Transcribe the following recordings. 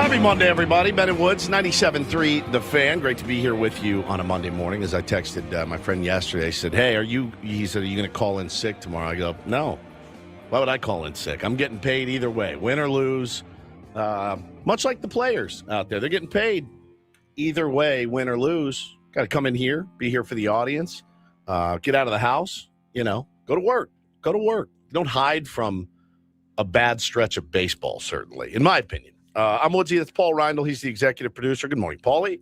Happy Monday, everybody. Ben and Woods, 97.3 The Fan. Great to be here with you on a Monday morning. As I texted my friend yesterday, I said, hey, he said, are you going to call in sick tomorrow? I go, no. Why would I call in sick? I'm getting paid either way, win or lose. Much like the players out there. They're getting paid either way, win or lose. Got to come in here, be here for the audience, get out of the house, go to work. Go to work. Don't hide from a bad stretch of baseball, certainly, in my opinion. I'm Woodsy. That's Paul Reindl. He's the executive producer. Good morning, Paulie.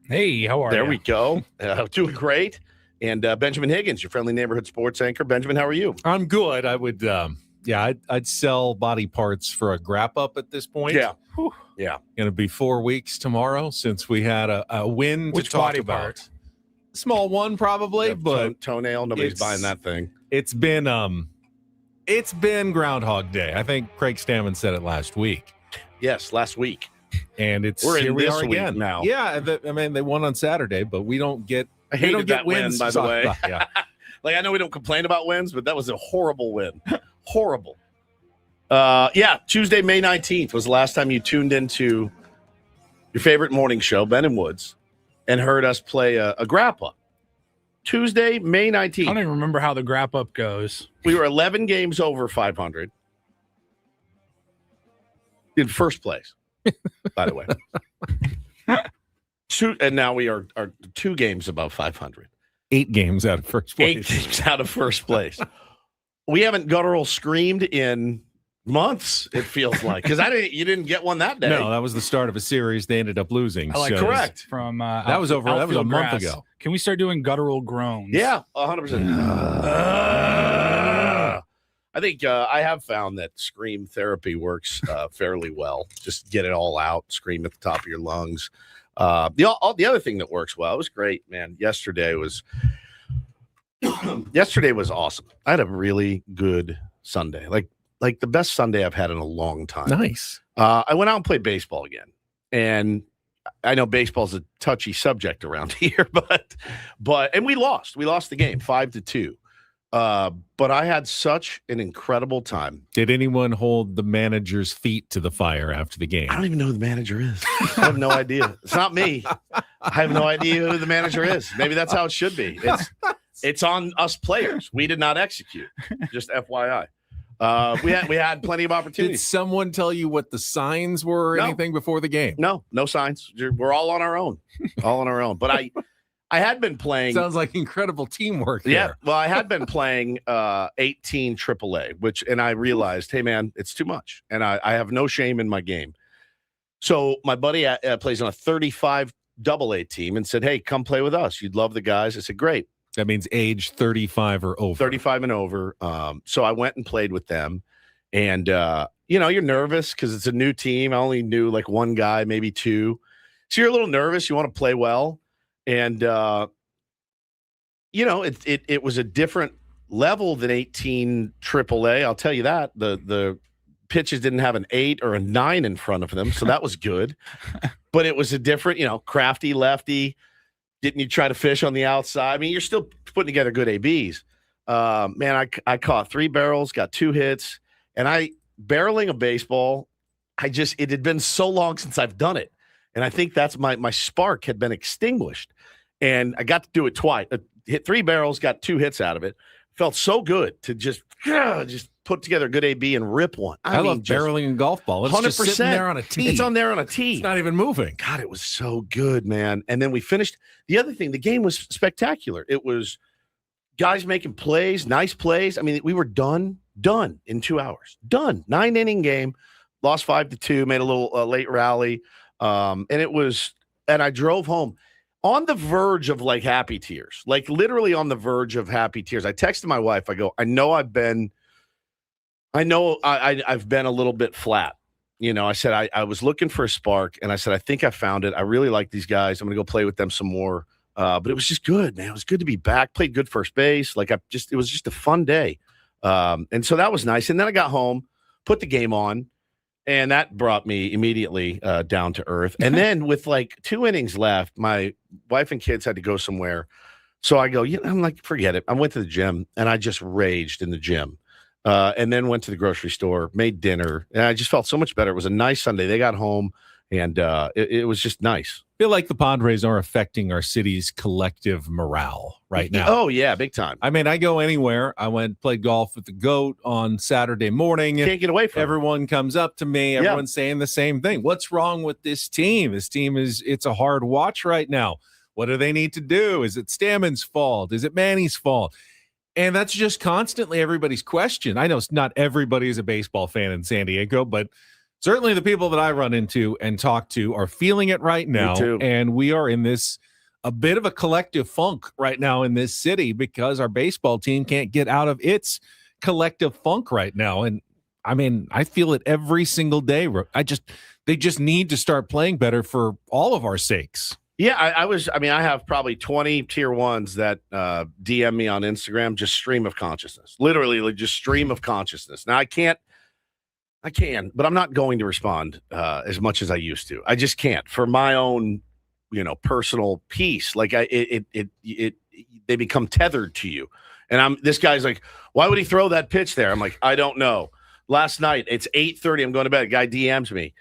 Hey, how are you? There we go. Doing great. And Benjamin Higgins, your friendly neighborhood sports anchor. Benjamin, how are you? I'm good. I would, I'd sell body parts for a grap up at this point. Yeah. Whew. Yeah. Going to be 4 weeks tomorrow since we had a win Which to talk body about. part? Small one, probably, but toenail. Nobody's buying that thing. It's been Groundhog Day. I think Craig Stammen said it last week. Yes, last week. And We're here in we this are week again now. Yeah, they won on Saturday, but we don't get. I we hated don't get that wins win, by the way. Yeah. I know we don't complain about wins, but that was a horrible win. Horrible. Tuesday, May 19th was the last time you tuned into your favorite morning show, Ben and Woods, and heard us play a grappa. Tuesday, May 19th. I don't even remember how the grap up goes. We were 11 games over 500 in first place, by the way. And now we are 2 games above 500. 8 games out of first place. 8 games out of first place. We haven't guttural screamed in months, it feels like, because you didn't get one that day. No, that was the start of a series. They ended up losing. Correct. From that was a month grass. ago. Can we start doing guttural groans? Yeah, 100%. I think I have found that scream therapy works fairly well. Just get it all out, scream at the top of your lungs. The other thing that works well, it was great, man. Yesterday was awesome. I had a really good Sunday, like the best Sunday I've had in a long time. Nice. I went out and played baseball again, and I know baseball's a touchy subject around here, but we lost. We lost the game 5-2. But I had such an incredible time. Did anyone hold the manager's feet to the fire after the game? I don't even know who the manager is. I have no idea. It's not me. I have no idea who the manager is. Maybe that's how it should be. It's on us players. We did not execute. Just FYI. We had plenty of opportunities. Did someone tell you what the signs were or anything before the game? No signs. We're all on our own. All on our own. But I had been playing. Sounds like incredible teamwork. Yeah. There. Well, I had been playing 18 AAA, and I realized, hey, man, it's too much. And I have no shame in my game. So my buddy plays on a 35 AA team and said, hey, come play with us. You'd love the guys. I said, great. That means age 35 or over. 35 and over. So I went and played with them. And, you're nervous because it's a new team. I only knew like one guy, maybe 2. So you're a little nervous. You want to play well. And, it was a different level than 18 AAA. I'll tell you that. The pitches didn't have an 8 or a 9 in front of them. So that was good. But it was a different, crafty lefty. Didn't you try to fish on the outside? I mean, you're still putting together good ABs. Man, I caught 3 barrels, got 2 hits. And barreling a baseball, it had been so long since I've done it. And I think that's my spark had been extinguished. And I got to do it twice. Hit 3 barrels, got 2 hits out of it. Felt so good to just put together a good AB and rip one. I love barreling a golf ball. It's 100%. just sitting there on a tee. It's on there on a tee. It's not even moving. God, it was so good, man. And then we finished. The other thing, the game was spectacular. It was guys making plays, nice plays. I mean, we were done in 2 hours. Done. 9-inning game. Lost 5-2. Made a little late rally. And I drove home on the verge of like happy tears, like literally on the verge of happy tears. I texted my wife. I go, I've been a little bit flat. I said, I was looking for a spark, and I said, I think I found it. I really like these guys. I'm going to go play with them some more. But it was just good, man. It was good to be back. Played good first base. It was just a fun day. And so that was nice. And then I got home, put the game on, and that brought me immediately down to earth. And then with like 2 innings left, my wife and kids had to go somewhere. So I go, I'm like, forget it. I went to the gym, and I just raged in the gym. and then went to the grocery store, made dinner, and I just felt so much better. It was a nice Sunday. They got home, and it was just nice. I feel like the Padres are affecting our city's collective morale right now. Oh, yeah, big time. I mean, I go anywhere. I went played golf with the GOAT on Saturday morning. Can't get away from it. Everyone comes up to me. Everyone's saying the same thing. What's wrong with this team? This team it's a hard watch right now. What do they need to do? Is it Stammen's fault? Is it Manny's fault? And that's just constantly everybody's question. I know not everybody is a baseball fan in San Diego, but certainly the people that I run into and talk to are feeling it right now. Me too. And we are in a bit of a collective funk right now in this city because our baseball team can't get out of its collective funk right now. And I mean, I feel it every single day. They just need to start playing better for all of our sakes. Yeah, I have probably 20 tier ones that DM me on Instagram, just stream of consciousness, literally like just stream of consciousness. Now I can, but I'm not going to respond as much as I used to. I just can't for my own, personal peace. Like they become tethered to you. And this guy's like, why would he throw that pitch there? I'm like, I don't know. Last night, it's 8:30. I'm going to bed. A guy DMs me.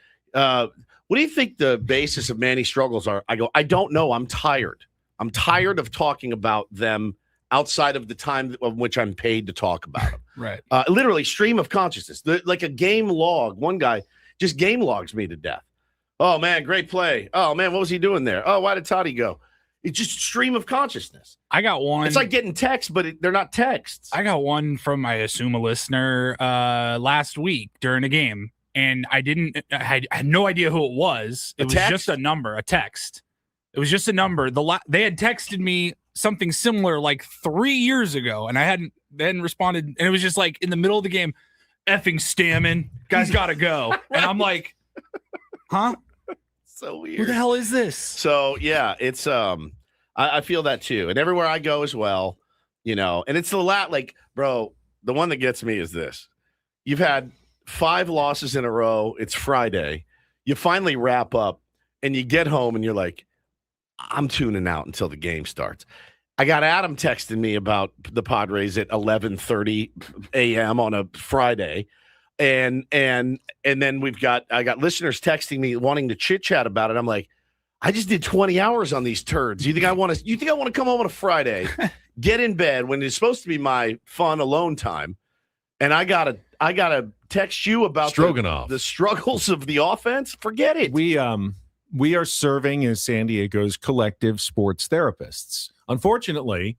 What do you think the basis of Manny's struggles are? I go, I don't know. I'm tired. I'm tired of talking about them outside of the time of which I'm paid to talk about them. Right. Literally stream of consciousness, like a game log. One guy just game logs me to death. Oh, man, great play. Oh, man, what was he doing there? Oh, why did Toddy go? It's just stream of consciousness. I got one. It's like getting texts, but they're not texts. I got one from, I assume, a listener last week during a game. And I had no idea who it was. It was just a number, a text. It was just a number. They had texted me something similar like 3 years ago, and I hadn't then responded. And it was just like in the middle of the game, effing Stammen, guys gotta go. Right. And I'm like, huh? So weird. Who the hell is this? So yeah, it's I feel that too. And everywhere I go as well, and it's a lot like, bro, the one that gets me is this. You've had 5 losses in a row. It's Friday. You finally wrap up and you get home and you're like, I'm tuning out until the game starts. I got Adam texting me about the Padres at 11:30 a.m. on a Friday. And then I got listeners texting me wanting to chit chat about it. I'm like, I just did 20 hours on these turds. You think I want to come home on a Friday, get in bed when it's supposed to be my fun alone time. And I gotta text you about the struggles of the offense. Forget it. We are serving as San Diego's collective sports therapists. Unfortunately,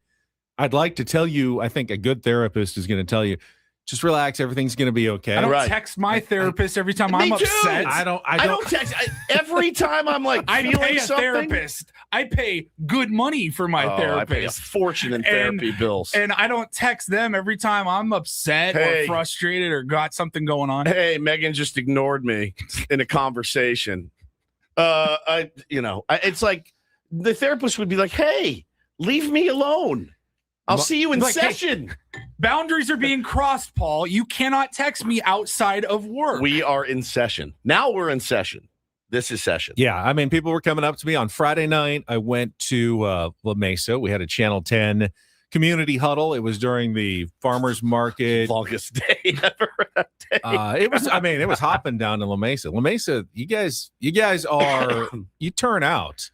I'd like to tell you, I think a good therapist is going to tell you, just relax, everything's going to be okay. I don't text my therapist every time I'm upset. I don't text every time I'm like I pay a something. Therapist. I pay good money for my therapist. I pay a fortune in therapy bills. And I don't text them every time I'm upset or frustrated or got something going on. Hey, Megan just ignored me in a conversation. It's like the therapist would be like, hey, leave me alone. I'll see you in session. Hey, boundaries are being crossed, Paul. You cannot text me outside of work. We are in session. Now we're in session. This is session. Yeah, I mean, people were coming up to me on Friday night. I went to La Mesa. We had a Channel 10 community huddle. It was during the farmers market. Longest day ever. It was hopping down to La Mesa. La Mesa, you guys are, you turn out.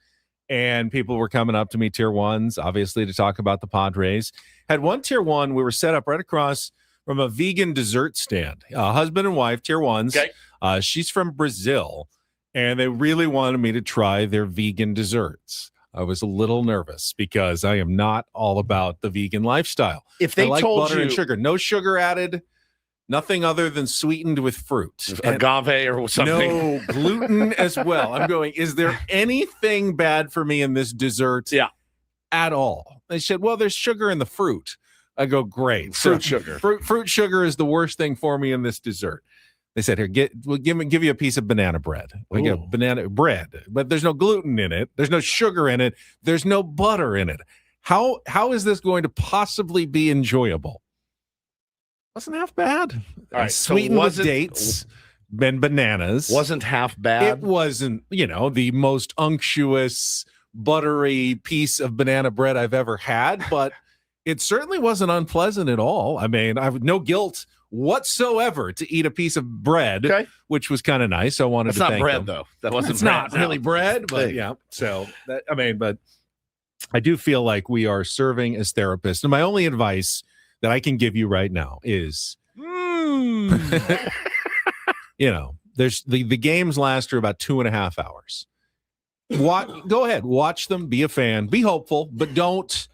And people were coming up to me, tier ones, obviously, to talk about the Padres. Had one tier one. We were set up right across from a vegan dessert stand. Husband and wife, tier ones. Okay. She's from Brazil, and they really wanted me to try their vegan desserts. I was a little nervous because I am not all about the vegan lifestyle. If they like told butter you and sugar, no sugar added, nothing other than sweetened with fruit. Agave or something. No gluten as well. I'm going, is there anything bad for me in this dessert at all? They said, well, there's sugar in the fruit. I go, great. Fruit sugar. Fruit sugar is the worst thing for me in this dessert. They said, here, we'll give you a piece of banana bread. We get banana bread, but there's no gluten in it. There's no sugar in it. There's no butter in it. How is this going to possibly be enjoyable? Wasn't half bad. All right, sweetened with dates and bananas. Wasn't half bad. It wasn't, the most unctuous, buttery piece of banana bread I've ever had, but it certainly wasn't unpleasant at all. I mean, I have no guilt whatsoever to eat a piece of bread, which was kind of nice. I wanted That's to not thank bread, them. though. That wasn't It's bread, not really bread, but yeah. So, but I do feel like we are serving as therapists. And my only advice that I can give you right now is, there's the games last for about 2.5 hours. Go ahead, watch them, be a fan, be hopeful, but don't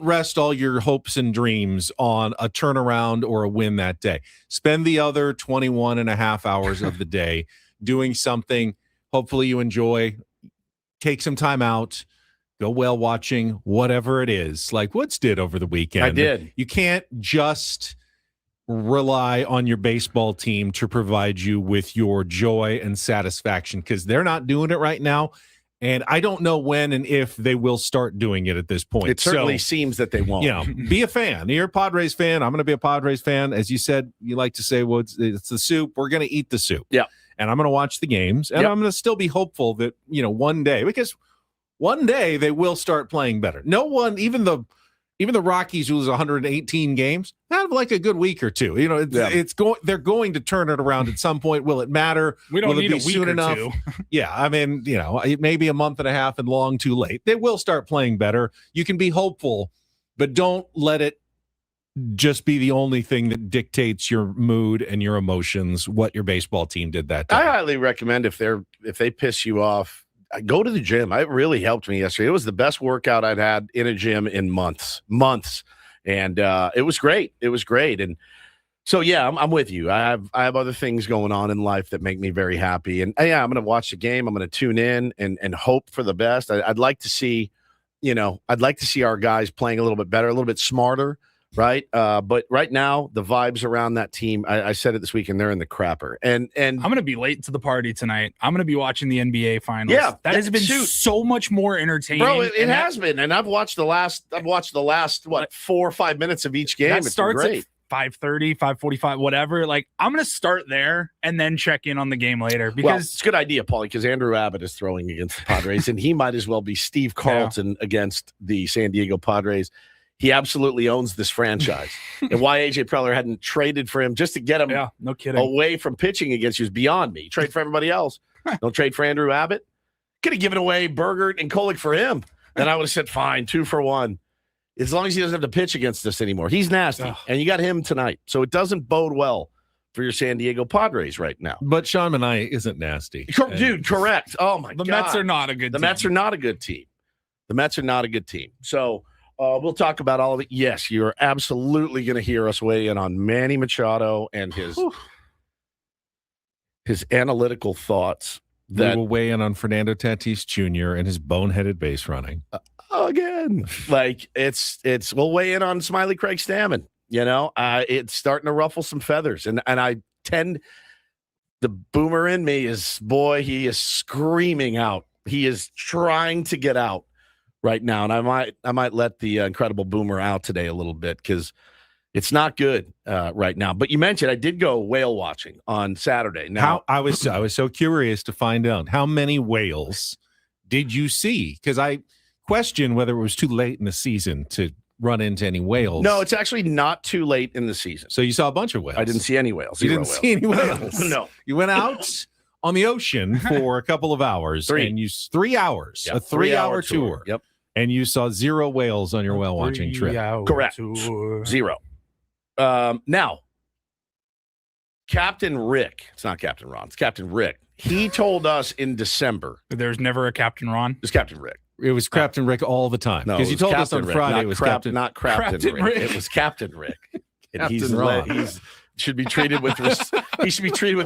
rest all your hopes and dreams on a turnaround or a win that day. Spend the other 21.5 hours of the day doing something hopefully you enjoy. Take some time out. Go whale watching, whatever it is, like Woods did over the weekend. I did. You can't just rely on your baseball team to provide you with your joy and satisfaction, because they're not doing it right now. And I don't know when and if they will start doing it at this point. It certainly seems that they won't. Be a fan. You're a Padres fan. I'm going to be a Padres fan. As you said, you like to say, Woods, it's the soup. We're going to eat the soup. Yeah. And I'm going to watch the games. And I'm going to still be hopeful that, one day, because one day they will start playing better. No one, even the Rockies, who lose 118 games, have like a good week or two. They're going to turn it around at some point. Will it matter? We don't will need it be a week soon or enough? two. Yeah, I mean, it may be a month and a half and long too late. They will start playing better. You can be hopeful, but don't let it just be the only thing that dictates your mood and your emotions, what your baseball team did that day. I highly recommend if they piss you off, go to the gym. It really helped me yesterday. It was the best workout I'd had in a gym in months. And it was great. And so, yeah, I'm with you. I have other things going on in life that make me very happy. And I'm going to watch the game. I'm going to tune in and hope for the best. I'd like to see, our guys playing a little bit better, a little bit smarter. Right. But right now, the vibes around that team, I said it this week, and they're in the crapper. And I'm going to be late to the party tonight. I'm going to be watching the NBA finals. Yeah. That has been so much more entertaining. Bro, it has been. And I've watched the last 4 or 5 minutes of each game. That it's starts great. At 5:30, 5:45, whatever. Like, I'm going to start there and then check in on the game later, because it's a good idea, Paulie, because Andrew Abbott is throwing against the Padres, and he might as well be Steve Carlton against the San Diego Padres. He absolutely owns this franchise. And why A.J. Preller hadn't traded for him just to get him no kidding. away from pitching against you is beyond me. Trade for everybody else. Don't trade for Andrew Abbott. Could have given away Bergert and Kolek for him. Then I would have said, fine, 2 for 1. As long as he doesn't have to pitch against us anymore. He's nasty. And you got him tonight. So it doesn't bode well for your San Diego Padres right now. But Sean Manaea isn't nasty. Dude, correct. Oh, my God. The Mets are not a good team. The Mets are not a good team. So we'll talk about all of it. Yes, you're absolutely going to hear us weigh in on Manny Machado and his analytical thoughts. We will weigh in on Fernando Tatis Jr. and his boneheaded base running. Again, like we'll weigh in on Smiley Craig Stammen. It's starting to ruffle some feathers, and the boomer in me he is screaming out. He is trying to get out right now, and I might let the incredible boomer out today a little bit, because it's not good right now. But you mentioned I did go whale watching on Saturday. Now I was so curious to find out, how many whales did you see? Because I question whether it was too late in the season to run into any whales. No, it's actually not too late in the season. So you saw a bunch of whales. I didn't see any whales. You didn't see any whales. No. You went out on the ocean for a couple of hours. 3 hours. Yep. A 3-hour tour. Yep. And you saw 0 whales on your whale watching trip. Correct. 0. Now, Captain Rick, it's not Captain Ron, it's Captain Rick. He told us in December. There's never a Captain Ron? It's Captain Rick. It was Captain Rick all the time. No, because you told us on Rick, Friday it was Captain Rick. It was Captain Rick. And he should be treated with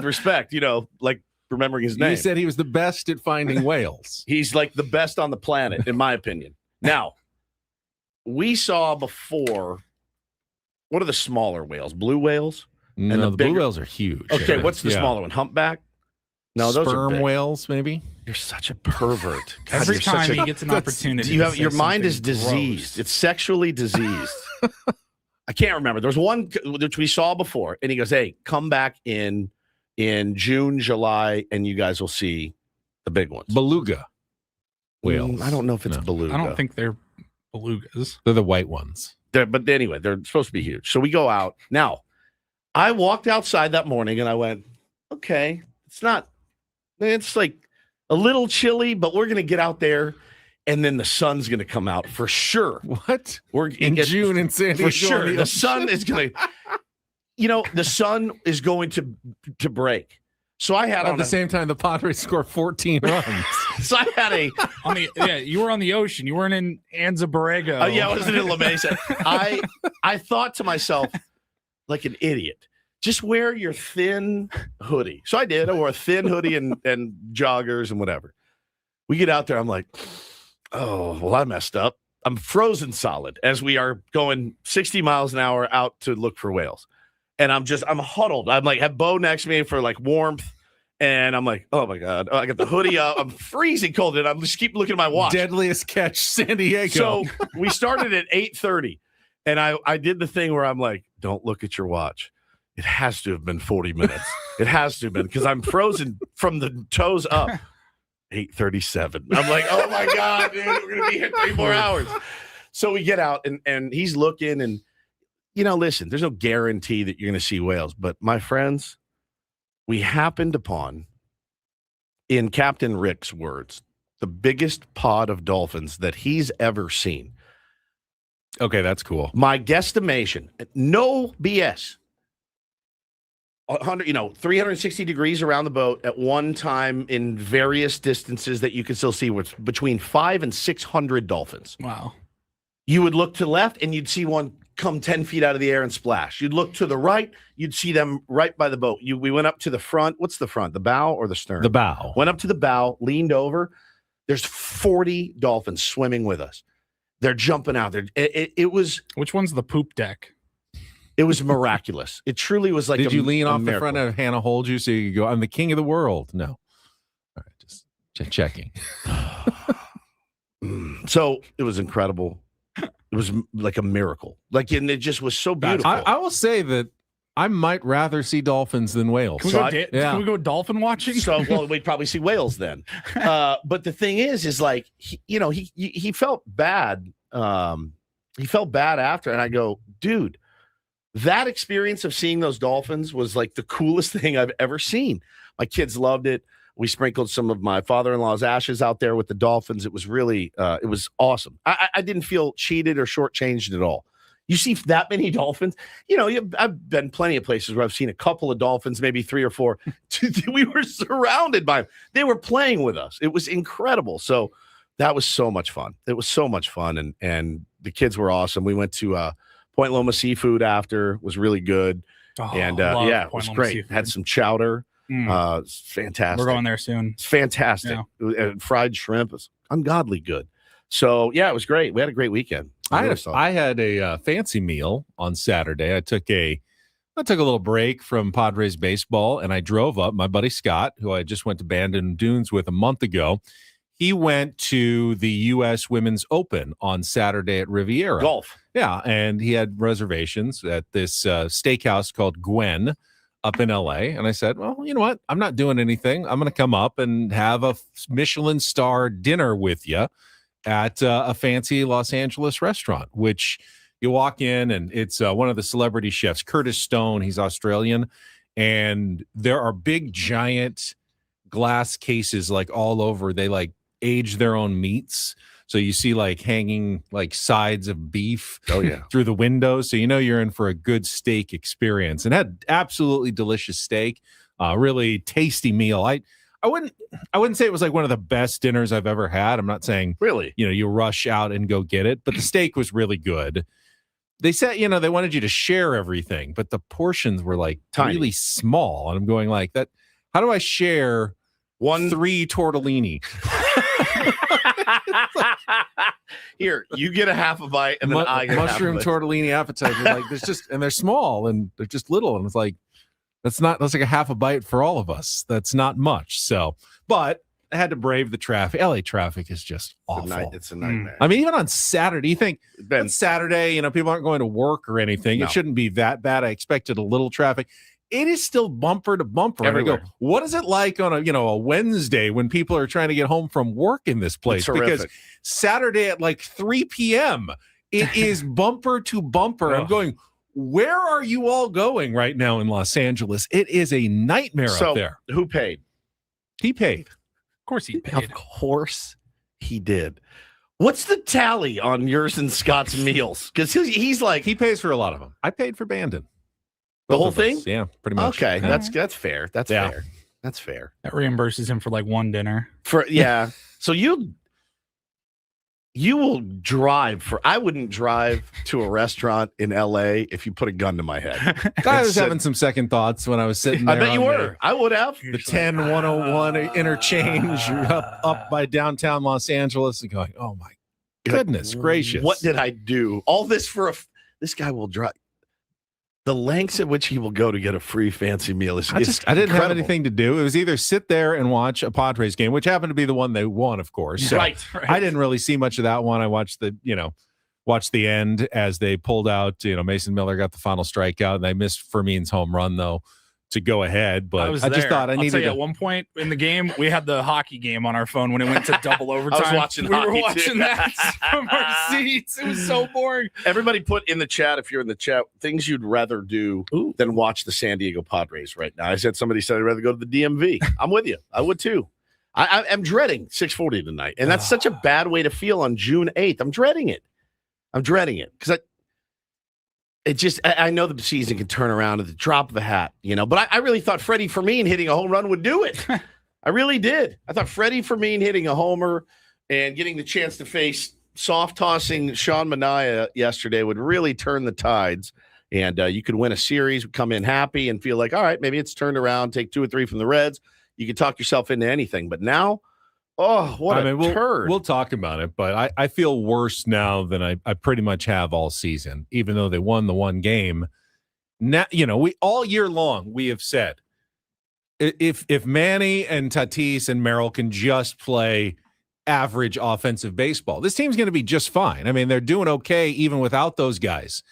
respect, like remembering his name. He said he was the best at finding whales. He's like the best on the planet, in my opinion. Now, we saw before, what are the smaller whales? Blue whales? No, and the blue whales are huge. Okay, what's the smaller one? Humpback? No, those are sperm big. whales, maybe. You're such a pervert. God, Every time he gets an opportunity, your mind is diseased. Gross. It's sexually diseased. I can't remember. There's one which we saw before, and he goes, "Hey, come back in June, July, and you guys will see the big ones." Beluga whales. I don't know if it's beluga. I don't think they're belugas. They're the white ones. But anyway, they're supposed to be huge. So we go out now. I walked outside that morning and I went, okay, it's like a little chilly, but we're going to get out there and then the sun's going to come out for sure. What? We're in June in San Diego. For sure. The sun is going to, the sun is going to break. So I had at the same time the Padres scored 14 runs. So I had you were on the ocean. You weren't in Anza Borrego. Oh yeah, I wasn't in La Mesa. I thought to myself, like an idiot, just wear your thin hoodie. So I did. I wore a thin hoodie and joggers and whatever. We get out there. I'm like, oh, well, I messed up. I'm frozen solid as we are going 60 miles an hour out to look for whales. And I'm huddled. I'm like, have Bo next to me for like warmth. And I'm like, oh my God. I got the hoodie up. I'm freezing cold. And I'm just keep looking at my watch. Deadliest catch, San Diego. So we started at 8:30. And I did the thing where I'm like, don't look at your watch. It has to have been 40 minutes. It has to have been because I'm frozen from the toes up. 8:37. I'm like, oh my God, dude, we're going to be here 3 more hours. So we get out and he's looking and, listen, there's no guarantee that you're going to see whales. But my friends, we happened upon, in Captain Rick's words, the biggest pod of dolphins that he's ever seen. Okay, that's cool. My guesstimation, no BS, 360 degrees around the boat at one time in various distances that you can still see, with between 500 and 600 dolphins. Wow. You would look to the left and you'd see one come 10 feet out of the air and splash. You'd look to the right, you'd see them right by the boat. We went up to the front. What's the front? The bow or the stern? The bow. Went up to the bow, leaned over. There's 40 dolphins swimming with us. They're jumping out there. It was. Which one's the poop deck? It was miraculous. It truly was like. Did you lean off miracle. the front of Hannah hold you so you could go, I'm the king of the world? No. All right, just checking. So it was incredible. It was like a miracle. And it just was so beautiful. I will say that I might rather see dolphins than whales. Can we go dolphin watching? So, well, we'd probably see whales then. But the thing is like, he felt bad. He felt bad after. And I go, dude, that experience of seeing those dolphins was like the coolest thing I've ever seen. My kids loved it. We sprinkled some of my father-in-law's ashes out there with the dolphins. It was really, it was awesome. I didn't feel cheated or shortchanged at all. You see that many dolphins, I've been plenty of places where I've seen a couple of dolphins, maybe 3 or 4. We were surrounded by them. They were playing with us. It was incredible. So that was so much fun. It was so much fun. And the kids were awesome. We went to Point Loma Seafood after. It was really good. It was great. Seafood. Had some chowder. It's fantastic. We're going there soon. It's fantastic. Yeah. Fried shrimp is ungodly good. So yeah, it was great. We had a great weekend. I had a fancy meal on Saturday. I took a little break from Padres baseball and I drove up. My buddy Scott, who I just went to Bandon Dunes with a month ago, he went to the U.S. Women's Open on Saturday at Riviera. Golf. Yeah, and he had reservations at this steakhouse called Gwen up in L.A. And I said, well, you know what? I'm not doing anything. I'm going to come up and have a Michelin star dinner with you at a fancy Los Angeles restaurant, which you walk in and it's one of the celebrity chefs, Curtis Stone. He's Australian. And there are big, giant glass cases like all over. They like age their own meats. So you see like hanging like sides of beef through the window. So you're in for a good steak experience, and had absolutely delicious steak, really tasty meal. I wouldn't say it was like one of the best dinners I've ever had. I'm not saying really, you rush out and go get it, but the steak was really good. They said, they wanted you to share everything, but the portions were like tiny, really small. And I'm going like that. How do I share 3 tortellini? Here, you get a half a bite, and then I get mushroom half a tortellini appetizer. Like and they're small and they're just little, and it's like that's like a half a bite for all of us. That's not much. So, but I had to brave the traffic. LA traffic is just awful. It's a nightmare. I mean, even on Saturday, you think on Saturday, people aren't going to work or anything. No. It shouldn't be that bad. I expected a little traffic. It is still bumper to bumper. Everywhere. And I go, what is it like on a Wednesday when people are trying to get home from work in this place? Because Saturday at like 3 p.m., it is bumper to bumper. I'm going, Where are you all going right now in Los Angeles? It is a nightmare up there. Who paid? He paid. Of course he paid. Of course he did. What's the tally on yours and Scott's meals? Because he's like, he pays for a lot of them. I paid for Bandon. The whole thing? Yeah, pretty much. Okay, Yeah. that's fair. That's fair. That's fair. That reimburses him for like one dinner. So you will drive for. I wouldn't drive to a restaurant in LA if you put a gun to my head. I was having some second thoughts when I was sitting there. I bet you were. I would have. The 10-101 interchange up by downtown Los Angeles and going, oh my goodness gracious. What did I do? All this for this guy will drive. The lengths at which he will go to get a free fancy meal is I didn't incredible. have anything to do. It was either sit there and watch a Padres game, which happened to be the one they won, of course. So right. I didn't really see much of that one. I watched the end as they pulled out. Mason Miller got the final strikeout, and they missed Fermin's home run though to go ahead. But I just thought I needed. I'll tell you, at one point in the game, we had the hockey game on our phone when it went to double overtime. I was watching we hockey were watching too. that from our seats. It was so boring. Everybody put in the chat, if you're in the chat, things you'd rather do than watch the San Diego Padres right now. Somebody said I'd rather go to the DMV. I'm with you. I would too. I'm dreading 640 tonight. And that's such a bad way to feel on June 8th. I'm dreading it because I know the season can turn around at the drop of a hat, but I really thought Freddie Fermin hitting a home run would do it. I really did. I thought Freddie Fermin hitting a homer and getting the chance to face soft tossing Sean Manaea yesterday would really turn the tides. And you could win a series, come in happy and feel like, all right, maybe it's turned around, take 2 or 3 from the Reds. You could talk yourself into anything. But now, turd. We'll talk about it, but I feel worse now than I pretty much have all season, even though they won the one game. Now, we all year long, we have said, if Manny and Tatis and Merrill can just play average offensive baseball, this team's going to be just fine. I mean, they're doing okay even without those guys.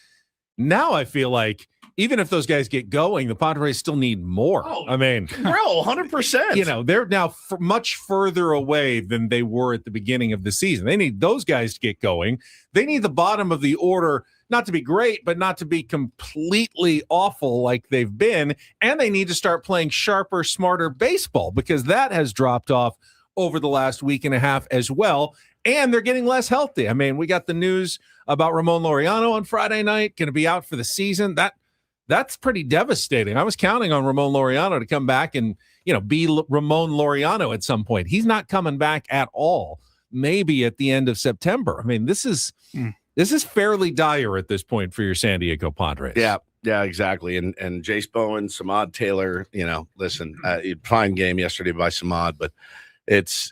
Now I feel like even if those guys get going, the Padres still need more. I mean, bro, 100%. They're now much further away than they were at the beginning of the season. They need those guys to get going. They need the bottom of the order not to be great, but not to be completely awful like they've been. And they need to start playing sharper, smarter baseball because that has dropped off over the last week and a half as well. And they're getting less healthy. I mean, we got the news about Ramon Laureano on Friday night, going to be out for the season. That's pretty devastating. I was counting on Ramon Laureano to come back and, be Ramon Laureano at some point. He's not coming back at all, maybe at the end of September. I mean, this is fairly dire at this point for your San Diego Padres. Yeah, exactly. And Jace Bowen, Samad Taylor, listen, fine game yesterday by Samad, but it's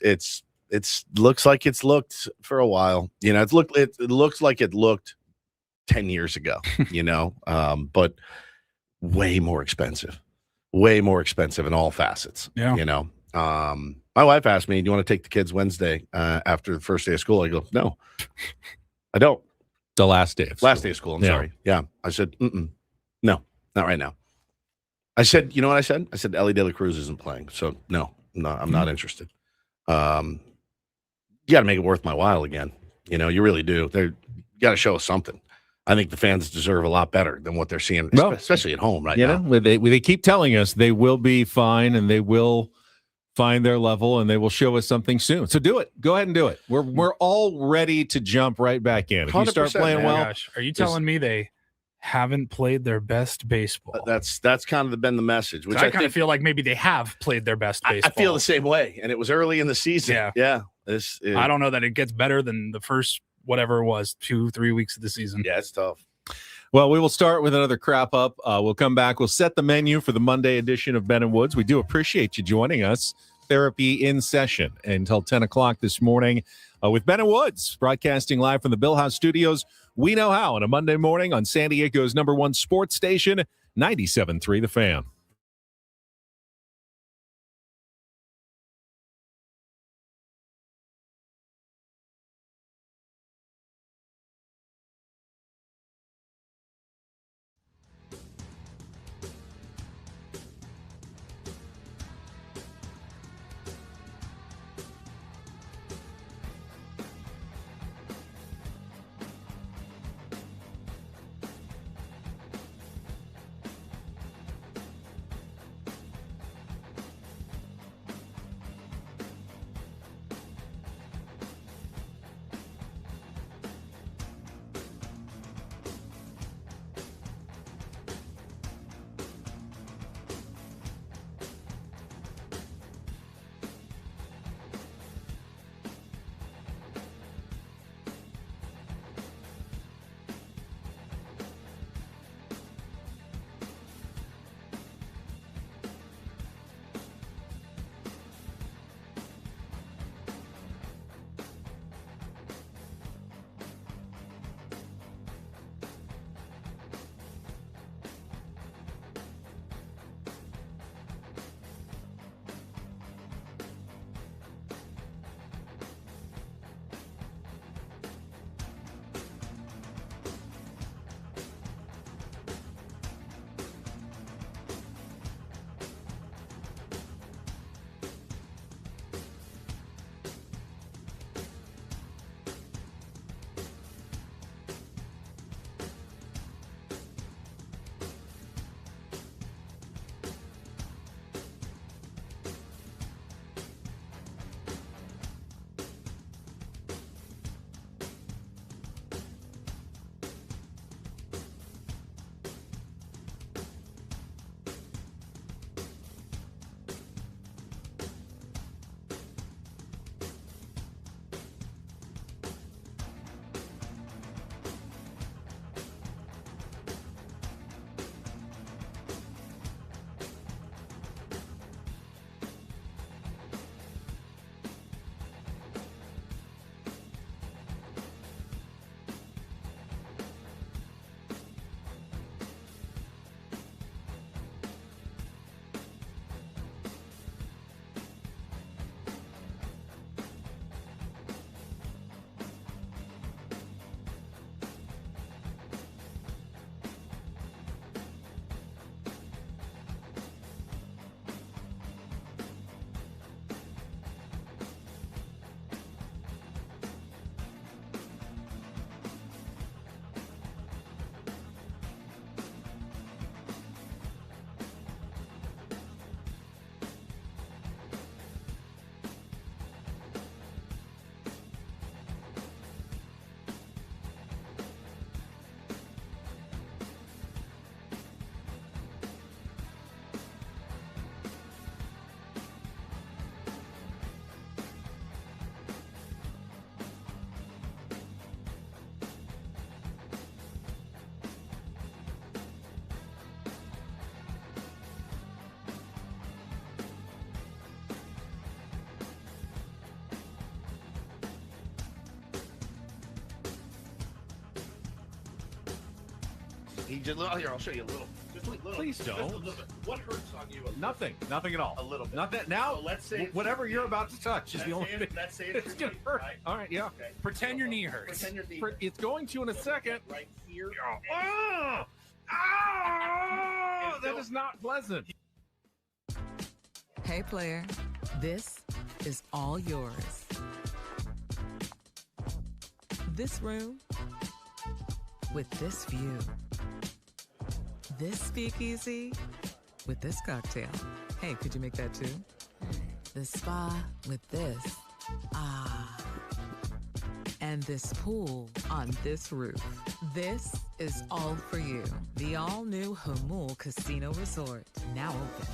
looks like it's looked for a while. It looks like it looked 10 years ago, but way more expensive in all facets. Yeah. My wife asked me, do you want to take the kids Wednesday after the first day of school? I go, no, I don't. The last day of school. I'm sorry. Yeah. I said, no, not right now. I said, you know what I said? I said, Ellie De La Cruz isn't playing. So no, I'm not interested. You got to make it worth my while again. You really do. You got to show us something. I think the fans deserve a lot better than what they're seeing, especially at home right now. They keep telling us they will be fine and they will find their level and they will show us something soon. So do it. Go ahead and do it. We're all ready to jump right back in. If you start playing well. Gosh, are you telling me they haven't played their best baseball? That's kind of been the message. Which I kind of feel like maybe they have played their best baseball. I feel the same way, and it was early in the season. Yeah. I don't know that it gets better than the first whatever it was 2-3 weeks of the season. Yeah, it's tough. Well, we will start with another crap up. We'll come back. We'll set the menu for the Monday edition of Ben and Woods. We do appreciate you joining us. Therapy in session until 10 o'clock this morning with Ben and Woods, broadcasting live from the Bill House Studios. We know how on a Monday morning on San Diego's #1 sports station, 97.3 The Fan. He just here. I'll show you a little. Just a little. Please Just a don't. little bit. What hurts on you? Nothing at all. A little bit. Not that now. So let's say whatever you're about to touch is the only thing. Let's say It's gonna hurt. Right? All right, yeah. Okay. Pretend your knee hurts. Pretend your knee. It's going to in a second. Right here. Oh, that is not pleasant. Hey, player, this is all yours. This room with this view. This speakeasy with this cocktail. Hey, could you make that too? The spa with this. Ah. And this pool on this roof. This is all for you. The all-new Hamul Casino Resort, now open.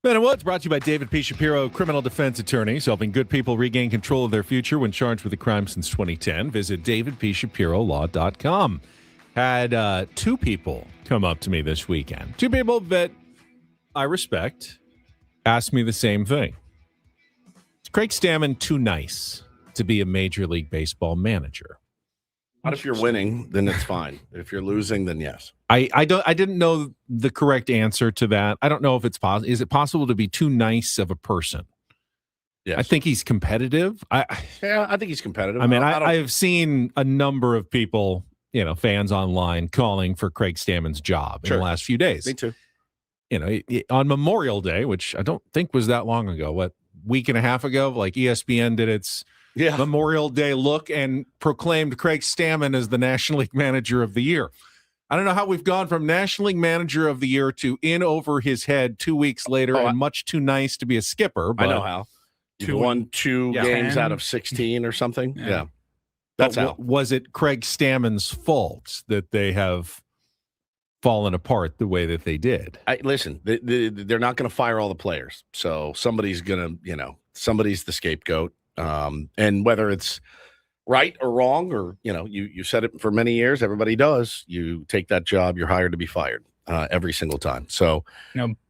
Ben and Woods brought to you by David P. Shapiro, criminal defense attorneys, helping good people regain control of their future when charged with a crime since 2010. Visit davidpshapirolaw.com. Had two people come up to me this weekend. Two people that I respect asked me the same thing. Is Craig Stammen too nice to be a Major League Baseball manager? Not if you're winning, then it's fine. If you're losing, then yes. I didn't know the correct answer to that. I don't know if it's possible. Is it possible to be too nice of a person? Yes. I think he's competitive. I think he's competitive. I mean, I've seen a number of people, fans online calling for Craig Stammen's job in the last few days. Me too. On Memorial Day, which I don't think was that long ago, week and a half ago, like ESPN did its Memorial Day look and proclaimed Craig Stammen as the National League Manager of the Year. I don't know how we've gone from National League Manager of the Year to in over his head 2 weeks later and much too nice to be a skipper. But I know how. You've won 2 games 10. out of 16 or something. Yeah. That's how. Was it Craig Stammen's fault that they have fallen apart the way that they did? Listen, they're not going to fire all the players. So somebody's going to, somebody's the scapegoat. And whether it's right or wrong, or, you said it for many years, everybody does. You take that job, you're hired to be fired every single time. So,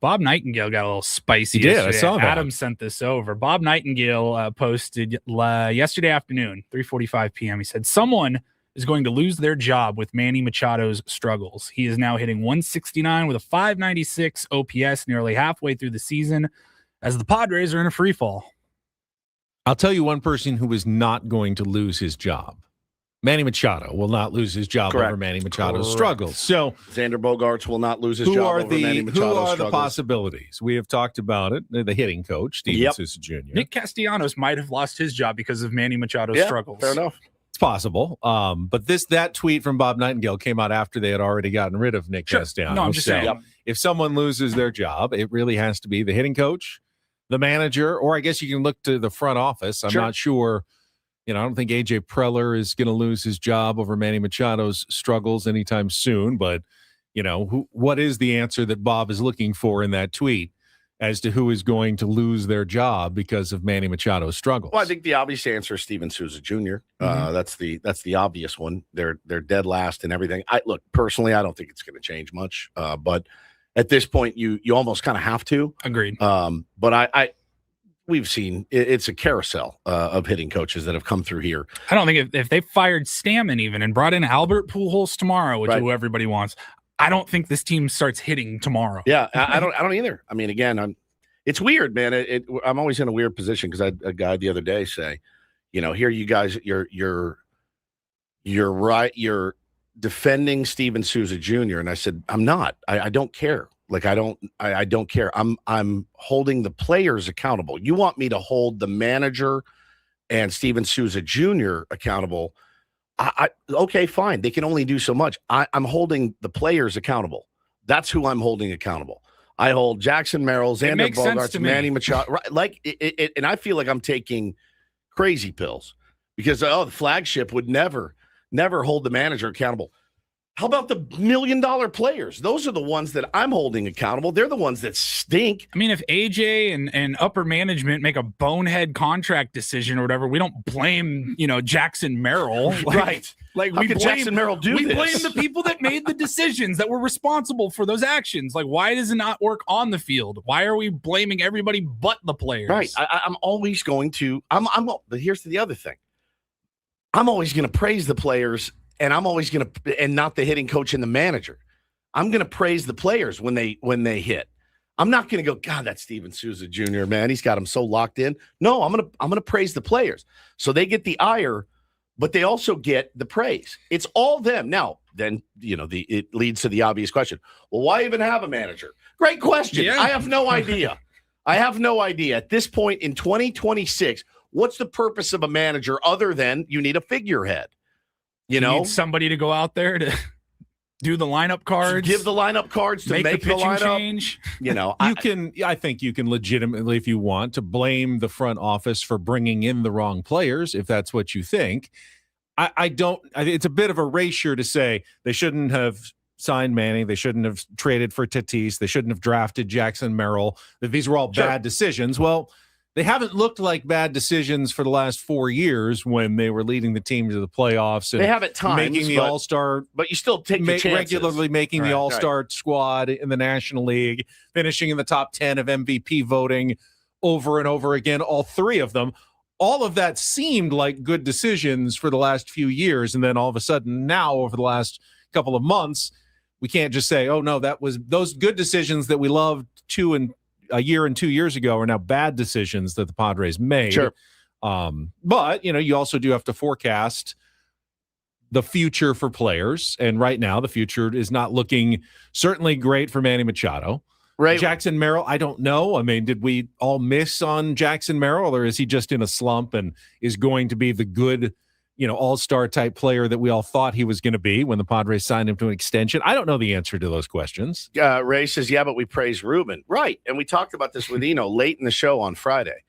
Bob Nightingale got a little spicy. He did. Yesterday. I saw that. Adam sent this over. Bob Nightingale posted yesterday afternoon, 3:45 p.m. He said, someone is going to lose their job with Manny Machado's struggles. He is now hitting 169 with a 596 OPS nearly halfway through the season as the Padres are in a free fall. I'll tell you one person who is not going to lose his job. Manny Machado will not lose his job over Manny Machado's struggles. So Xander Bogaerts will not lose his job over Manny Machado's struggles. Who are the possibilities? We have talked about it. The hitting coach, Steven Sousa Jr. Nick Castellanos might have lost his job because of Manny Machado's struggles. Fair enough. It's possible. But that tweet from Bob Nightingale came out after they had already gotten rid of Nick Castellanos. No, I'm just saying. If someone loses their job, it really has to be the hitting coach, the manager, or I guess you can look to the front office. I'm not sure. I don't think A.J. Preller is going to lose his job over Manny Machado's struggles anytime soon. But, what is the answer that Bob is looking for in that tweet as to who is going to lose their job because of Manny Machado's struggles? Well, I think the obvious answer is Steven Sousa Jr. That's the obvious one. They're dead last and everything. Look, personally, I don't think it's going to change much. But at this point, you almost kind of have to. Agreed. But we've seen it's a carousel of hitting coaches that have come through here. I don't think if they fired Stammen even and brought in Albert Pujols tomorrow, which is who everybody wants, I don't think this team starts hitting tomorrow. Yeah, I don't either. I mean, again, it's weird, man. I'm always in a weird position because I had a guy the other day say, here you guys, you're right, you're defending Steven Sousa Jr. And I said, I'm not. I don't care. Like, I don't care. I'm holding the players accountable. You want me to hold the manager and Steven Sousa Jr. accountable? Okay, fine. They can only do so much. I'm holding the players accountable. That's who I'm holding accountable. I hold Jackson Merrill, Xander Bogaerts, Manny Machado. Right, like it, and I feel like I'm taking crazy pills because the flagship would never hold the manager accountable. How about the $1 million players? Those are the ones that I'm holding accountable. They're the ones that stink. I mean, if AJ and upper management make a bonehead contract decision or whatever, we don't blame, Jackson Merrill. Right. Like, How could Jackson Merrill do this? We blame the people that made the decisions that were responsible for those actions. Like, why does it not work on the field? Why are we blaming everybody but the players? Right. I'm always going to but here's the other thing. I'm always going to praise the players. And I'm always going to, and not the hitting coach and the manager. I'm going to praise the players when they hit. I'm not going to go, God, that's Steven Sousa Jr., man. He's got them so locked in. No, I'm going to praise the players. So they get the ire, but they also get the praise. It's all them. Now, then, it leads to the obvious question. Well, why even have a manager? Great question. Yeah. I have no idea. At this point in 2026, what's the purpose of a manager other than you need a figurehead? You need somebody to go out there to do the lineup cards, give the lineup cards to make the lineup change. I think you can legitimately, if you want, to blame the front office for bringing in the wrong players, if that's what you think. It's a bit of erasure to say they shouldn't have signed Manny. They shouldn't have traded for Tatis. They shouldn't have drafted Jackson Merrill. That these were all bad decisions. Well, they haven't looked like bad decisions for the last 4 years when they were leading the team to the playoffs. And they have at times making the All-Star, but you still take your chances. Regularly making the All-Star squad in the National League, finishing in the top 10 of MVP voting over and over again. All three of them. All of that seemed like good decisions for the last few years, and then all of a sudden, now over the last couple of months, we can't just say, "Oh no, that was those good decisions that we loved a year and 2 years ago are now bad decisions that the Padres made." Sure. But, you also do have to forecast the future for players. And right now, the future is not looking certainly great for Manny Machado. Right. Jackson Merrill, I don't know. I mean, did we all miss on Jackson Merrill, or is he just in a slump and is going to be the good all-star type player that we all thought he was going to be when the Padres signed him to an extension? I don't know the answer to those questions. Ray says, yeah, but we praise Ruben. Right. And we talked about this with Eno late in the show on Friday,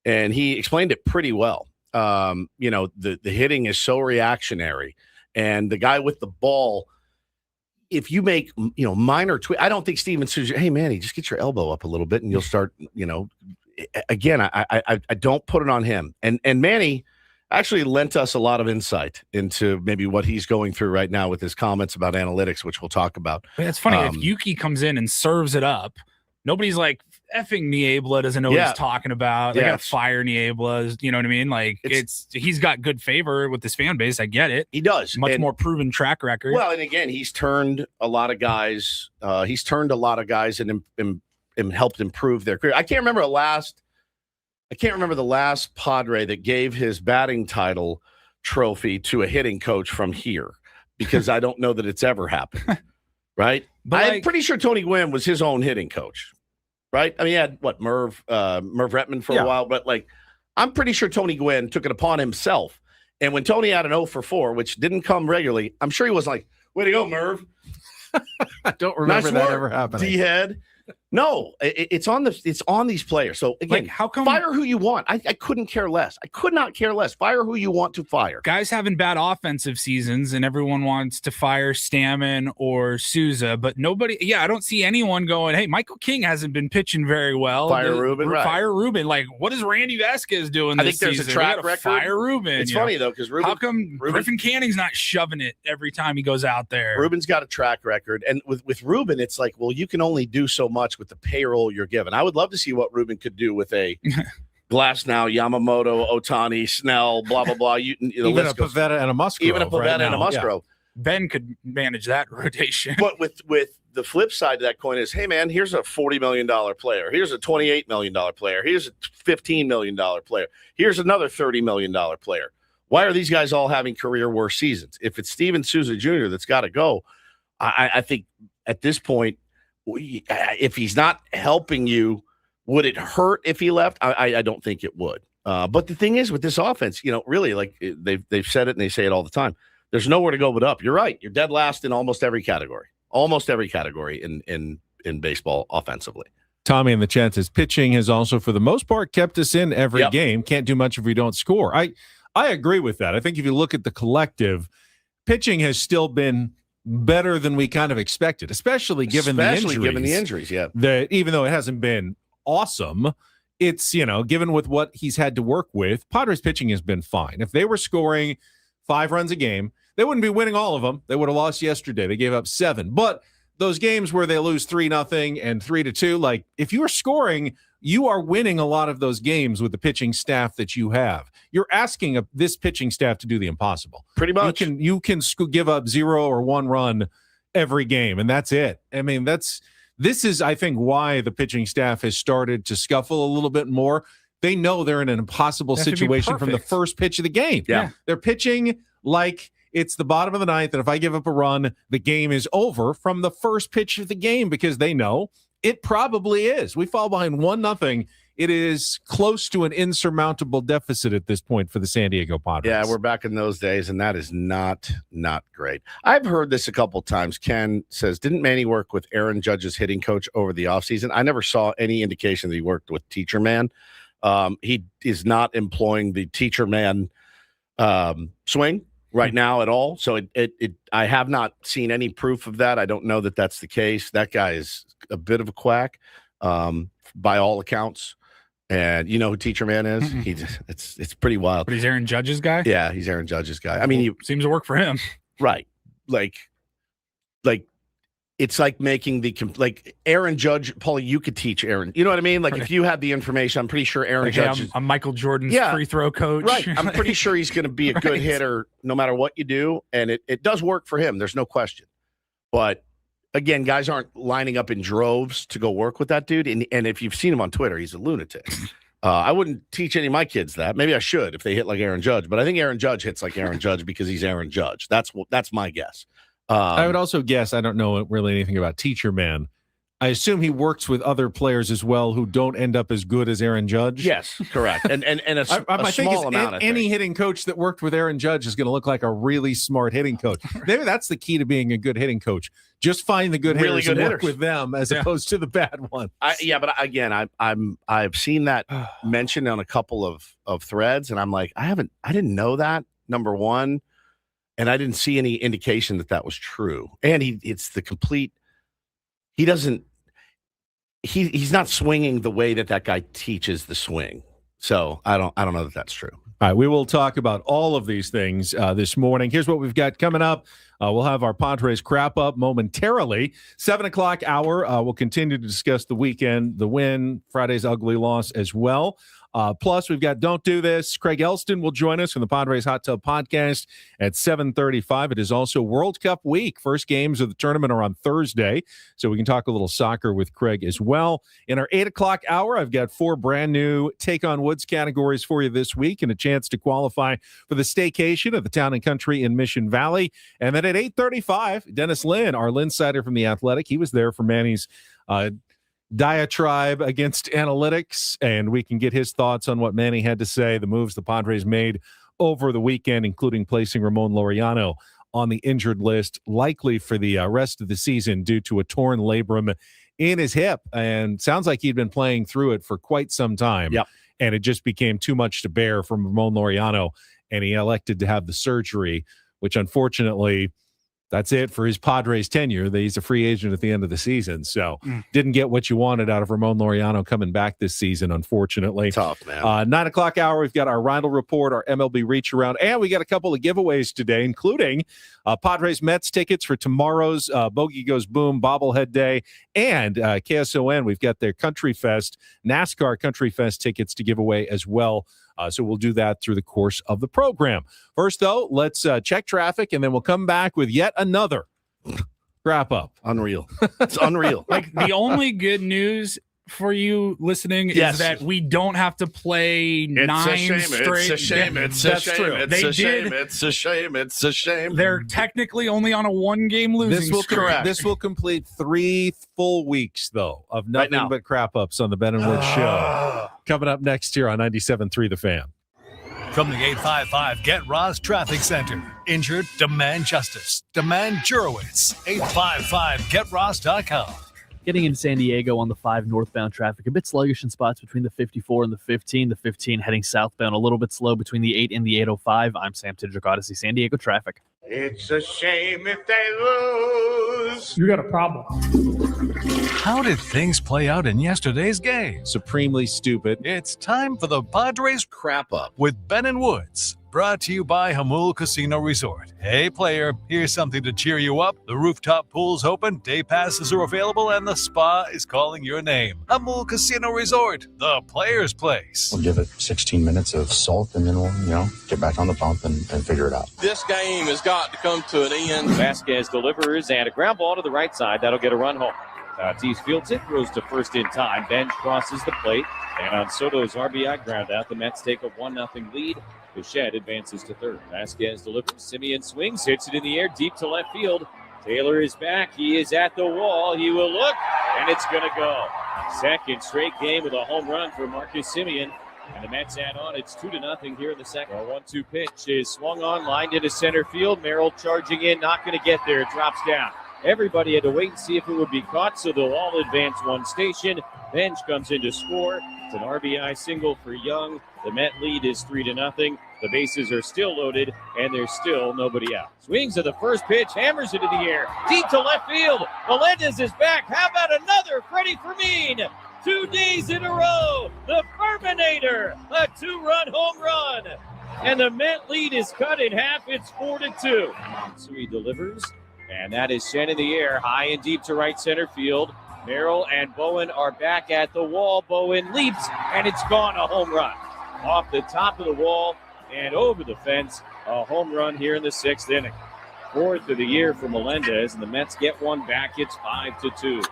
and he explained it pretty well. The hitting is so reactionary, and the guy with the ball, if you make, minor tweak, I don't think Steven Souza, hey, Manny, just get your elbow up a little bit and you'll start, again, I don't put it on him. And Manny actually lent us a lot of insight into maybe what he's going through right now with his comments about analytics, which we'll talk about. It's funny, if Yuki comes in and serves it up, nobody's like, effing Niebla doesn't know what he's talking about. They got to fire Niebla. You know what I mean? Like, he's got good favor with this fan base. I get it. He does. Much more proven track record. Well, and again, he's turned a lot of guys. And helped improve their career. I can't remember the last Padre that gave his batting title trophy to a hitting coach from here, because I don't know that it's ever happened. Right? But I'm pretty sure Tony Gwynn was his own hitting coach. Right? I mean, he had Merv Retman for a while, but I'm pretty sure Tony Gwynn took it upon himself. And when Tony had an 0 for 4, which didn't come regularly, I'm sure he was like, way to go, Merv. I don't remember that ever happening. D-head. No, it's on these players. So again, how come fire who you want? I couldn't care less. I could not care less. Fire who you want to fire. Guys having bad offensive seasons, and everyone wants to fire Stammen or Souza, but nobody. Yeah, I don't see anyone going, hey, Michael King hasn't been pitching very well. Fire Ruben. Right. Fire Ruben. Like, what is Randy Vasquez doing? I think there's season? A track record. Fire Ruben. It's funny though, because how come Griffin Canning's not shoving it every time he goes out there? Ruben's got a track record, and with Ruben, it's like, well, you can only do so much with the payroll you're given. I would love to see what Ruben could do with a Glasnow, Yamamoto, Ohtani, Snell, blah blah blah. Even a Pavetta and a Musgrove. Even a Pavetta and a Musgrove. Yeah. Ben could manage that rotation. But with the flip side of that coin is, hey man, here's a $40 million player. Here's a $28 million player. Here's a $15 million player. Here's another $30 million player. Why are these guys all having career worst seasons? If it's Steven Souza Jr. that's got to go, I think at this point, if he's not helping you, would it hurt if he left? I don't think it would. But the thing is, with this offense, really, like they've said it and they say it all the time. There's nowhere to go but up. You're right. You're dead last in almost every category. Almost every category in baseball offensively. Tommy in the chat says pitching has also, for the most part, kept us in every game. Can't do much if we don't score. I agree with that. I think if you look at the collective, pitching has still been better than we kind of expected, especially given the injuries. Yeah. That even though it hasn't been awesome, it's, given with what he's had to work with, Padres pitching has been fine. If they were scoring 5 runs a game, they wouldn't be winning all of them. They would have lost yesterday. They gave up 7. But those games where they lose 3-0 and 3-2, like if you are scoring, you are winning a lot of those games with the pitching staff that you have. You're asking this pitching staff to do the impossible. Pretty much. You can give up 0 or 1 run every game, and that's it. I mean, this is, I think, why the pitching staff has started to scuffle a little bit more. They know they're in an impossible situation from the first pitch of the game. Yeah. They're pitching like it's the bottom of the ninth, and if I give up a run, the game is over from the first pitch of the game, because they know it probably is. We fall behind 1-0. It is close to an insurmountable deficit at this point for the San Diego Padres. Yeah, we're back in those days, and that is not great. I've heard this a couple times. Ken says, didn't Manny work with Aaron Judge's hitting coach over the offseason? I never saw any indication that he worked with Teacher Man. He is not employing the Teacher Man swing right now at all. So I have not seen any proof of that. I don't know that that's the case. That guy is a bit of a quack by all accounts. And you know who Teacher Man is? It's pretty wild. But he's Aaron Judge's guy? Yeah, he's Aaron Judge's guy. I mean, he seems to work for him. Right. Like it's like making Aaron Judge, Paulie, you could teach Aaron. You know what I mean? Like if you had the information, I'm pretty sure Aaron Judge. I'm Michael Jordan's free throw coach. Right. I'm pretty sure he's going to be a good hitter no matter what you do. And it does work for him. There's no question. But again, guys aren't lining up in droves to go work with that dude. And if you've seen him on Twitter, he's a lunatic. I wouldn't teach any of my kids that. Maybe I should if they hit like Aaron Judge. But I think Aaron Judge hits like Aaron Judge because he's Aaron Judge. That's my guess. I would also guess, I don't know really anything about Teacher Man, I assume he works with other players as well who don't end up as good as Aaron Judge. Yes, correct. And a I think small amount of any hitting coach that worked with Aaron Judge is going to look like a really smart hitting coach. Maybe that's the key to being a good hitting coach. Just find the good really hitters good and hitters work with them as opposed to the bad ones. But again, I've seen that mentioned on a couple of threads, and I'm like, I didn't know that, number one, and I didn't see any indication that was true. And it's the complete. He doesn't. He's not swinging the way that guy teaches the swing. So I don't know that that's true. All right, we will talk about all of these things this morning. Here's what we've got coming up. We'll have our Padres crap up momentarily. 7 o'clock hour, we'll continue to discuss the weekend, the win, Friday's ugly loss as well. Plus, we've got Don't Do This. Craig Elston will join us from the Padres Hot Tub Podcast at 7:35. It is also World Cup week. First games of the tournament are on Thursday, so we can talk a little soccer with Craig as well. In our 8 o'clock hour, I've got 4 brand new Take on Woods categories for you this week and a chance to qualify for the staycation at the Town and Country in Mission Valley. And then at 8:35, Dennis Lynn, our Linsider from The Athletic, he was there for Manny's diatribe against analytics, and we can get his thoughts on what Manny had to say, the moves the Padres made over the weekend, including placing Ramon Laureano on the injured list, likely for the rest of the season due to a torn labrum in his hip. And sounds like he'd been playing through it for quite some time. Yep. And it just became too much to bear from Ramon Laureano, and he elected to have the surgery, which unfortunately that's it for his Padres tenure. He's a free agent at the end of the season. So didn't get what you wanted out of Ramon Laureano coming back this season, unfortunately. Tough, man. 9 o'clock hour, we've got our Rindle Report, our MLB Reach Around, and we got a couple of giveaways today, including Padres Mets tickets for tomorrow's Bogey Goes Boom bobblehead day, and KSON, we've got their Country Fest, NASCAR Country Fest tickets to give away as well. So we'll do that through the course of the program. First, though, let's check traffic, and then we'll come back with yet another wrap up. Unreal. It's unreal. Like, the only good news for you listening is that we don't have to play nine straight. It's a shame. It's a shame. It's a shame. It's a shame. It's a shame. They're technically only on a 1-game losing streak. This will complete 3 full weeks, though, of nothing but crap ups on the Ben and Wood Show. Coming up next here on 97.3 The Fan. From the 855 Get Ross Traffic Center. Injured? Demand justice. Demand Jurowitz. 855GetRoss.com. Getting into San Diego on the 5 northbound traffic, a bit sluggish in spots between the 54 and the 15. The 15 heading southbound, a little bit slow between the 8 and the 805. I'm Sam Tidrick, Odyssey San Diego traffic. It's a shame if they lose. You got a problem. How did things play out in yesterday's game? Supremely stupid. It's time for the Padres crap up with Ben and Woods. Brought to you by Hamul Casino Resort. Hey, player, here's something to cheer you up. The rooftop pool's open, day passes are available, and the spa is calling your name. Hamul Casino Resort, the player's place. We'll give it 16 minutes of salt, and then we'll, get back on the pump and figure it out. This game has got to come to an end. Vasquez delivers, and a ground ball to the right side. That'll get a run home. Tatis fields it, throws to first in time. Bench crosses the plate, and on Soto's RBI ground out, the Mets take a 1-0 lead. Bichette advances to third. Vasquez delivers. Simeon swings, hits it in the air deep to left field. Taylor is back. He is at the wall. He will look, and it's going to go. Second straight game with a home run for Marcus Simeon. And the Mets add on. It's 2-0 here in the second. A 1-2 pitch is swung on, lined into center field. Merrill charging in, not going to get there. It drops down. Everybody had to wait and see if it would be caught, so they'll all advance one station. Bench comes in to score. It's an RBI single for Young. The Met lead is 3-0. The bases are still loaded, and there's still nobody out. Swings at the first pitch, hammers it in the air, deep to left field. Melendez is back. How about another Freddie Fermin? 2 days in a row. The Ferminator, a 2-run home run. And the Met lead is cut in half. It's 4-2. Matsui delivers, and that is sent in the air, high and deep to right center field. Merrill and Bowen are back at the wall. Bowen leaps, and it's gone, a home run. Off the top of the wall and over the fence, a home run here in the 6th inning. 4th of the year for Melendez, and the Mets get one back. It's 5-2.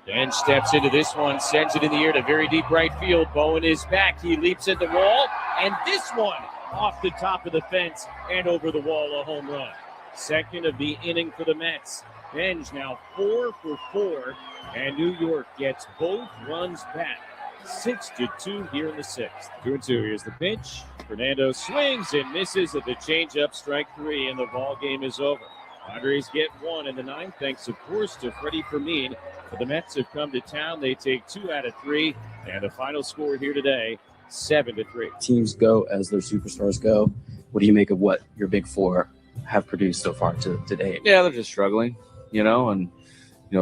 Bench steps into this one, sends it in the air to very deep right field. Bowen is back. He leaps at the wall, and this one off the top of the fence and over the wall, a home run. Second of the inning for the Mets. Bench now 4 for 4, And New York gets both runs back. 6-2 here in the 6th. 2-2. Here's the pitch. Fernando swings and misses at the changeup. Strike 3, and the ball game is over. Padres get 1 in the 9th, thanks, of course, to Freddie Fermin. But the Mets have come to town. They take 2 out of 3, and the final score here today, 7-3. Teams go as their superstars go. What do you make of what your big four have produced so far to date? Yeah, they're just struggling, and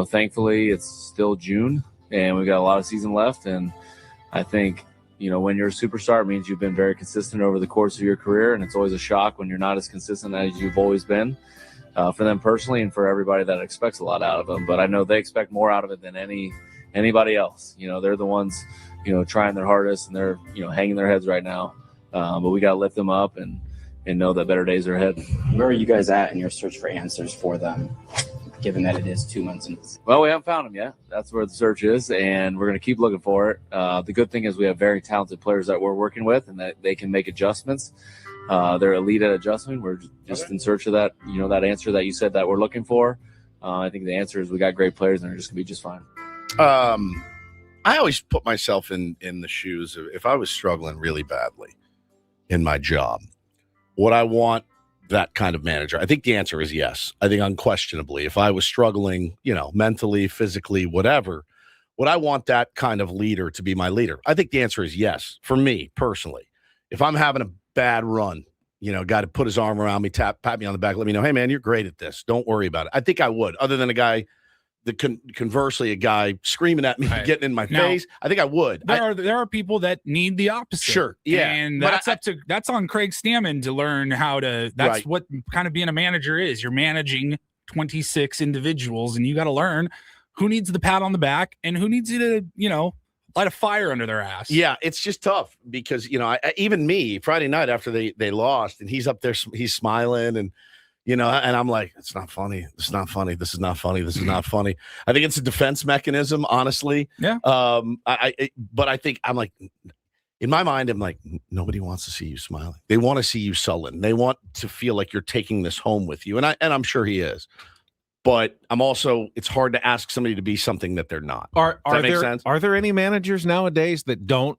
thankfully it's still June and we've got a lot of season left. And I think, when you're a superstar, it means you've been very consistent over the course of your career. And it's always a shock when you're not as consistent as you've always been, for them personally and for everybody that expects a lot out of them. But I know they expect more out of it than anybody else. They're the ones, trying their hardest, and they're, hanging their heads right now. But we got to lift them up and know that better days are ahead. Where are you guys at in your search for answers for them, given that it is 2 months in? Well, we haven't found them yet. That's where the search is, and we're going to keep looking for it. The good thing is we have very talented players that we're working with and that they can make adjustments. They're elite at adjustment. We're just in search of that, that answer that you said that we're looking for. I think the answer is we got great players and they're just going to be just fine. I always put myself in the shoes of if I was struggling really badly in my job, would I want that kind of manager? I think the answer is yes. I think unquestionably, if I was struggling, mentally, physically, whatever, would I want that kind of leader to be my leader? I think the answer is yes, for me personally. If I'm having a bad run, guy to put his arm around me, pat me on the back, let me know, hey, man, you're great at this. Don't worry about it. I think I would, other than a guy conversely, a guy screaming at me, right, getting in my face. I think I would. There are people that need the opposite. Sure. Yeah. And that's on Craig Stammen to learn how to, that's right, what kind of being a manager is. You're managing 26 individuals and you got to learn who needs the pat on the back and who needs you to, light a fire under their ass. Yeah, it's just tough because, even me, Friday night after they lost and he's up there, he's smiling and, and I'm like, it's not funny. This is not funny. This is not funny. This is not funny. I think it's a defense mechanism, honestly. Yeah. But I think I'm like, in my mind, I'm like, nobody wants to see you smiling. They want to see you sullen. They want to feel like you're taking this home with you. And I'm sure he is. But I'm also, it's hard to ask somebody to be something that they're not. Does that make sense? Are there any managers nowadays that don't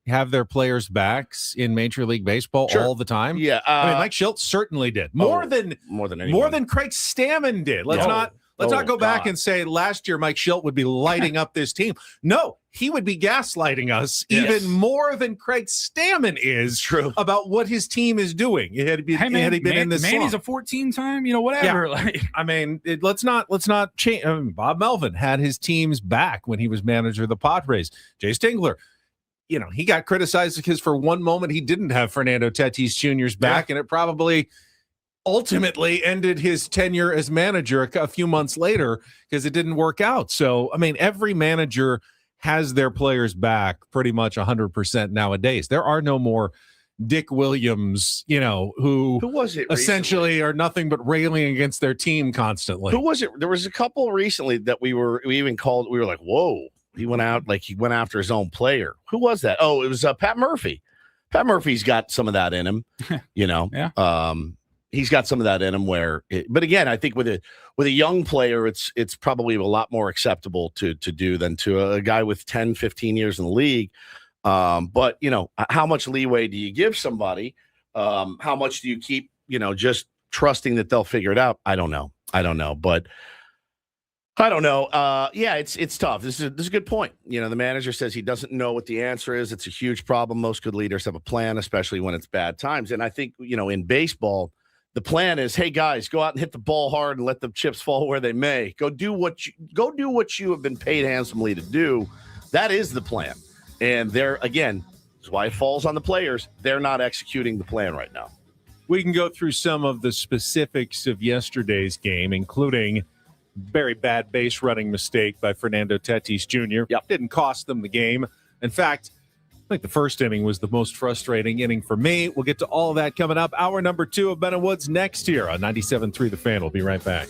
have their players' backs in Major League Baseball all the time? Yeah. Mike Shildt certainly did. More than Craig Stammen did. Let's not go back and say last year Mike Shildt would be lighting up this team. No, he would be gaslighting us even more than Craig Stammen is about what his team is doing. Had he been in this Manny's a 14-time, whatever. Yeah. Let's not change. Bob Melvin had his team's back when he was manager of the Padres. Jay Stingler, he got criticized because for one moment he didn't have Fernando Tatis Jr.'s back, and it probably ultimately ended his tenure as manager a few months later because it didn't work out. So, every manager has their players back pretty much 100% nowadays. There are no more Dick Williams, who was it essentially recently? Are nothing but railing against their team constantly. Who was it? There was a couple recently that we were like, whoa. He went out he went after his own player. Who was that? Oh, it was Pat Murphy. Pat Murphy's got some of that in him, Yeah. He's got some of that in him but again, I think with a young player, it's probably a lot more acceptable to do than to a guy with 10, 15 years in the league. But how much leeway do you give somebody? How much do you keep, just trusting that they'll figure it out? I don't know. But I don't know. Yeah, it's tough. This is a good point. The manager says he doesn't know what the answer is. It's a huge problem. Most good leaders have a plan, especially when it's bad times. And I think, in baseball, the plan is, hey guys, go out and hit the ball hard and let the chips fall where they may. Go do what you have been paid handsomely to do. That is the plan. And again, that's why it falls on the players. They're not executing the plan right now. We can go through some of the specifics of yesterday's game, including very bad base running mistake by Fernando Tatis Jr. Yep. Didn't cost them the game. In fact, I think the first inning was the most frustrating inning for me. We'll get to all of that coming up. Hour number 2 of Ben and Woods next year on 97.3 The Fan. We'll be right back.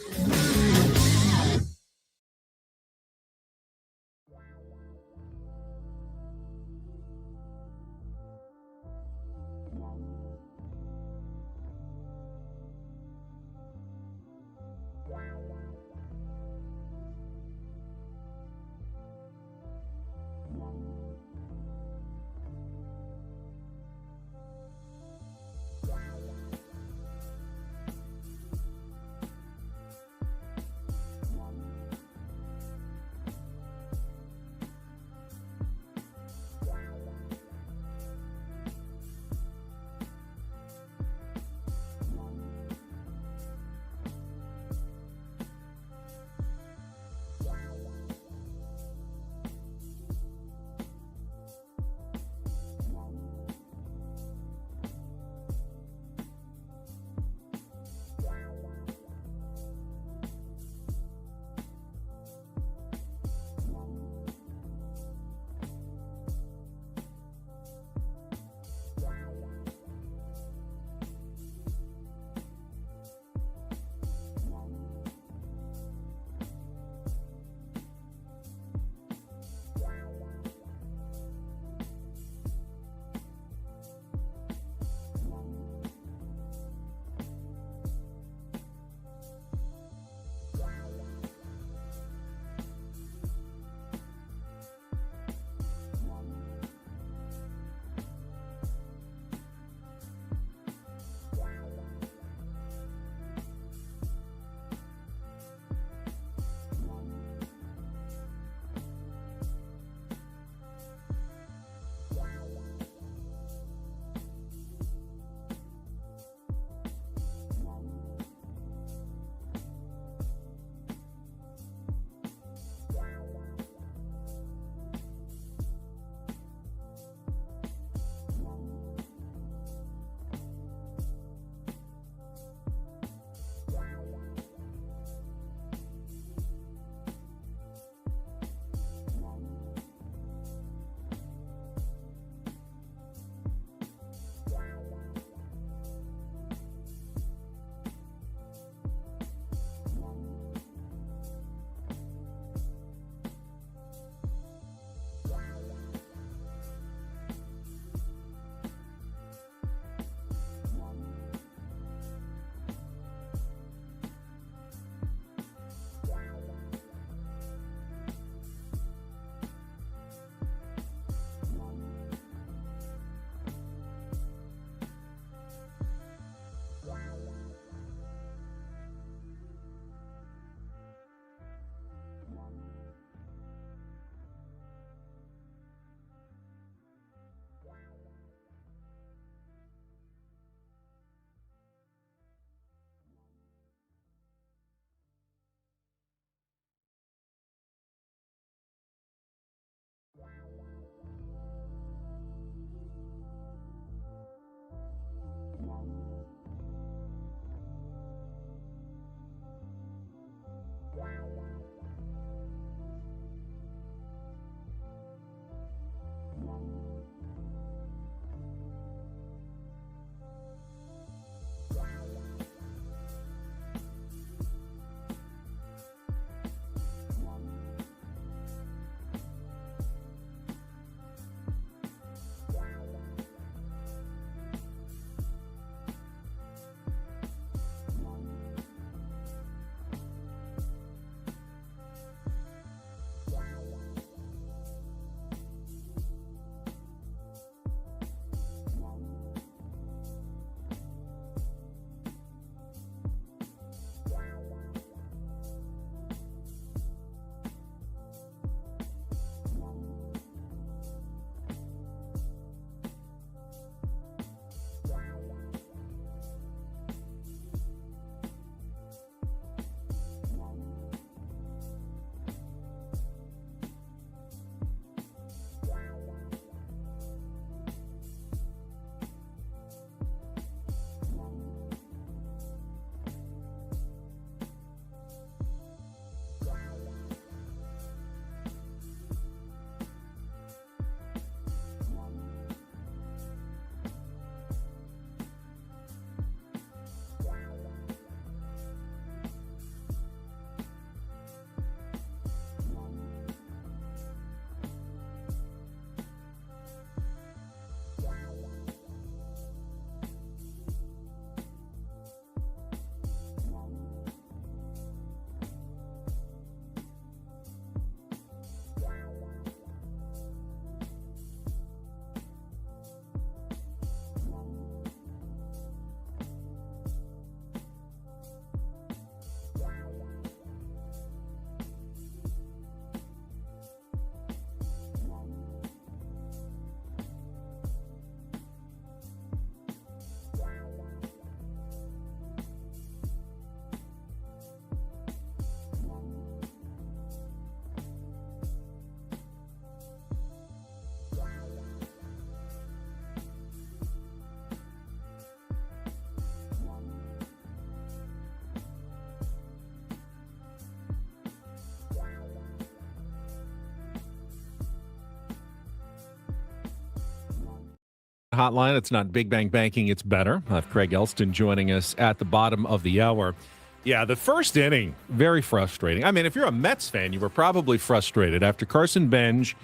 hotline. It's not Big Bang Banking, it's better. I have Craig Elston joining us at the bottom of the hour. Yeah, the first inning, very frustrating. I mean, if you're a Mets fan, you were probably frustrated after Carson Benj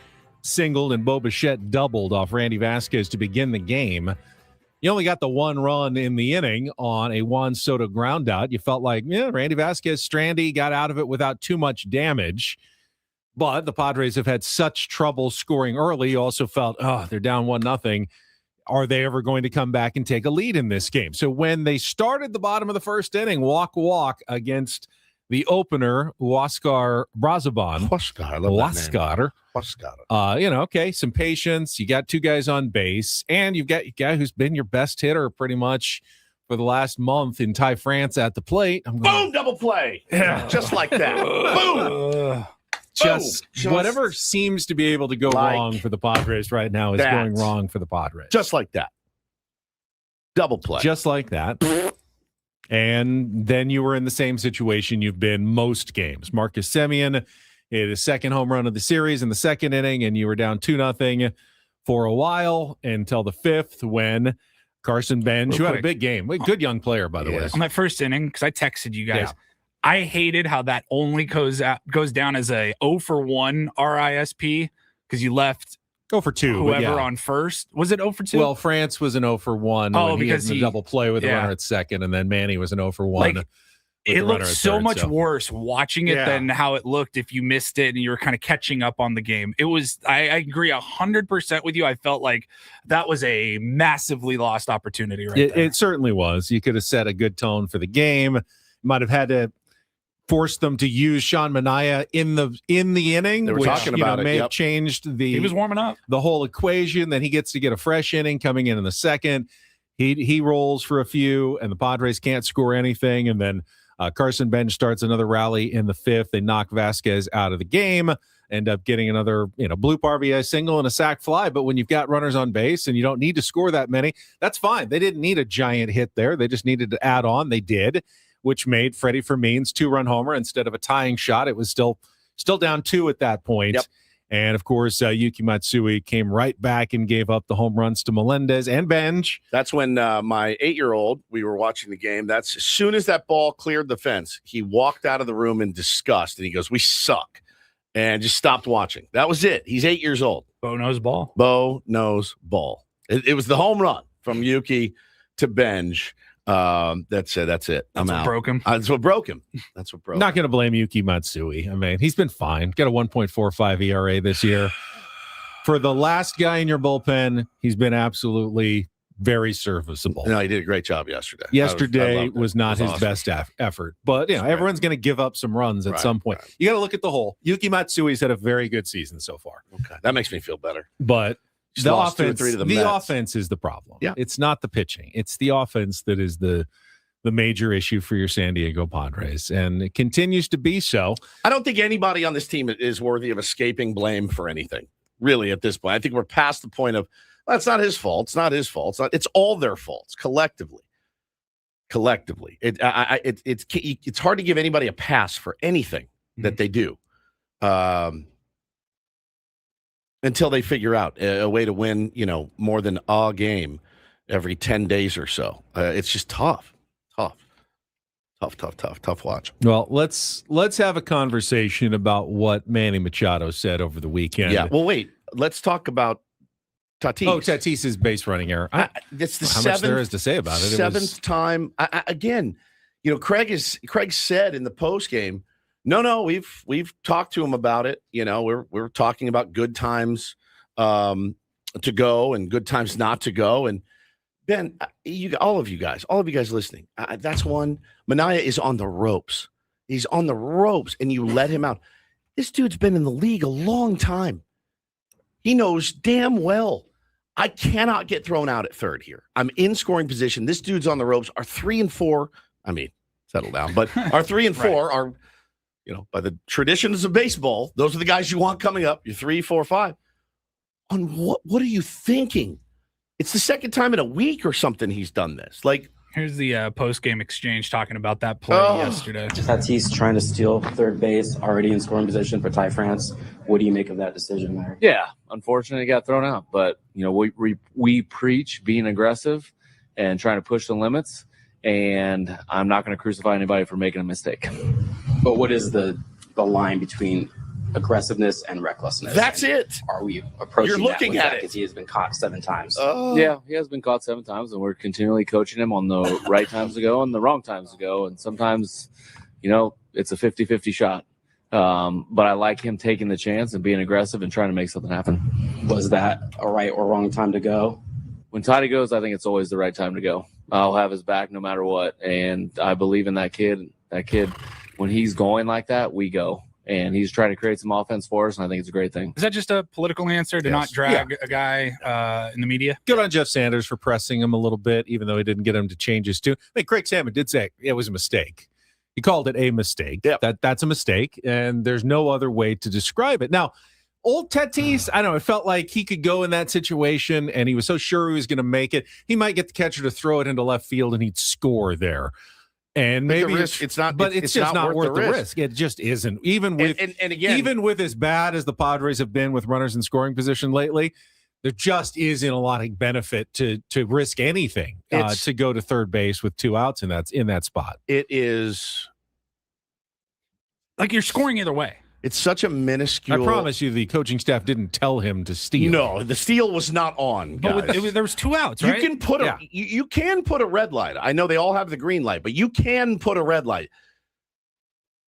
singled and Bo Bichette doubled off Randy Vasquez to begin the game. You only got the one run in the inning on a Juan Soto ground out. You felt like, Randy Vasquez, Strandy got out of it without too much damage. But the Padres have had such trouble scoring early. You also felt, they're down 1-0. Are they ever going to come back and take a lead in this game? So when they started the bottom of the first inning, walk against the opener, Huáscar Brazoban. Huáscar. Okay, some patience. You got two guys on base, and you've got a guy who's been your best hitter pretty much for the last month in Ty France at the plate. Boom, double play. Yeah. Just like that. Boom. Just whatever seems to be able to go wrong for the Padres right now is going wrong for the Padres. Just like that. Double play. Just like that. And then you were in the same situation you've been most games. Marcus Semien hit his second home run of the series in the second inning, and you were down 2-0 for a while until the fifth when Carson Benj, who had a big game. Good young player, by the way. On that first inning, because I texted you guys. Yeah. I hated how that only goes down as a 0-for-1 RISP because you left 0-for-2 whoever on first. Was it 0-for-2? Well, France was an 0-for-1 because he had a double play with a runner at second, and then Manny was an 0-for-1. It looked so much worse watching it than how it looked if you missed it and you were kind of catching up on the game. It was, I agree 100% with you. I felt like that was a massivly lost opportunity there. It certainly was. You could have set a good tone for the game. Might have had to force them to use Sean Manaea in the inning. They were talking about it. May have changed he was warming up the whole equation. Then he gets to get a fresh inning coming in the second. He rolls for a few, and the Padres can't score anything. And then Carson Benj starts another rally in the fifth. They knock Vasquez out of the game. End up getting another bloop RBI single and a sac fly. But when you've got runners on base and you don't need to score that many, that's fine. They didn't need a giant hit there. They just needed to add on. They did, which made Freddie Fermin's 2-run homer instead of a tying shot. It was still down 2 at that point. Yep. And, of course, Yuki Matsui came right back and gave up the home runs to Melendez and Benj. That's when my 8-year-old, we were watching the game. That's as soon as that ball cleared the fence, he walked out of the room in disgust, and he goes, "We suck," and just stopped watching. That was it. He's 8 years old. Bo knows ball. It was the home run from Yuki to Benj. That's it. That's I'm what out. broke him. That's what broke him. Not going to blame Yuki Matsui. I mean, he's been fine. Got a 1.45 ERA this year. For the last guy in your bullpen, he's been absolutely very serviceable. No, he did a great job yesterday. Yesterday was not his best effort. But, everyone's going to give up some runs at some point. Right. You got to look at the whole. Yuki Matsui's had a very good season so far. Okay. That makes me feel better. But the offense is the problem. Yeah. It's not the pitching. It's the offense that is the major issue for your San Diego Padres, and it continues to be so. I don't think anybody on this team is worthy of escaping blame for anything, really, at this point. I think we're past the point of, well, it's not his fault. It's not his fault. It's all their faults collectively. It's hard to give anybody a pass for anything that they do. Until they figure out a way to win, more than a game every 10 days or so. It's just tough watch. Well, let's have a conversation about what Manny Machado said over the weekend. Yeah. Well, wait. Let's talk about Tatis. Oh, Tatis's base running error. It's the how much there is to say about it. Seventh time. Again, Craig said in the post game, No, we've talked to him about it. We're talking about good times to go and good times not to go. And Ben, all of you guys listening, that's one. Manaea is on the ropes. He's on the ropes, and you let him out. This dude's been in the league a long time. He knows damn well I cannot get thrown out at third here. I'm in scoring position. This dude's on the ropes. Our 3 and 4. I mean, settle down. But our 3 and 4 are. By the traditions of baseball, those are the guys you want coming up. You're 3, 4, 5. On what are you thinking? It's the second time in a week or something he's done this. Here's the post-game exchange talking about that play yesterday. Tatis trying to steal third base, already in scoring position for Ty France. What do you make of that decision there? Yeah, unfortunately, he got thrown out. But, we preach being aggressive and trying to push the limits, and I'm not going to crucify anybody for making a mistake. But what is the line between aggressiveness and recklessness? That's it. Are we approaching You're looking at it? Because he has been caught 7 times. Yeah, he has been caught 7 times, and we're continually coaching him on the right times to go and the wrong times to go. And sometimes, it's a 50-50 shot. But I like him taking the chance and being aggressive and trying to make something happen. Was that a right or wrong time to go? When Toddy goes, I think it's always the right time to go. I'll have his back no matter what. And I believe in that kid. That kid, when he's going like that, we go. And he's trying to create some offense for us, and I think it's a great thing. Is that just a political answer to not drag a guy in the media? Good on Jeff Sanders for pressing him a little bit, even though he didn't get him to change his tune. I mean, Craig Salmon did say it was a mistake. He called it a mistake. Yep. That's a mistake, and there's no other way to describe it. Now, old Tatis, I don't know, it felt like he could go in that situation, and he was so sure he was going to make it. He might get the catcher to throw it into left field, and he'd score there. And maybe it's not, but it's just not worth the risk. It just isn't. Even with and again, even with as bad as the Padres have been with runners in scoring position lately, there just isn't a lot of benefit to risk anything to go to third base with 2 outs, and that's in that spot. It is like you're scoring either way. It's such a minuscule. I promise you, the coaching staff didn't tell him to steal. No, the steal was not on. But there was 2 outs, right? You can put you can put a red light. I know they all have the green light, but you can put a red light.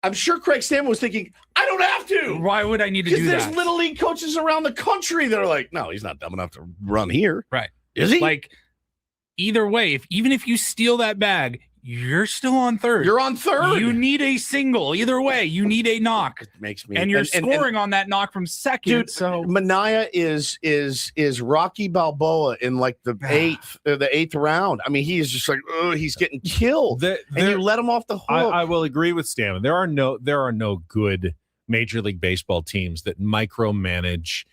I'm sure Craig Stammen was thinking, I don't have to. Why would I need to do that? Because there's little league coaches around the country that are like, no, he's not dumb enough to run here. Right. Is he? Like, either way, even if you steal that bag, you're still on third. You're on third. You need a single. Either way, you need a knock. It makes me, and you're scoring on that knock from second. Dude, so Manaea is Rocky Balboa in like the eighth round. I mean, he is just like, he's getting killed, and you let him off the hook. I will agree with Stammen. There are no good Major League Baseball teams that micromanage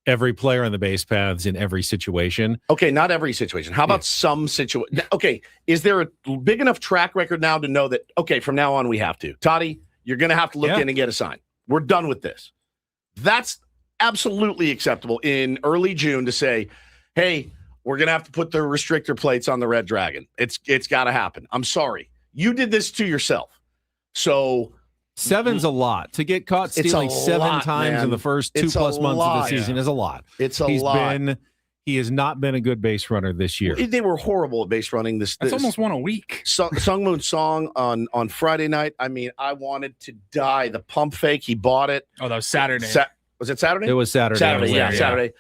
every player on the base paths in every situation. Okay, not every situation. How about some situation? Okay, is there a big enough track record now to know that, okay, from now on we have to? Toddy, you're going to have to look in and get a sign. We're done with this. That's absolutely acceptable in early June to say, hey, we're going to have to put the restrictor plates on the Red Dragon. It's got to happen. I'm sorry. You did this to yourself. So 7's a lot. To get caught stealing 7 times in the first 2+ months of the season is a lot. It's a lot. He has not been a good base runner this year. They were horrible at base running. That's almost one a week. Sungmoon Song on Friday night. I mean, I wanted to die. The pump fake, he bought it. Oh, that was Saturday. Was it Saturday? It was Saturday. Saturday.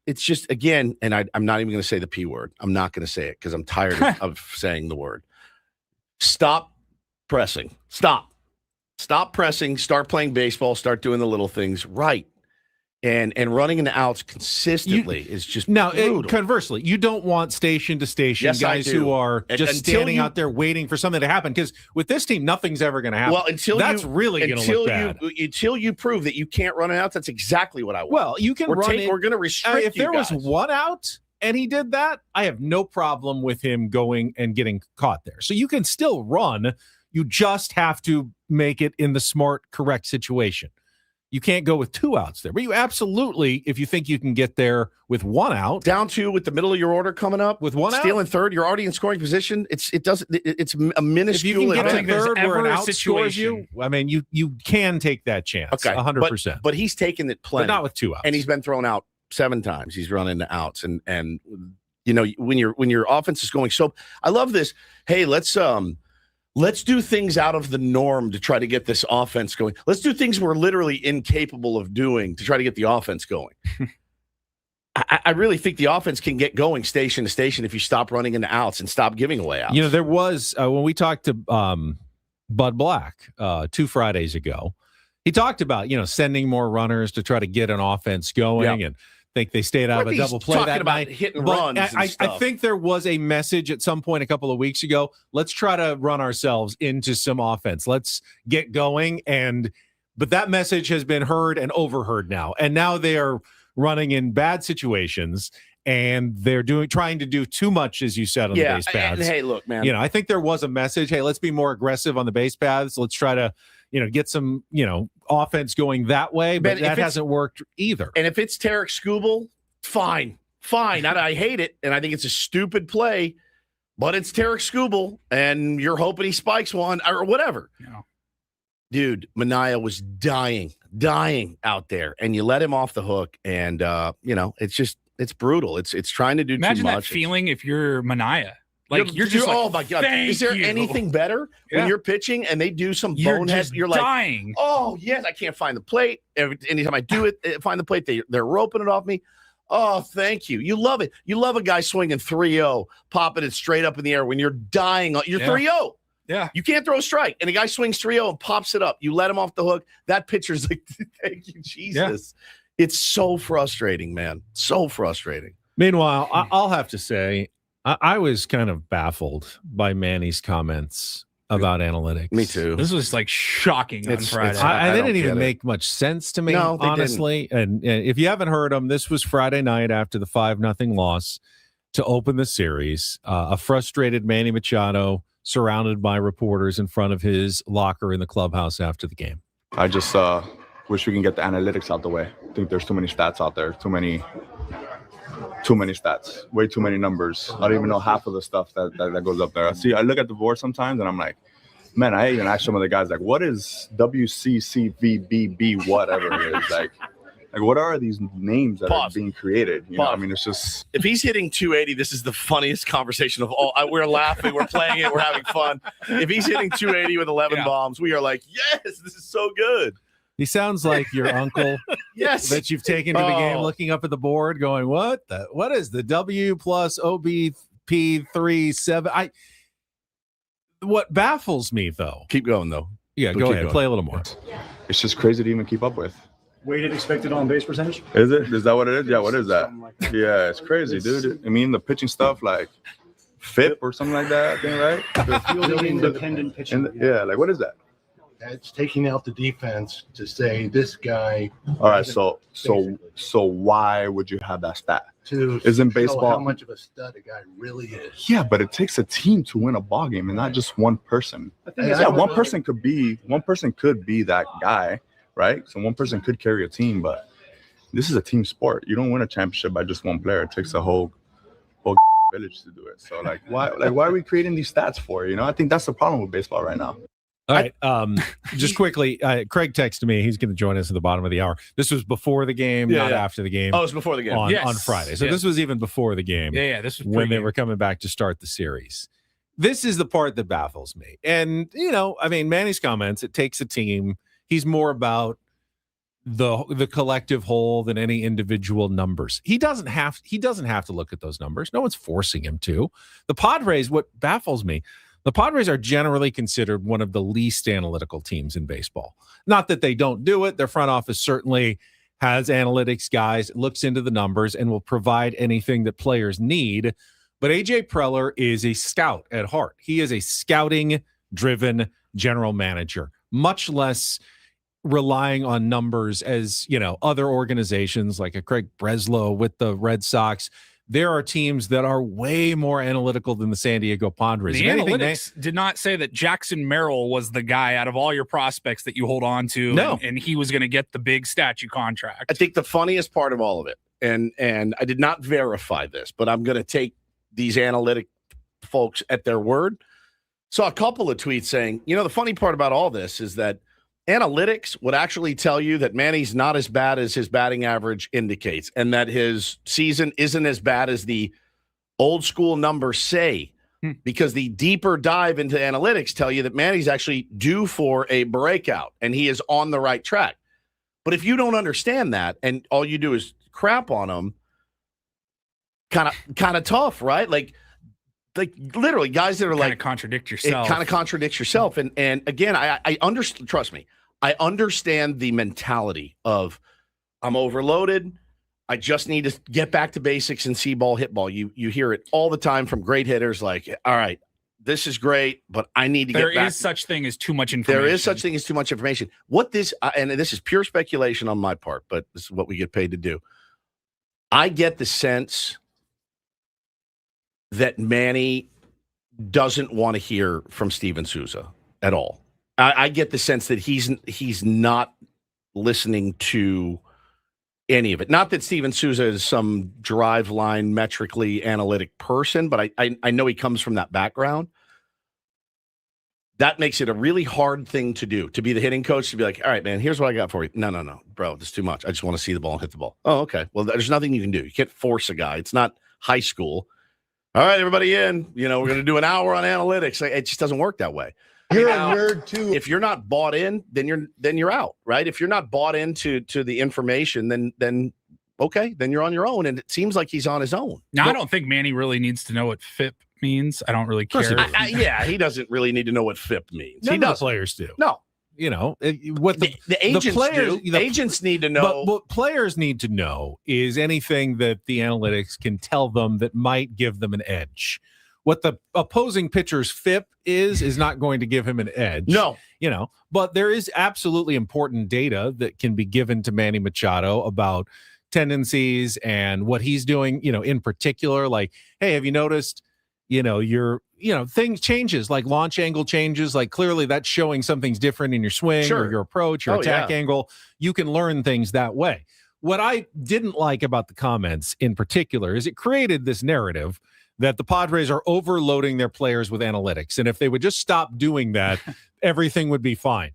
It's just, again, and I'm not even going to say the P word. I'm not going to say it because I'm tired of saying the word. Stop pressing. Stop pressing, start playing baseball, start doing the little things right. And running into outs consistently is just brutal. Conversely, you don't want station to station guys who are just standing out there waiting for something to happen, because with this team, nothing's ever going to happen. Well, that's really going to look bad. Until you prove that you can't run out, that's exactly what I want. Well, you can We're going to restrict if there was 1 out and he did that, I have no problem with him going and getting caught there. So you can still run. You just have to make it in the smart, correct situation. You can't go with 2 outs there, but you absolutely, if you think you can get there with 1 out, down 2 with the middle of your order coming up with 1 out, stealing third, you're already in scoring position. It's a minuscule. If you can get event. to third where an out scores you, I mean, you can take that chance. Okay, 100%. But he's taken it plenty, but not with 2 outs, and he's been thrown out 7 times. He's run into outs, and you know when your offense is going so. I love this. Hey, let's do things out of the norm to try to get this offense going. Let's do things we're literally incapable of doing to try to get the offense going. I really think the offense can get going station to station if you stop running into outs and stop giving away outs. You know, there was, when we talked to Bud Black 2 Fridays ago, he talked about, sending more runners to try to get an offense going and think they stayed out of a double play that night. Hit and runs I think there was a message at some point a couple of weeks ago. Let's try to run ourselves into some offense. Let's get going. But that message has been heard and overheard now. And now they are running in bad situations. and they're trying to do too much, as you said, on the base paths. And hey, look, man. I think there was a message. Hey, let's be more aggressive on the base paths. Let's try to, get some, offense going that way. But that hasn't worked either. And if it's Tarek Skubal, fine. I hate it, and I think it's a stupid play, but it's Tarek Skubal, and you're hoping he spikes one or whatever. No. Dude, Mania was dying out there, and you let him off the hook, and it's brutal. It's trying to do Imagine too much. that feeling if you're Mania. Like you're just oh my god! Is there anything better when you're pitching and they do some bonehead? You're like dying. Oh yes, I can't find the plate. Anytime I do it, find the plate, they're roping it off me. Oh, thank you. You love it. You love a guy swinging 3-0, popping it straight up in the air when you're dying. You're 3-0. Yeah. You can't throw a strike. And a guy swings 3-0 and pops it up. You let him off the hook. That pitcher's like, thank you, Jesus. Yeah. It's so frustrating, man. So frustrating. Meanwhile, I'll have to say, I was kind of baffled by Manny's comments about analytics. Me too. This was like shocking on Friday. I didn't even make much sense to me, honestly. And if you haven't heard him, this was Friday night after the 5-0 loss to open the series. A frustrated Manny Machado surrounded by reporters in front of his locker in the clubhouse after the game. I just wish we can get the analytics out the way. I think there's too many stats out there, too many stats, way too many numbers. I don't even know half of the stuff that goes up there. I look at the board sometimes and I'm like, man, I even ask some of the guys, like, what is WCCVBB, whatever it is? Like what are these names that are being created? You know, I mean, it's just. If he's hitting 280, this is the funniest conversation of all. We're laughing, we're playing it, we're having fun. If he's hitting 280 with 11 bombs, we are like, yes, this is so good. He sounds like your uncle that you've taken to the game, looking up at the board, going, what is the W plus OBP37? What baffles me, though. Keep going, though. Yeah, go ahead. Play a little more. It's just crazy to even keep up with. Weighted expected on base percentage? Is it? Is that what it is? Yeah, what is that? Yeah, it's crazy, dude. I mean, the pitching stuff, like FIP or something like that, I think, right? The fielding independent pitching. Yeah, like what is that? It's taking out the defense to say this guy. All right, so why would you have that stat? Isn't baseball how much of a stud a guy really is? Yeah, but it takes a team to win a ball game, and not just one person. One person could be that guy, right? So one person could carry a team, but this is a team sport. You don't win a championship by just one player. It takes a whole village to do it. So why are we creating these stats for? I think that's the problem with baseball right now. All right. Just quickly, Craig texted me. He's going to join us at the bottom of the hour. This was before the game, not after the game. Oh, it was before the game. On Friday. So this was even before the game. Yeah, this was when they were coming back to start the series. This is the part that baffles me. And, Manny's comments, it takes a team. He's more about the collective whole than any individual numbers. He doesn't have to look at those numbers. No one's forcing him to. The Padres, what baffles me, the Padres are generally considered one of the least analytical teams in baseball. Not that they don't do it. Their front office certainly has analytics guys, looks into the numbers, and will provide anything that players need. But A.J. Preller is a scout at heart. He is a scouting-driven general manager, much less relying on numbers as, other organizations like a Craig Breslow with the Red Sox. There are teams that are way more analytical than the San Diego Padres. The analytics did not say that Jackson Merrill was the guy out of all your prospects that you hold on to, and he was going to get the big statue contract. I think the funniest part of all of it, and I did not verify this, but I'm going to take these analytic folks at their word. Saw a couple of tweets saying, the funny part about all this is that analytics would actually tell you that Manny's not as bad as his batting average indicates, and that his season isn't as bad as the old school numbers say, because the deeper dive into analytics tell you that Manny's actually due for a breakout and he is on the right track. But if you don't understand that and all you do is crap on him, kind of tough, right? Like literally guys that are like contradict yourself. It kind of contradicts yourself. And again, I understand, trust me, I understand the mentality of I'm overloaded. I just need to get back to basics and see ball, hit ball. You hear it all the time from great hitters like, all right, this is great, but I need to get back. There is such thing as too much information. There is such thing as too much information. What this, and this is pure speculation on my part, but this is what we get paid to do. I get the sense that Manny doesn't want to hear from Steven Souza at all. I get the sense that he's not listening to any of it. Not that Steven Souza is some drive line metrically analytic person, but I know he comes from that background. That makes it a really hard thing to do, to be the hitting coach, to be like, all right, man, here's what I got for you. No, bro, this is too much. I just want to see the ball and hit the ball. Oh, okay. Well, there's nothing you can do. You can't force a guy. It's not high school. All right, everybody in. We're going to do an hour on analytics. It just doesn't work that way. You're a nerd too. If you're not bought in, then you're out, right? If you're not bought into the information, then okay, then you're on your own. And it seems like he's on his own. Now, I don't think Manny really needs to know what FIP means. I don't really care. He doesn't really need to know what FIP means. None of the players do. No. What the agents the players, do. The agents need to know. But what players need to know is anything that the analytics can tell them that might give them an edge. What the opposing pitcher's FIP is not going to give him an edge. No. But there is absolutely important data that can be given to Manny Machado about tendencies and what he's doing, in particular. Like, hey, have you noticed, things changes, like launch angle changes, like clearly that's showing something's different in your swing or your approach, your attack angle. You can learn things that way. What I didn't like about the comments in particular is it created this narrative that the Padres are overloading their players with analytics. And if they would just stop doing that, everything would be fine.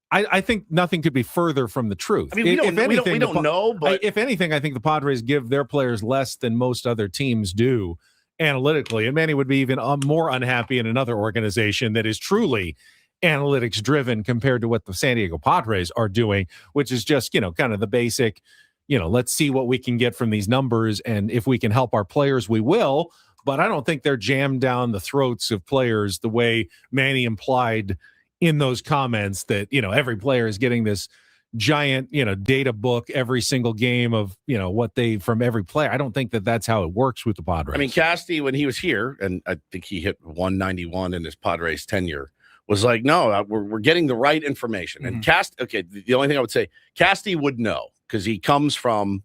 I think nothing could be further from the truth. I mean, we don't know, but if anything, I think the Padres give their players less than most other teams do analytically. And Manny would be even more unhappy in another organization that is truly analytics driven compared to what the San Diego Padres are doing, which is just, kind of the basic, let's see what we can get from these numbers. And if we can help our players, we will. But I don't think they're jammed down the throats of players the way Manny implied in those comments that, every player is getting this giant, data book every single game of, what they from every player. I don't think that that's how it works with the Padres. I mean, Casti, when he was here, and I think he hit 191 in his Padres tenure, was like, no, we're getting the right information. And the only thing I would say, Casti would know because he comes from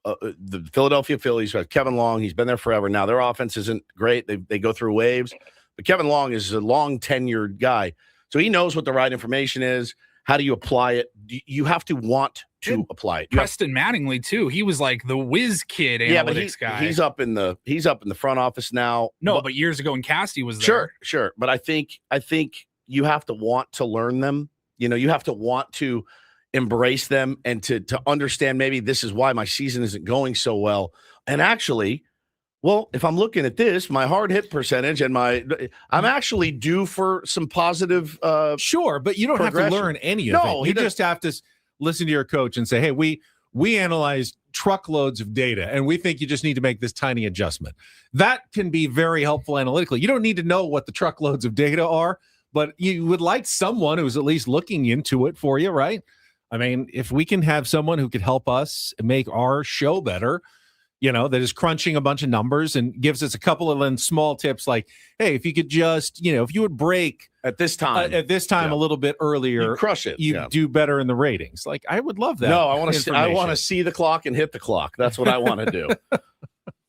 the Philadelphia Phillies, who have Kevin Long. He's been there forever. Now their offense isn't great. They go through waves, but Kevin Long is a long tenured guy. So he knows what the right information is. How do you apply it? You have to want to apply it. Preston Mattingly too. He was like the whiz kid analytics guy. He's up in the front office now. No, but years ago when Casti was there. Sure. But I think you have to want to learn them. You have to want to embrace them and to understand maybe this is why my season isn't going so well. And actually, well, if I'm looking at this, my hard hit percentage and I'm actually due for some positive. Sure, but you don't have to learn any of it. You just have to listen to your coach and say, hey, we analyze truckloads of data and we think you just need to make this tiny adjustment. That can be very helpful analytically. You don't need to know what the truckloads of data are, but you would like someone who's at least looking into it for you, right? I mean, if we can have someone who could help us make our show better, that is crunching a bunch of numbers and gives us a couple of then small tips like, hey, if you could just, if you would break at this time a little bit earlier, you crush it. You do better in the ratings. Like, I would love that. No, I want to see the clock and hit the clock. That's what I want to do.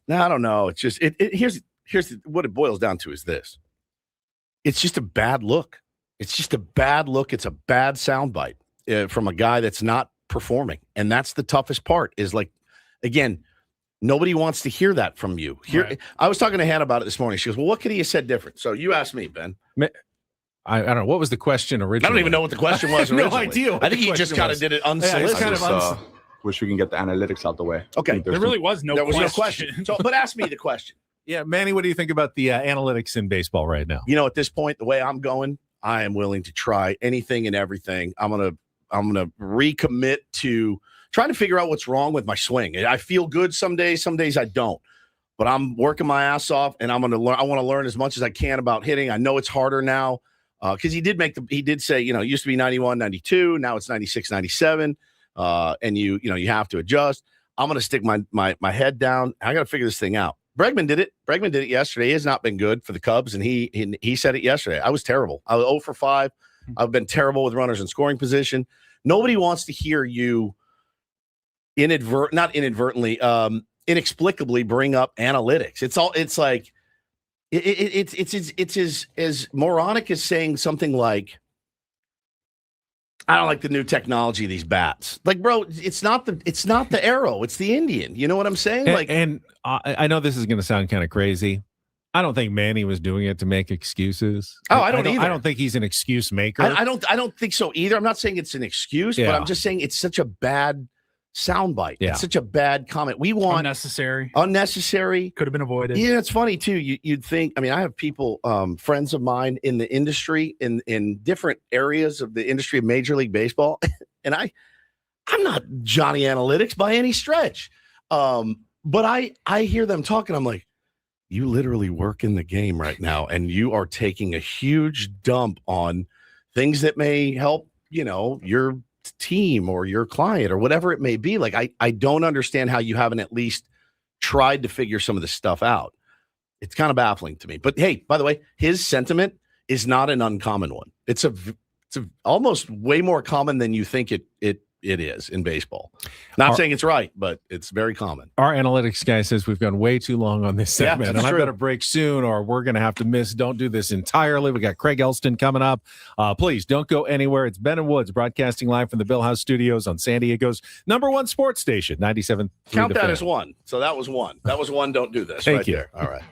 No, I don't know. It's just here's what it boils down to is this. It's just a bad look. It's just a bad look. It's a bad soundbite from a guy that's not performing. And that's the toughest part is like, again, nobody wants to hear that from you. Right. I was talking to Hannah about it this morning. She goes, well, what could he have said different? So you asked me, Ben. I don't know. What was the question originally? I don't even know what the question was originally. No idea. I think he just kind of did it unsolicited. Wish we can get the analytics out the way. Okay. There really was no question. So, but ask me the question. Yeah, Manny, what do you think about the analytics in baseball right now? At this point, the way I'm going, I am willing to try anything and everything. I'm gonna recommit to trying to figure out what's wrong with my swing. I feel good some days I don't. But I'm working my ass off, and I'm gonna learn. I want to learn as much as I can about hitting. I know it's harder now because he did say, it used to be 91, 92, now it's 96, 97, and you have to adjust. I'm gonna stick my head down. I got to figure this thing out. Bregman did it yesterday. He has not been good for the Cubs, and he said it yesterday. I was terrible. I was 0 for 5. I've been terrible with runners in scoring position. Nobody wants to hear you inexplicably bring up analytics. It's like It's as moronic as saying something like, I don't like the new technology of these bats. Like, bro, it's not the arrow, it's the Indian. You know what I'm saying? And I know this is going to sound kind of crazy. I don't think Manny was doing it to make excuses. I don't either. I don't think he's an excuse maker. I don't think so either. I'm not saying it's an excuse, but I'm just saying it's such a bad soundbite. Yeah. It's such a bad comment. We want unnecessary. Could have been avoided. Yeah, it's funny too. You'd think. I mean, I have people, friends of mine in the industry, in different areas of the industry of Major League Baseball, and I'm not Johnny Analytics by any stretch. But I hear them talking. I'm like, you literally work in the game right now, and you are taking a huge dump on things that may help, your team or your client or whatever it may be. Like, I don't understand how you haven't at least tried to figure some of this stuff out. It's kind of baffling to me. But hey, by the way, his sentiment is not an uncommon one. It's a almost way more common than you think it is in baseball. Not saying it's right, but it's very common. Our analytics guy says we've gone way too long on this segment, and I better break soon or we're going to have to miss. Don't do this entirely. We got Craig Elston coming up. Please don't go anywhere. It's Ben and Woods broadcasting live from the Bill House Studios on San Diego's #1 sports station, 97.3. Count that as one. So that was one. That was one. Don't do this. Thank you. There. All right.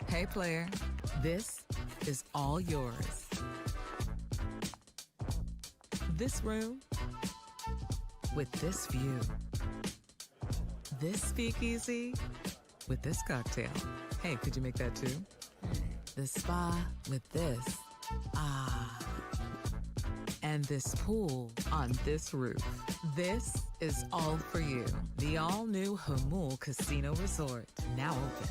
Hey, player, this is all yours. This room with this view. This speakeasy with this cocktail. Hey, could you make that too? The spa with this. Ah. And this pool on this roof. This is all for you. The all-new Hamul Casino Resort, now open.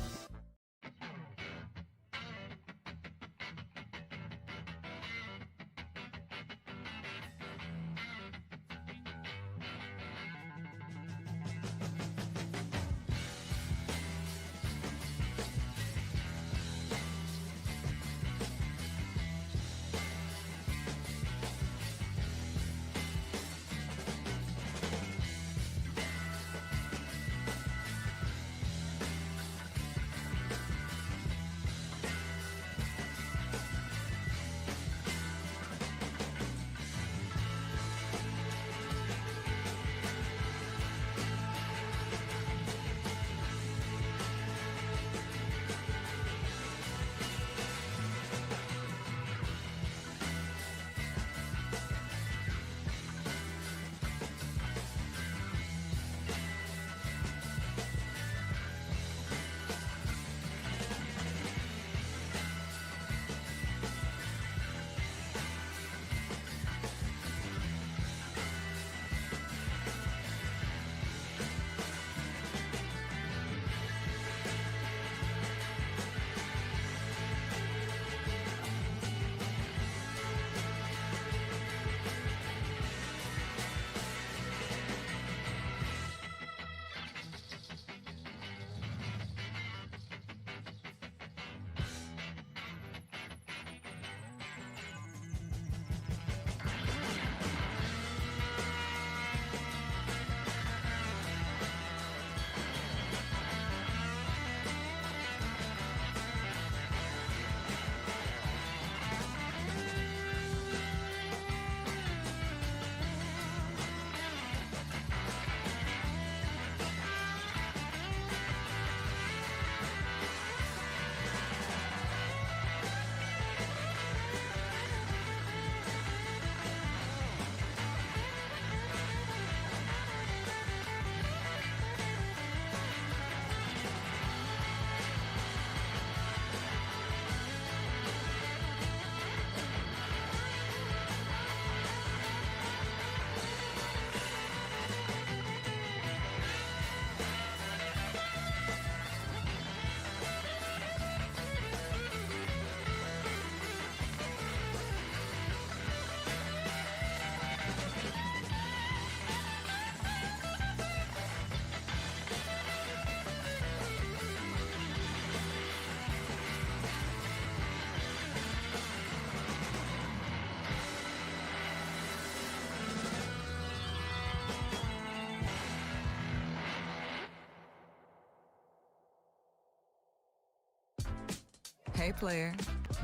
Hey, player,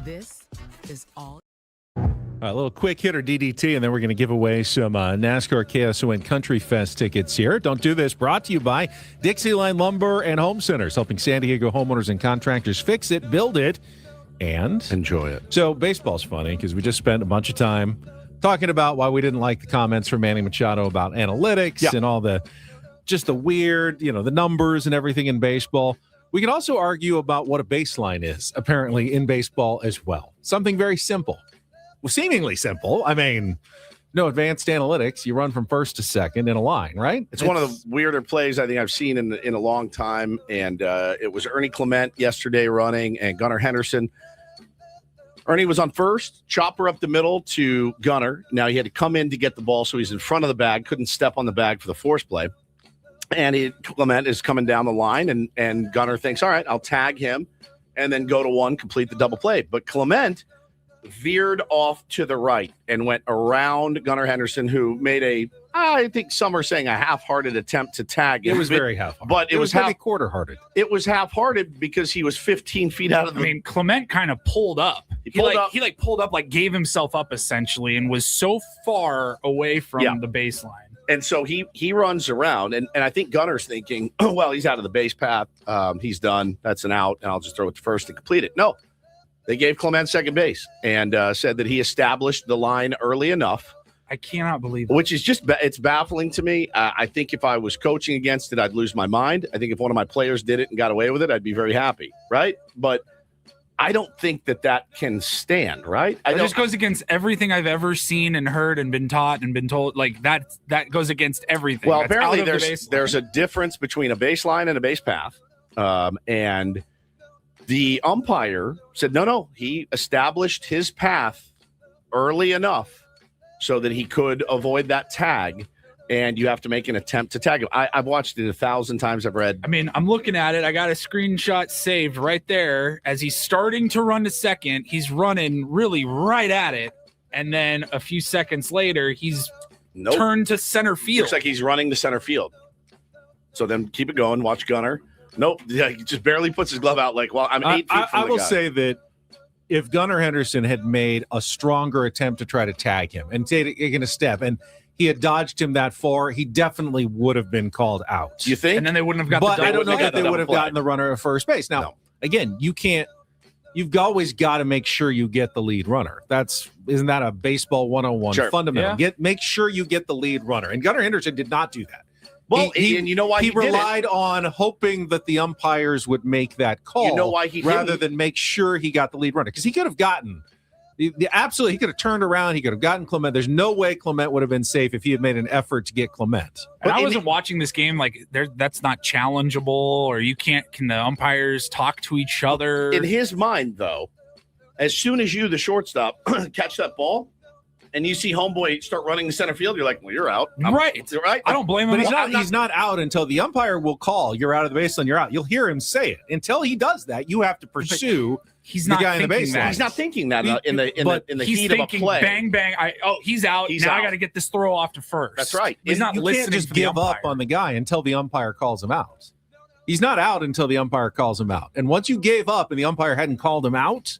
this is all. A little quick hitter DDT, and then we're going to give away some NASCAR KSON Country Fest tickets here. Don't do this. Brought to you by Dixieline Lumber and Home Centers, helping San Diego homeowners and contractors fix it, build it, and enjoy it. So baseball's funny because we just spent a bunch of time talking about why we didn't like the comments from Manny Machado about analytics and all the weird, the numbers and everything in baseball. We can also argue about what a baseline is, apparently, in baseball as well. Something very simple. Well, seemingly simple. I mean, no advanced analytics. You run from first to second in a line, right? It's one of the weirder plays I think I've seen in a long time. And it was Ernie Clement yesterday running and Gunnar Henderson. Ernie was on first, chopper up the middle to Gunnar. Now he had to come in to get the ball, so he's in front of the bag, couldn't step on the bag for the force play. And Clement is coming down the line, and Gunnar thinks, all right, I'll tag him and then go to one, complete the double play. But Clement veered off to the right and went around Gunnar Henderson, who made I think some are saying a half-hearted attempt to tag him. It was very half-hearted. But it was maybe quarter-hearted. It was half-hearted because he was 15 feet out of the... I mean, Clement kind of pulled up. He pulled up, like gave himself up essentially, and was so far away from the baseline. And so he runs around, and I think Gunnar's thinking, oh, well, he's out of the base path. He's done. That's an out, and I'll just throw it to first and complete it. No. They gave Clement second base and said that he established the line early enough. I cannot believe it. Which is it's baffling to me. I think if I was coaching against it, I'd lose my mind. I think if one of my players did it and got away with it, I'd be very happy, right? But I don't think that can stand, right? It just goes against everything I've ever seen and heard and been taught and been told. Like that goes against everything. Well, That's apparently out of the there's a difference between a baseline and a base path. And the umpire said, no, he established his path early enough so that he could avoid that tag, and you have to make an attempt to tag him. I've watched it 1,000 times. I've read. I mean, I'm looking at it. I got a screenshot saved right there. As he's starting to run to second, he's running really right at it, and then a few seconds later, he's turned to center field. Looks like he's running to center field. So then keep it going. Watch Gunnar. Nope, he just barely puts his glove out like, well, I'm 8 feet from the guy. I will say that if Gunnar Henderson had made a stronger attempt to try to tag him and taken a step, and he had dodged him that far, he definitely would have been called out. You think? And then they wouldn't have got But the I don't know that double they would have gotten the runner at first base. Now, again, you've always got to make sure you get the lead runner. Isn't that a baseball 101 fundamental? Yeah. Make sure you get the lead runner. And Gunnar Henderson did not do that. Well, and you know why he relied on hoping that the umpires would make that call. You know why he rather didn't? than make sure he got the lead runner, because he could have gotten absolutely. He could have turned around. He could have gotten Clement. There's no way Clement would have been safe if he had made an effort to get Clement. And I wasn't watching this game like that's not challengeable, or can the umpires talk to each other? In his mind, though, as soon as you, the shortstop, catch that ball, and you see homeboy start running the center field, you're like, well, you're out. Right. Right. I don't blame him. But he's not out until the umpire will call, you're out of the baseline, you're out. You'll hear him say it. Until he does that, you have to pursue He's the not guy in the thinking baseline. that. He's not thinking that in the he's heat thinking, of a play. bang, bang. He's out. He's now out. I got to get this throw off to first. That's right. He's not you listening can't just to the give umpire. up on the guy until the umpire calls him out. He's not out until the umpire calls him out. And once you gave up and the umpire hadn't called him out,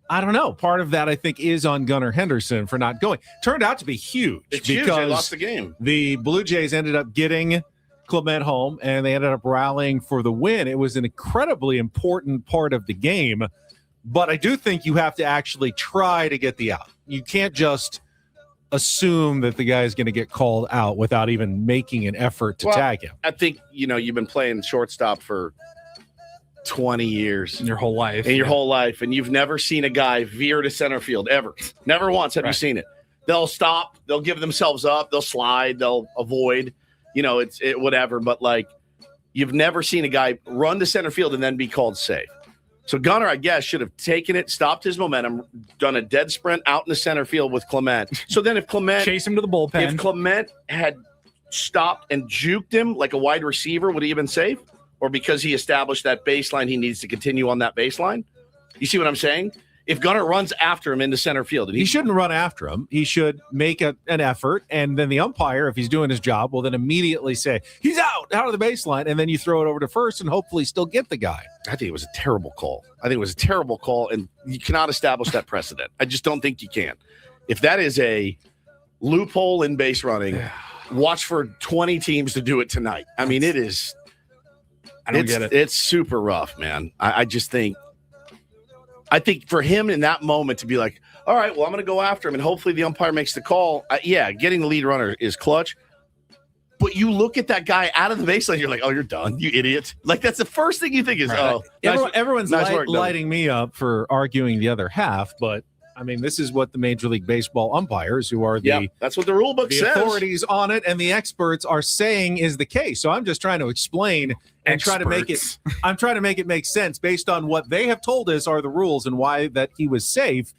I don't know. Part of that, I think, is on Gunnar Henderson for not going. Turned out to be huge. It's huge. They lost the game. The Blue Jays ended up getting Clement home, and they ended up rallying for the win. It was an incredibly important part of the game, but I do think you have to actually try to get the out. You can't just assume that the guy is going to get called out without even making an effort to tag him. I think, you've been playing shortstop for 20 years. In your whole life. And you've never seen a guy veer to center field, ever. Never once have you seen it. They'll stop. They'll give themselves up. They'll slide. They'll avoid. It's whatever. But, you've never seen a guy run to center field and then be called safe. So Gunnar, I guess, should have taken it, stopped his momentum, done a dead sprint out in the center field with Clement. So then if Clement... Chase him to the bullpen. If Clement had stopped and juked him like a wide receiver, would he have been safe? Or because he established that baseline, he needs to continue on that baseline? You see what I'm saying? if Gunnar runs after him into center field, and he shouldn't run after him. He should make an effort, and then the umpire, if he's doing his job, will then immediately say, he's out of the baseline, and then you throw it over to first and hopefully still get the guy. I think it was a terrible call. And you cannot establish that precedent. I just don't think you can. If that is a loophole in base running, watch for 20 teams to do it tonight. I mean, it is. I don't get it. It's super rough, man. I just think. I think for him in that moment to be like, all right, well, I'm going to go after him, and hopefully the umpire makes the call. Getting the lead runner is clutch. But you look at that guy out of the baseline, you're like, oh, you're done, you idiot. Like, that's the first thing you think is, everyone's work, lighting me up for arguing the other half, but I mean, this is what the Major League Baseball umpires, who are that's what the rule book says. Authorities on it and the experts are saying is the case. So I'm just trying to explain and try to make it make sense based on what they have told us are the rules and why that he was safe.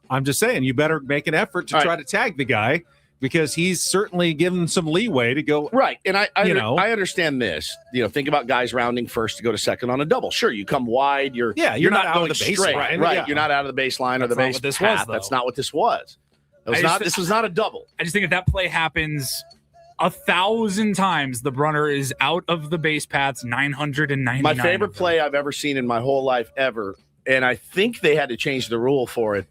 I'm just saying you better make an effort to try to tag the guy, because he's certainly given some leeway to go. Right. And I understand this. Think about guys rounding first to go to second on a double. Sure, you come wide. You're not out of the baseline. Right. Yeah. You're not out of the baseline or the base path. That's not what this was. This was not a double. I just think if that play happens 1,000 times, the runner is out of the base paths 999. My favorite play I've ever seen in my whole life ever, and I think they had to change the rule for it.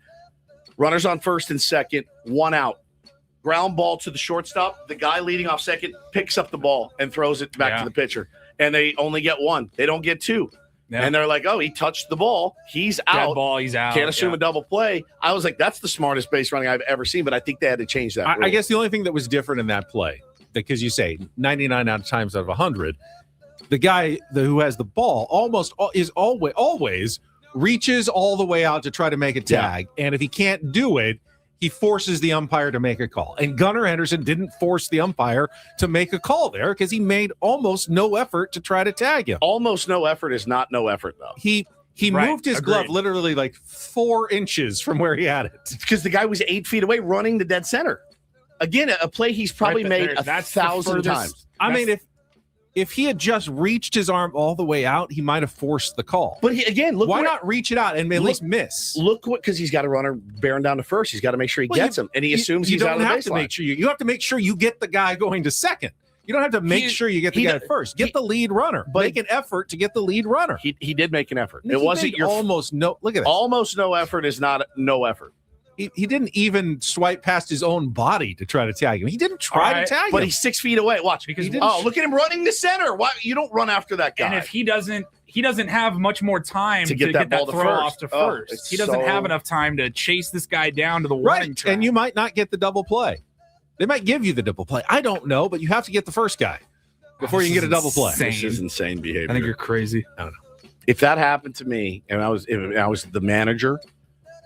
Runners on first and second, one out. Ground ball to the shortstop. The guy leading off second picks up the ball and throws it back to the pitcher. And they only get one. They don't get two. Yeah. And they're like, oh, he touched the ball. He's out. Dead ball, he's out. Can't assume a double play. I was like, that's the smartest base running I've ever seen, but I think they had to change that rule. I guess the only thing that was different in that play, because you say 99 out of times out of 100, the guy who has the ball always reaches all the way out to try to make a tag. Yeah. And if he can't do it, he forces the umpire to make a call. And Gunnar Henderson didn't force the umpire to make a call there because he made almost no effort to try to tag him. Almost no effort is not no effort, though. He moved his glove literally like 4 inches from where he had it. Because the guy was 8 feet away running to dead center. Again, a play he's probably made 1,000 times. I mean, if he had just reached his arm all the way out, he might have forced the call. But why not reach it out and at least miss? Because he's got a runner bearing down to first. He's got to make sure he gets him, and he assumes he's out of the baseline. You have to make sure you get the guy going to second. You don't have to make sure you get the guy first. Get the lead runner. Make an effort to get the lead runner. He did make an effort. It wasn't your almost no. Look at this. Almost no effort is not no effort. He didn't even swipe past his own body to try to tag him. He didn't try to tag him. But he's 6 feet away. Watch. Because look at him running to center. Why you don't run after that guy? And if he doesn't have much more time to get that throw off to first. He doesn't have enough time to chase this guy down to the warning track. And you might not get the double play. They might give you the double play. I don't know, but you have to get the first guy before you can get a double play. This is insane behavior. I think you're crazy. I don't know. If that happened to me and I was the manager,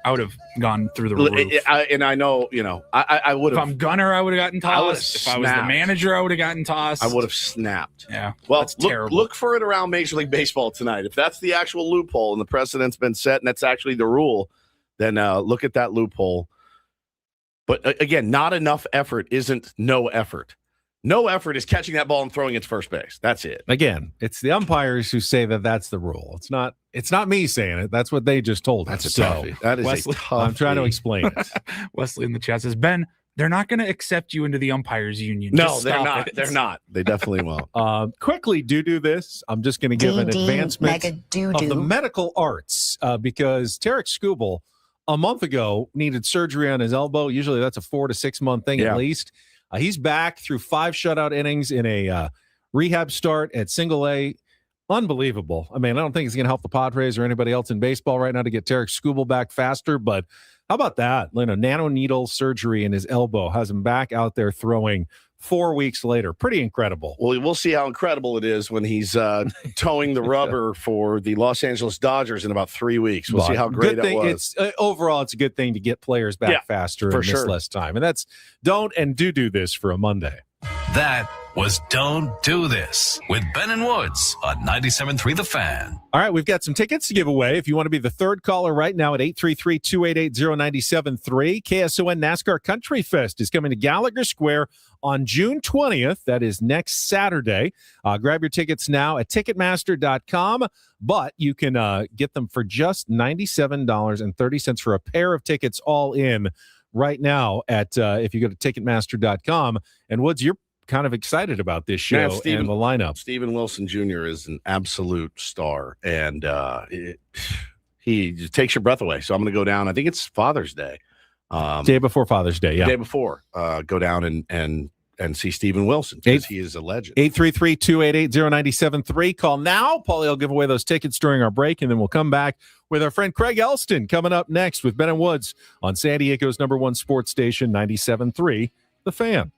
I would have gone through the roof. I know, I would have. If I'm Gunner, I would have gotten tossed. If I was the manager, I would have gotten tossed. I would have snapped. Yeah. Well, look for it around Major League Baseball tonight. If that's the actual loophole and the precedent's been set and that's actually the rule, then look at that loophole. But again, not enough effort isn't no effort. No effort is catching that ball and throwing it to first base. That's it. Again, it's the umpires who say that that's the rule. It's not me saying it. That's what they just told us. That's a toughie. That is Wesley, a toughie. I'm trying to explain it. Wesley in the chat says, Ben, they're not going to accept you into the umpires union. No, they're not. They're not. They definitely won't. Quickly, do this. I'm just going to give an advancement of the medical arts because Tarek Skubal a month ago needed surgery on his elbow. Usually that's a 4 to 6 month thing at least. He's back through 5 shutout innings in a rehab start at Single A. Unbelievable. I mean, I don't think it's going to help the Padres or anybody else in baseball right now to get Tarek Skubal back faster, but how about that? Nano needle surgery in his elbow has him back out there throwing 4 weeks later. Pretty incredible. Well, we'll see how incredible it is when he's towing the rubber for the Los Angeles Dodgers in about 3 weeks. We'll see how great it was. Overall, it's a good thing to get players back faster in this less time. And that's do this for a Monday. That was Don't Do This with Ben and Woods on 97.3 The Fan. All right, we've got some tickets to give away. If you want to be the third caller right now at 833-288-0973, KSON NASCAR Country Fest is coming to Gallagher Square on June 20th. That is next Saturday. Grab your tickets now at Ticketmaster.com, but you can get them for just $97.30 for a pair of tickets all in right now at if you go to Ticketmaster.com. And Woods, you're kind of excited about this show and the lineup. Steven Wilson Jr. is an absolute star, and he just takes your breath away. So I'm going to go down. I think it's Father's Day. Day before Father's Day, yeah. Day before. Go down and see Steven Wilson because he is a legend. 833-288-0973. Call now. Paulie will give away those tickets during our break, and then we'll come back with our friend Craig Elston coming up next with Ben and Woods on San Diego's #1 sports station, 97.3 The Fan.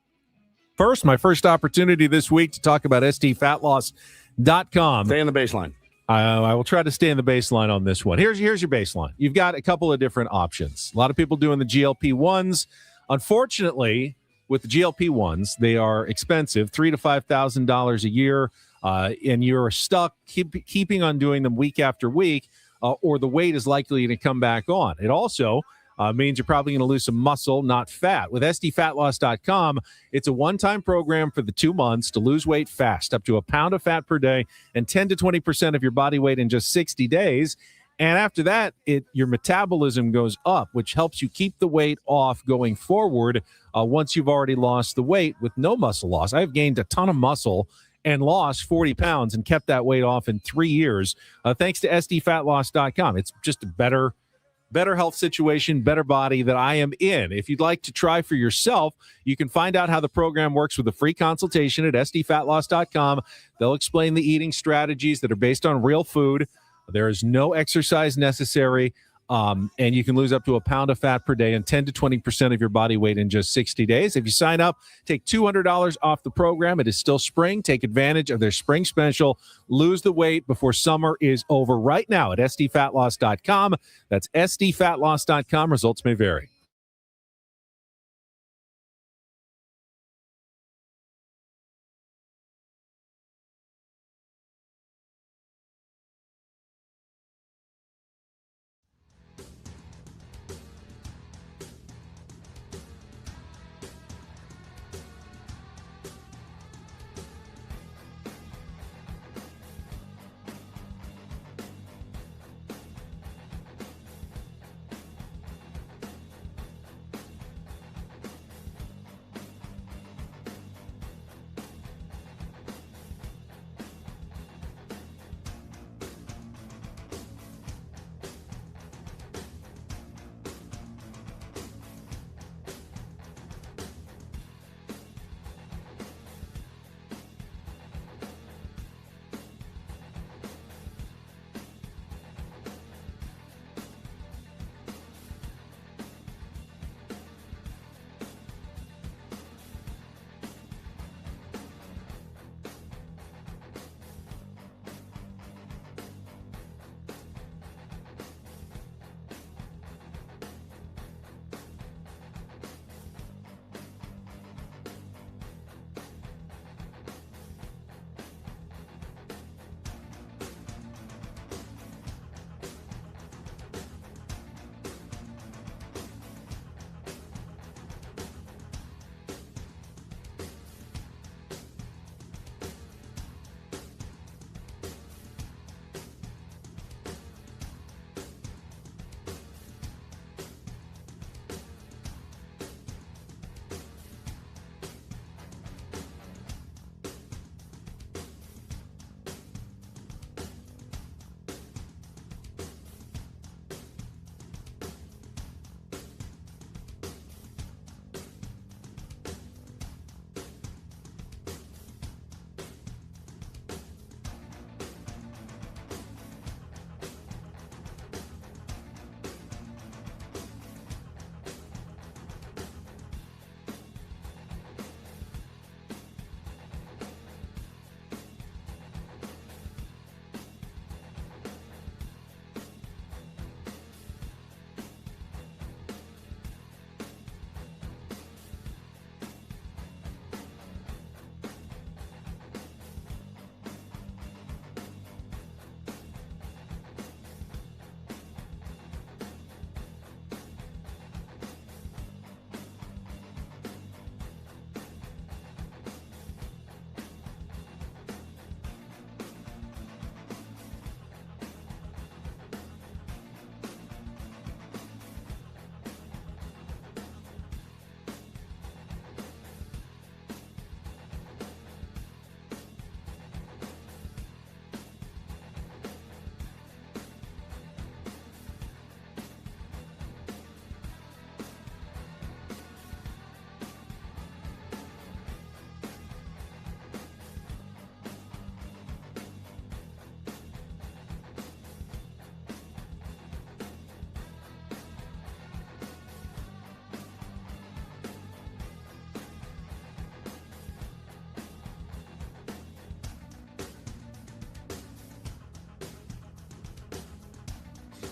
First, my first opportunity this week to talk about STFatLoss.com. Stay in the baseline. I will try to stay in the baseline on this one. Here's your baseline. You've got a couple of different options. A lot of people doing the GLP-1s. Unfortunately, with the GLP-1s, they are expensive, $3,000 to $5,000 a year, and you're stuck keeping on doing them week after week, or the weight is likely to come back on. It also means you're probably going to lose some muscle, not fat. With STFatLoss.com, it's a one-time program for the 2 months to lose weight fast, up to a pound of fat per day and 10 to 20% of your body weight in just 60 days. And after that, your metabolism goes up, which helps you keep the weight off going forward once you've already lost the weight with no muscle loss. I've gained a ton of muscle and lost 40 pounds and kept that weight off in 3 years thanks to STFatLoss.com. It's just a better health situation, better body that I am in. If you'd like to try for yourself, you can find out how the program works with a free consultation at STFatLoss.com. They'll explain the eating strategies that are based on real food. There is no exercise necessary, and you can lose up to a pound of fat per day and 10 to 20% of your body weight in just 60 days. If you sign up, take $200 off the program. It is still spring. Take advantage of their spring special. Lose the weight before summer is over right now at STFatLoss.com. That's STFatLoss.com. Results may vary.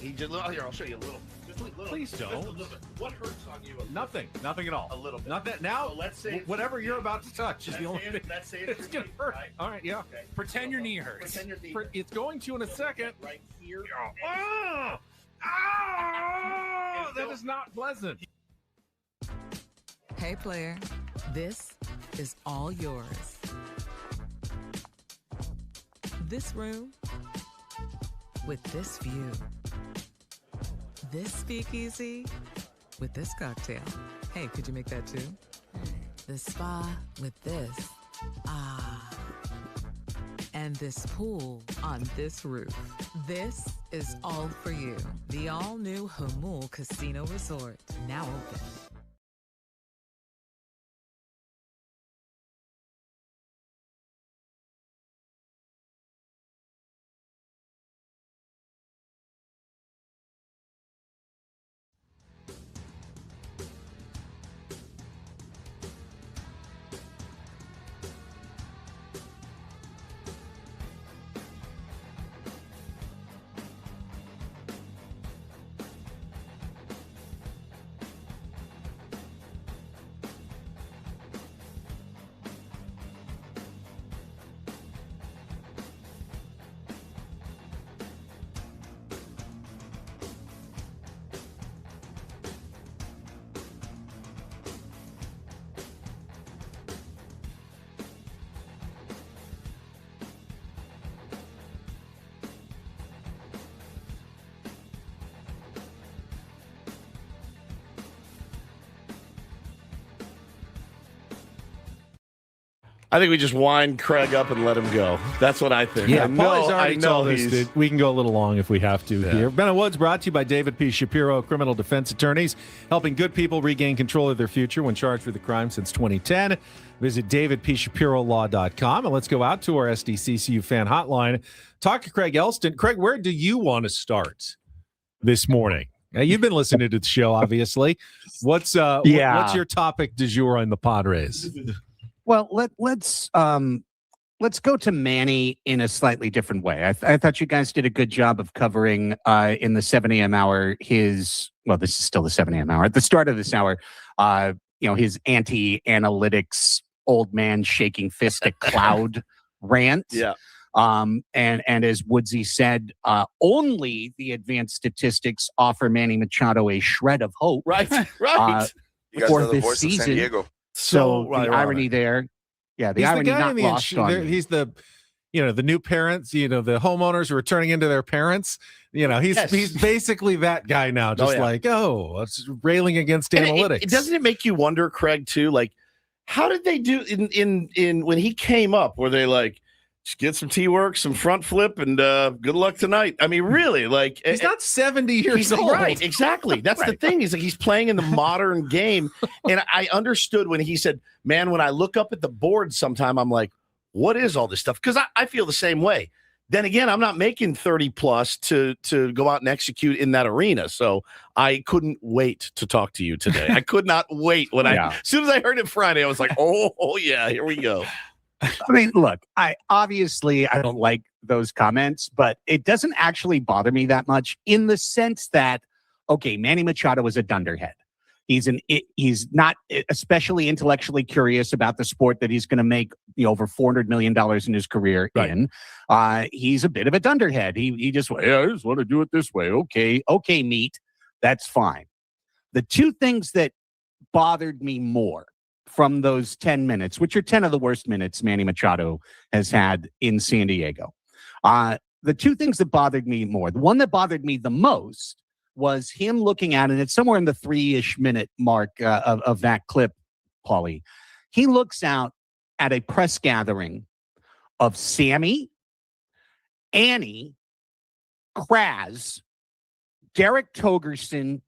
He just here. I'll show you a little. Just a little. Please don't. Just a little bit. What hurts on you? Nothing at all. A little bit. Not that now. So let's say whatever you're about to touch is the only thing. Let's say It's gonna hurt. Right? All right, yeah. Okay. Pretend your knee hurts. Pretend your knee. It's going to in a second. Right here. Oh, that is not pleasant. Hey, player, this is all yours. This room with this view. This speakeasy with this cocktail. Hey, could you make that too? The spa with this. Ah. And this pool on this roof. This is all for you. The all-new Hamul Casino Resort, now open. I think we just wind Craig up and let him go. That's what I think. Yeah, I know, Paul's already I know told us he's- that we can go a little long if we have to here. Ben and Woods brought to you by David P. Shapiro, criminal defense attorneys, helping good people regain control of their future when charged with a crime since 2010. Visit davidpshapirolaw.com, and let's go out to our SDCCU fan hotline. Talk to Craig Elston. Craig, where do you want to start this morning? Now, you've been listening to the show, obviously. What's your topic du jour on the Padres? Well, let's go to Manny in a slightly different way. I thought you guys did a good job of covering in the 7 a.m. hour this is still the 7 a.m. hour. At the start of this hour, his anti-analytics old man shaking fist at cloud rant. Yeah. And as Woodsy said, only the advanced statistics offer Manny Machado a shred of hope. Right. You guys for are the this voice of San season. Diego. So the irony there, the He's irony the guy not in the lost on me. He's the new parents, the homeowners who are turning into their parents. He's basically that guy now, just it's railing against analytics. Doesn't it make you wonder, Craig, too? Like, how did they do in when he came up? Were they like, just get some T-work, some front flip, and good luck tonight? I mean, really, like he's not 70 years old. Right, exactly. That's the thing. He's playing in the modern game. And I understood when he said, man, when I look up at the board sometime, I'm like, what is all this stuff? Because I feel the same way. Then again, I'm not making 30 plus to go out and execute in that arena. So I couldn't wait to talk to you today. I could not wait as soon as I heard it Friday, I was like, oh yeah, here we go. I mean, look, I don't like those comments, but it doesn't actually bother me that much in the sense that, okay, Manny Machado is a dunderhead. He's not especially intellectually curious about the sport that he's going to make over $400 million in his career in. He's a bit of a dunderhead. He just, I just want to do it this way. Okay, meat. That's fine. The two things that bothered me more from those 10 minutes, which are 10 of the worst minutes Manny Machado has had in San Diego. The two things that bothered me more, the one that bothered me the most was him looking at, and it's somewhere in the 3-ish minute mark of that clip, Paulie. He looks out at a press gathering of Sammy, Annie, Kraz, Derek Togerson,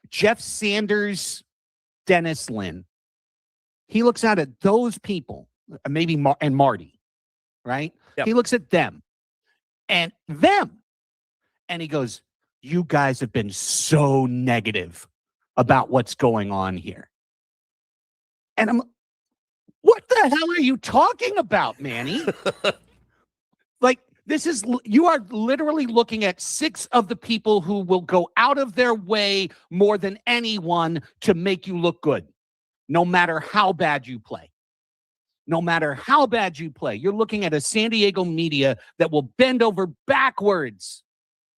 Jeff Sanders, Dennis Lynn. He looks out at those people, maybe and Marty, right? Yep. He looks at them, and he goes, you guys have been so negative about what's going on here. And I'm, what the hell are you talking about, Manny? Like, You are literally looking at 6 of the people who will go out of their way more than anyone to make you look good, no matter how bad you play. No matter how bad you play, you're looking at a San Diego media that will bend over backwards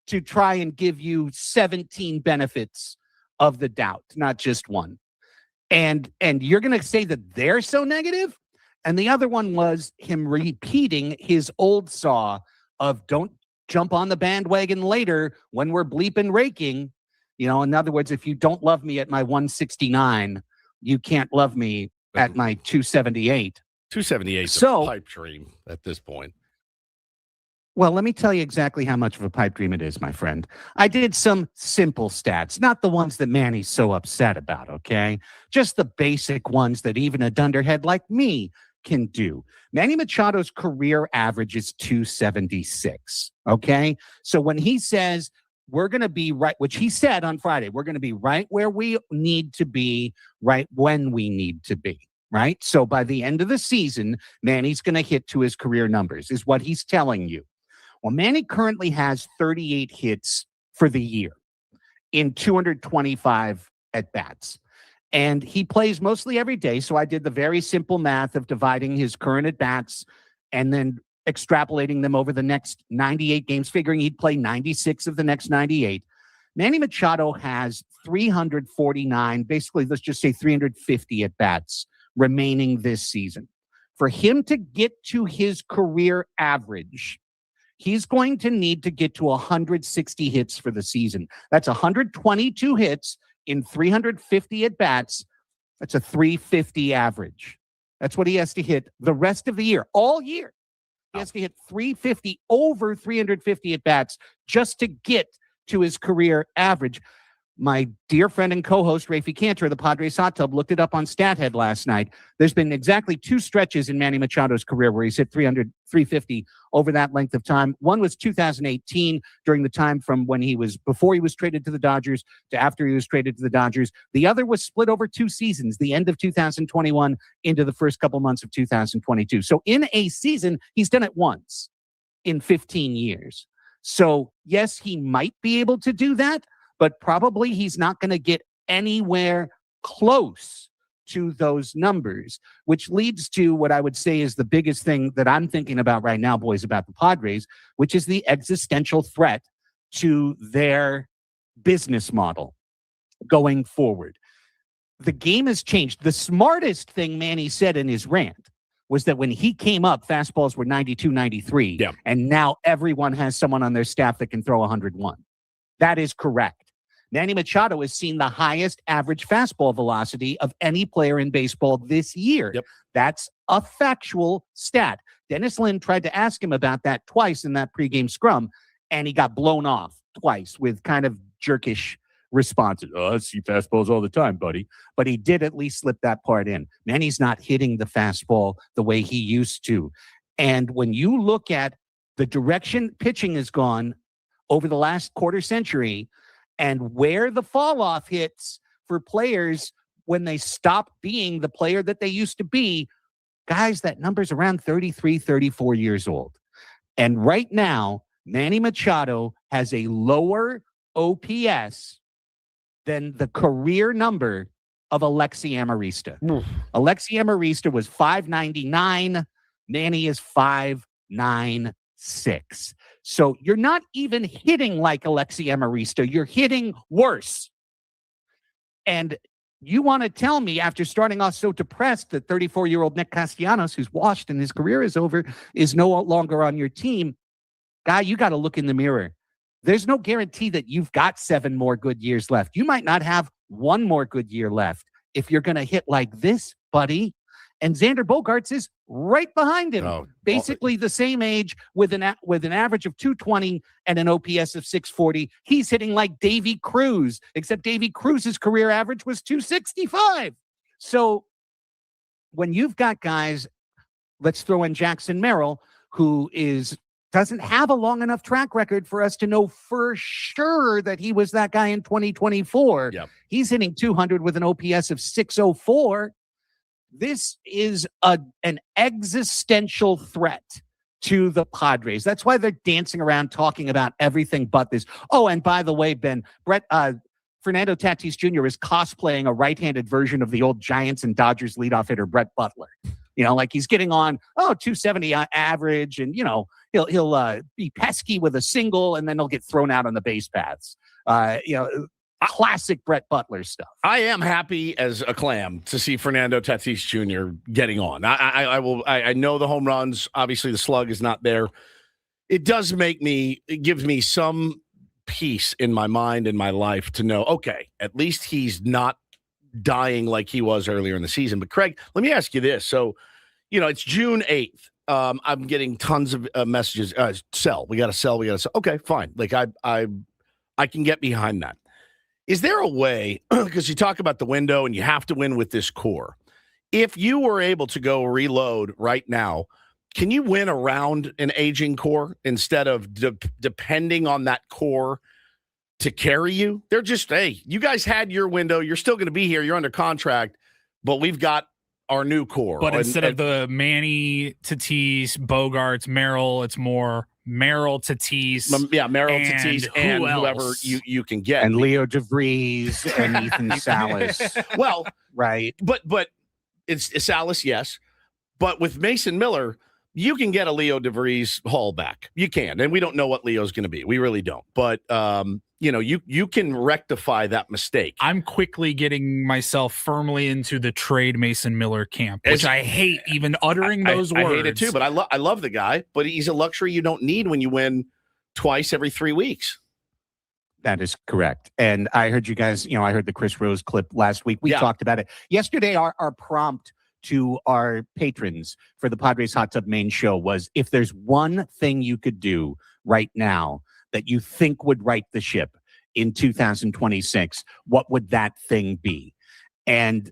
to try and give you 17 benefits of the doubt, not just one. And you're going to say that they're so negative? And the other one was him repeating his old saw of don't jump on the bandwagon later when we're bleeping raking. You know, in other words, if you don't love me at my 169, you can't love me at my 278. 278 is a pipe dream at this point. Well, let me tell you exactly how much of a pipe dream it is, my friend. I did some simple stats, not the ones that Manny's so upset about, okay? Just the basic ones that even a dunderhead like me can do. Manny Machado's career average is 276, okay? So when he says we're going to be right, which he said on Friday, we're going to be right where we need to be, right when we need to be. Right? So by the end of the season, Manny's going to hit to his career numbers, is what he's telling you. Well, Manny currently has 38 hits for the year in 225 at-bats. And he plays mostly every day, so I did the very simple math of dividing his current at-bats and then extrapolating them over the next 98 games, figuring he'd play 96 of the next 98. Manny Machado has 349, basically, let's just say 350 at-bats remaining this season. For him to get to his career average, he's going to need to get to 160 hits for the season. That's 122 hits in 350 at-bats. That's a 350 average. That's what he has to hit the rest of the year, all year. He has to hit 350 over 350 at-bats just to get to his career average. My dear friend and co-host, Rafi Cantor, the Padres Hot Tub, looked it up on StatHead last night. There's been exactly 2 stretches in Manny Machado's career where he's hit 350 over that length of time. One was 2018, during the time from when before he was traded to the Dodgers to after he was traded to the Dodgers. The other was split over 2 seasons, the end of 2021 into the first couple months of 2022. So in a season, he's done it once in 15 years. So yes, he might be able to do that, but probably he's not going to get anywhere close to those numbers, which leads to what I would say is the biggest thing that I'm thinking about right now, boys, about the Padres, which is the existential threat to their business model going forward. The game has changed. The smartest thing Manny said in his rant was that when he came up, fastballs were 92, 93, and now everyone has someone on their staff that can throw 101. That is correct. Manny Machado has seen the highest average fastball velocity of any player in baseball this year. That's a factual stat. Dennis Lin tried to ask him about that twice in that pregame scrum, and he got blown off twice with kind of jerkish responses. Oh, I see fastballs all the time, buddy. But he did at least slip that part in. Manny's not hitting the fastball the way he used to. And when you look at the direction pitching has gone over the last quarter century, and where the fall off hits for players when they stop being the player that they used to be, guys, that number's around 33, 34 years old. And right now, Manny Machado has a lower OPS than the career number of Alexi Amarista. Alexi Amarista was 599. Manny is 596. So you're not even hitting like Alexi Amarista. You're hitting worse. And you want to tell me, after starting off so depressed, that 34-year-old Nick Castellanos, who's washed and his career is over, is no longer on your team. Guy, you got to look in the mirror. There's no guarantee that you've got 7 more good years left. You might not have 1 more good year left if you're going to hit like this, buddy. And Xander Bogaerts is right behind him, basically the same age with an average of 220 and an OPS of 640. He's hitting like Davy Cruz, except Davy Cruz's career average was 265. So when you've got guys, let's throw in Jackson Merrill, who doesn't have a long enough track record for us to know for sure that he was that guy in 2024. He's hitting 200 with an OPS of 604. This is an existential threat to the Padres. That's why they're dancing around talking about everything but this. Oh, and by the way, Ben, Fernando Tatis Jr. is cosplaying a right-handed version of the old Giants and Dodgers leadoff hitter Brett Butler. Like he's getting on 270 average, and he'll be pesky with a single, and then he'll get thrown out on the base paths. Classic Brett Butler stuff. I am happy as a clam to see Fernando Tatis Jr. getting on. I know the home runs. Obviously, the slug is not there. It gives me some peace in my mind and my life to know, okay, at least he's not dying like he was earlier in the season. But Craig, let me ask you this. So, it's June 8th. I'm getting tons of messages. Sell. We got to sell. Okay, fine. Like I can get behind that. Is there a way, because you talk about the window and you have to win with this core, if you were able to go reload right now, can you win around an aging core instead of depending on that core to carry you? They're just, hey, you guys had your window. You're still going to be here. You're under contract, but we've got our new core. But instead of the Manny, Tatis, Bogarts, Merrill, it's more Merrill, Tatis. Merrill, Tatis, and whoever you can get. And Leo DeVries and Ethan Salas. Well, right. But it's Salas, yes. But with Mason Miller, you can get a Leo DeVries haul back. You can. And we don't know what Leo's going to be. We really don't. But, you can rectify that mistake. I'm quickly getting myself firmly into the trade Mason Miller camp, which I hate even uttering those words. I hate it too, but I love the guy. But he's a luxury you don't need when you win twice every 3 weeks. That is correct. And I heard you guys, I heard the Chris Rose clip last week. We talked about it. Yesterday, our prompt to our patrons for the Padres Hot Tub Main Show was, if there's one thing you could do right now that you think would right the ship in 2026, what would that thing be? And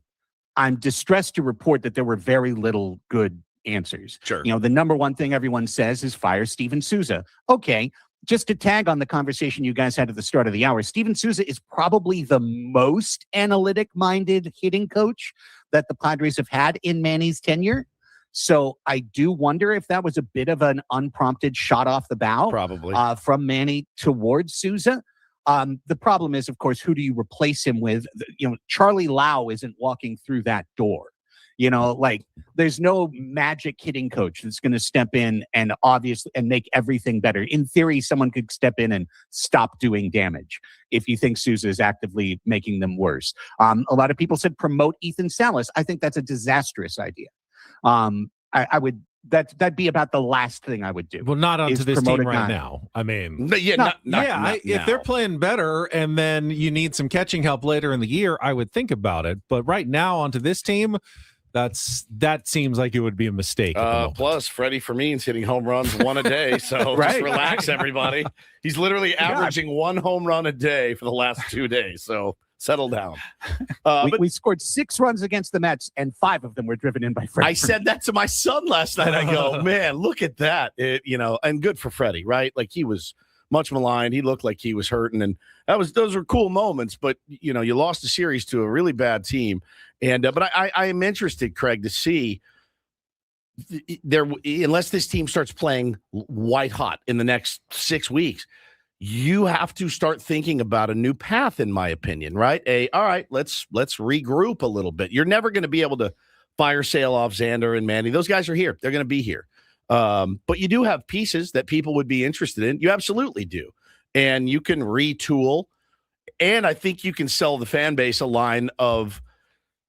I'm distressed to report that there were very little good answers. Sure. The number one thing everyone says is fire Steven Souza. Okay. Just to tag on the conversation you guys had at the start of the hour, Steven Souza is probably the most analytic-minded hitting coach that the Padres have had in Manny's tenure. So I do wonder if that was a bit of an unprompted shot off the bow, probably from Manny towards Souza. The problem is, of course, who do you replace him with? Charlie Lau isn't walking through that door. There's no magic hitting coach that's going to step in and make everything better. In theory, someone could step in and stop doing damage if you think Souza is actively making them worse. A lot of people said promote Ethan Salas. I think that's a disastrous idea. That'd be about the last thing I would do. Well, not onto this team right now. I mean, if they're playing better and then you need some catching help later in the year, I would think about it. But right now onto this team, that seems like it would be a mistake. Plus, Freddie Fermin's hitting home runs one a day, so just relax, everybody. He's literally averaging one home run a day for the last 2 days, so settle down. We scored 6 runs against the Mets, and 5 of them were driven in by Freddie. I said that to my son last night. I go, man, look at that. And good for Freddie, right? Like, he was much maligned. He looked like he was hurting, and those were cool moments. But you lost the series to a really bad team, and but I am interested, Craig, to see unless this team starts playing white hot in the next 6 weeks, you have to start thinking about a new path, in my opinion, right? All right, let's regroup a little bit. You're never going to be able to fire sale off Xander and Manny. Those guys are here. They're going to be here. But you do have pieces that people would be interested in. You absolutely do. And you can retool. And I think you can sell the fan base a line of,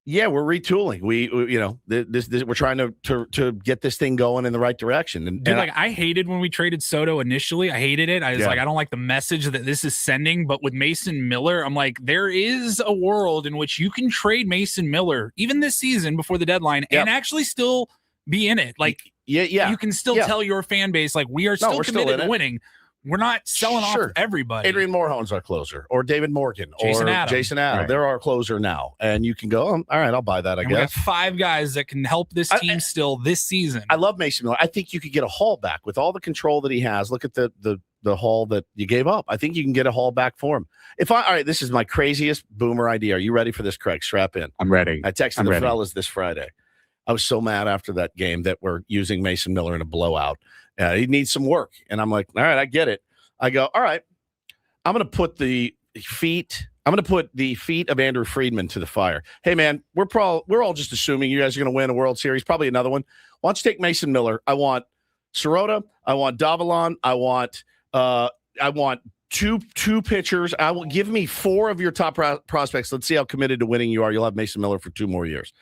we're retooling. We're trying to get this thing going in the right direction. I hated when we traded Soto initially. I hated it. I was I don't like the message that this is sending. But with Mason Miller, I'm like, there is a world in which you can trade Mason Miller even this season before the deadline and actually still be in it. Like, you can still tell your fan base, like, we are still committed to winning. We're not selling off everybody. Adrian Morejon's our closer, or David Morgan, Jason or Adam. Jason Adam. Right. They're our closer now. And you can go, all right, I'll buy that, I and guess. We got 5 guys that can help this team still this season. I love Mason Miller. I think you could get a haul back with all the control that he has. Look at the haul that you gave up. I think you can get a haul back for him. All right, this is my craziest boomer idea. Are you ready for this, Craig? Strap in. I'm ready. I texted the fellas this Friday. I was so mad after that game that we're using Mason Miller in a blowout. He needs some work. And I'm like, all right, I get it. I go, all right, I'm going to put the feet of Andrew Friedman to the fire. Hey, man, we're all just assuming you guys are going to win a World Series, probably another one. Why don't you take Mason Miller? I want Sirota. I want Davalon. I want two pitchers. Give me 4 of your top prospects. Let's see how committed to winning you are. You'll have Mason Miller for 2 more years.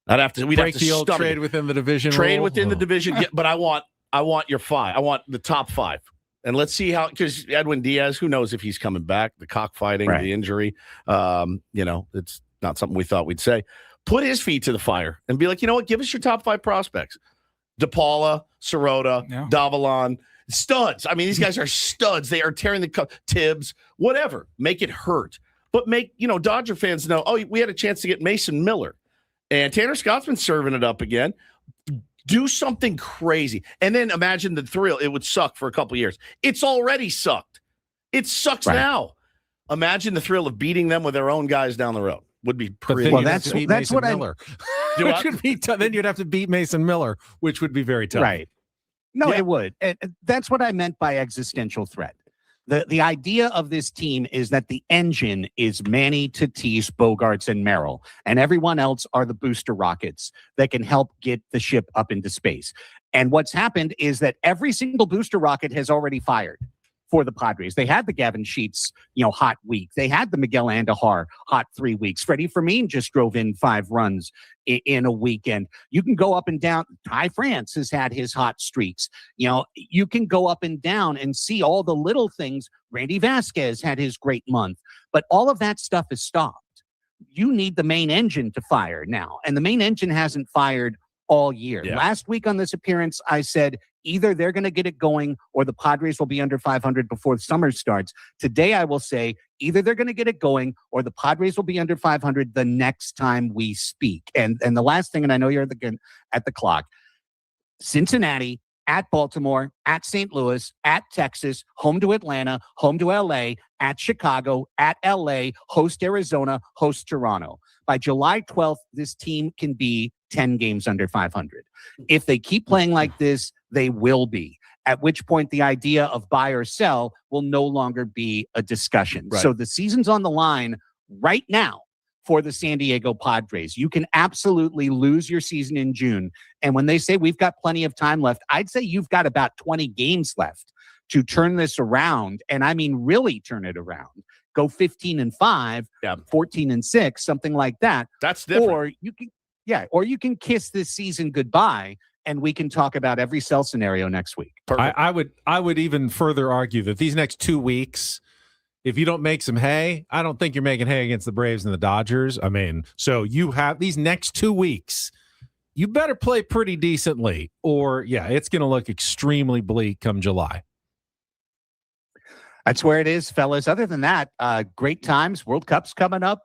We'd have to trade within the division. Within the division, but I want your 5. I want the top 5. And let's see how, because Edwin Diaz, who knows if he's coming back, the cockfighting, the injury, it's not something we thought we'd say. Put his feet to the fire and be like, you know what? Give us your top 5 prospects. DePaula, Sirota, Davalon, studs. I mean, these guys are studs. They are tearing the Tibbs, whatever. Make it hurt. But make, Dodger fans know, oh, we had a chance to get Mason Miller. And Tanner Scott's been serving it up again. Do something crazy. And then imagine the thrill. It would suck for a couple years. It's already sucked. It sucks now. Imagine the thrill of beating them with their own guys down the road. Would be pretty. Well, that's what Miller. Which would be tough. Then you'd have to beat Mason Miller, which would be very tough. Right. No, it would. And that's what I meant by existential threat. The idea of this team is that the engine is Manny, Tatis, Bogarts, and Merrill, and everyone else are the booster rockets that can help get the ship up into space. And what's happened is that every single booster rocket has already fired for the Padres. They had the Gavin Sheets, hot week. They had the Miguel Andujar hot 3 weeks. Freddie Fermin just drove in 5 runs in a weekend. You can go up and down. Ty France has had his hot streaks. You can go up and down and see all the little things. Randy Vasquez had his great month, but all of that stuff is stopped. You need the main engine to fire now, and the main engine hasn't fired all year. Yeah. Last week on this appearance, I said, either they're going to get it going or the Padres will be under 500 before the summer starts. Today, I will say either they're going to get it going or the Padres will be under 500 the next time we speak. And the last thing, and I know you're at the clock, Cincinnati, at Baltimore, at St. Louis, at Texas, home to Atlanta, home to LA, at Chicago, at LA, host Arizona, host Toronto. By July 12th, this team can be 10 games under 500. If they keep playing like this, they will be. At which point the idea of buy or sell will no longer be a discussion. Right. So the season's on the line right now for the San Diego Padres. You can absolutely lose your season in June. And when they say we've got plenty of time left, I'd say you've got about 20 games left to turn this around. And I mean, really turn it around. Go 15-5, 14-6, something like that. That's different. Or you can kiss this season goodbye, and we can talk about every sell scenario next week. I would even further argue that these next 2 weeks, if you don't make some hay, I don't think you're making hay against the Braves and the Dodgers. I mean, so you have these next 2 weeks, you better play pretty decently, or it's going to look extremely bleak come July. That's where it is, fellas. Other than that, great times. World Cup's coming up.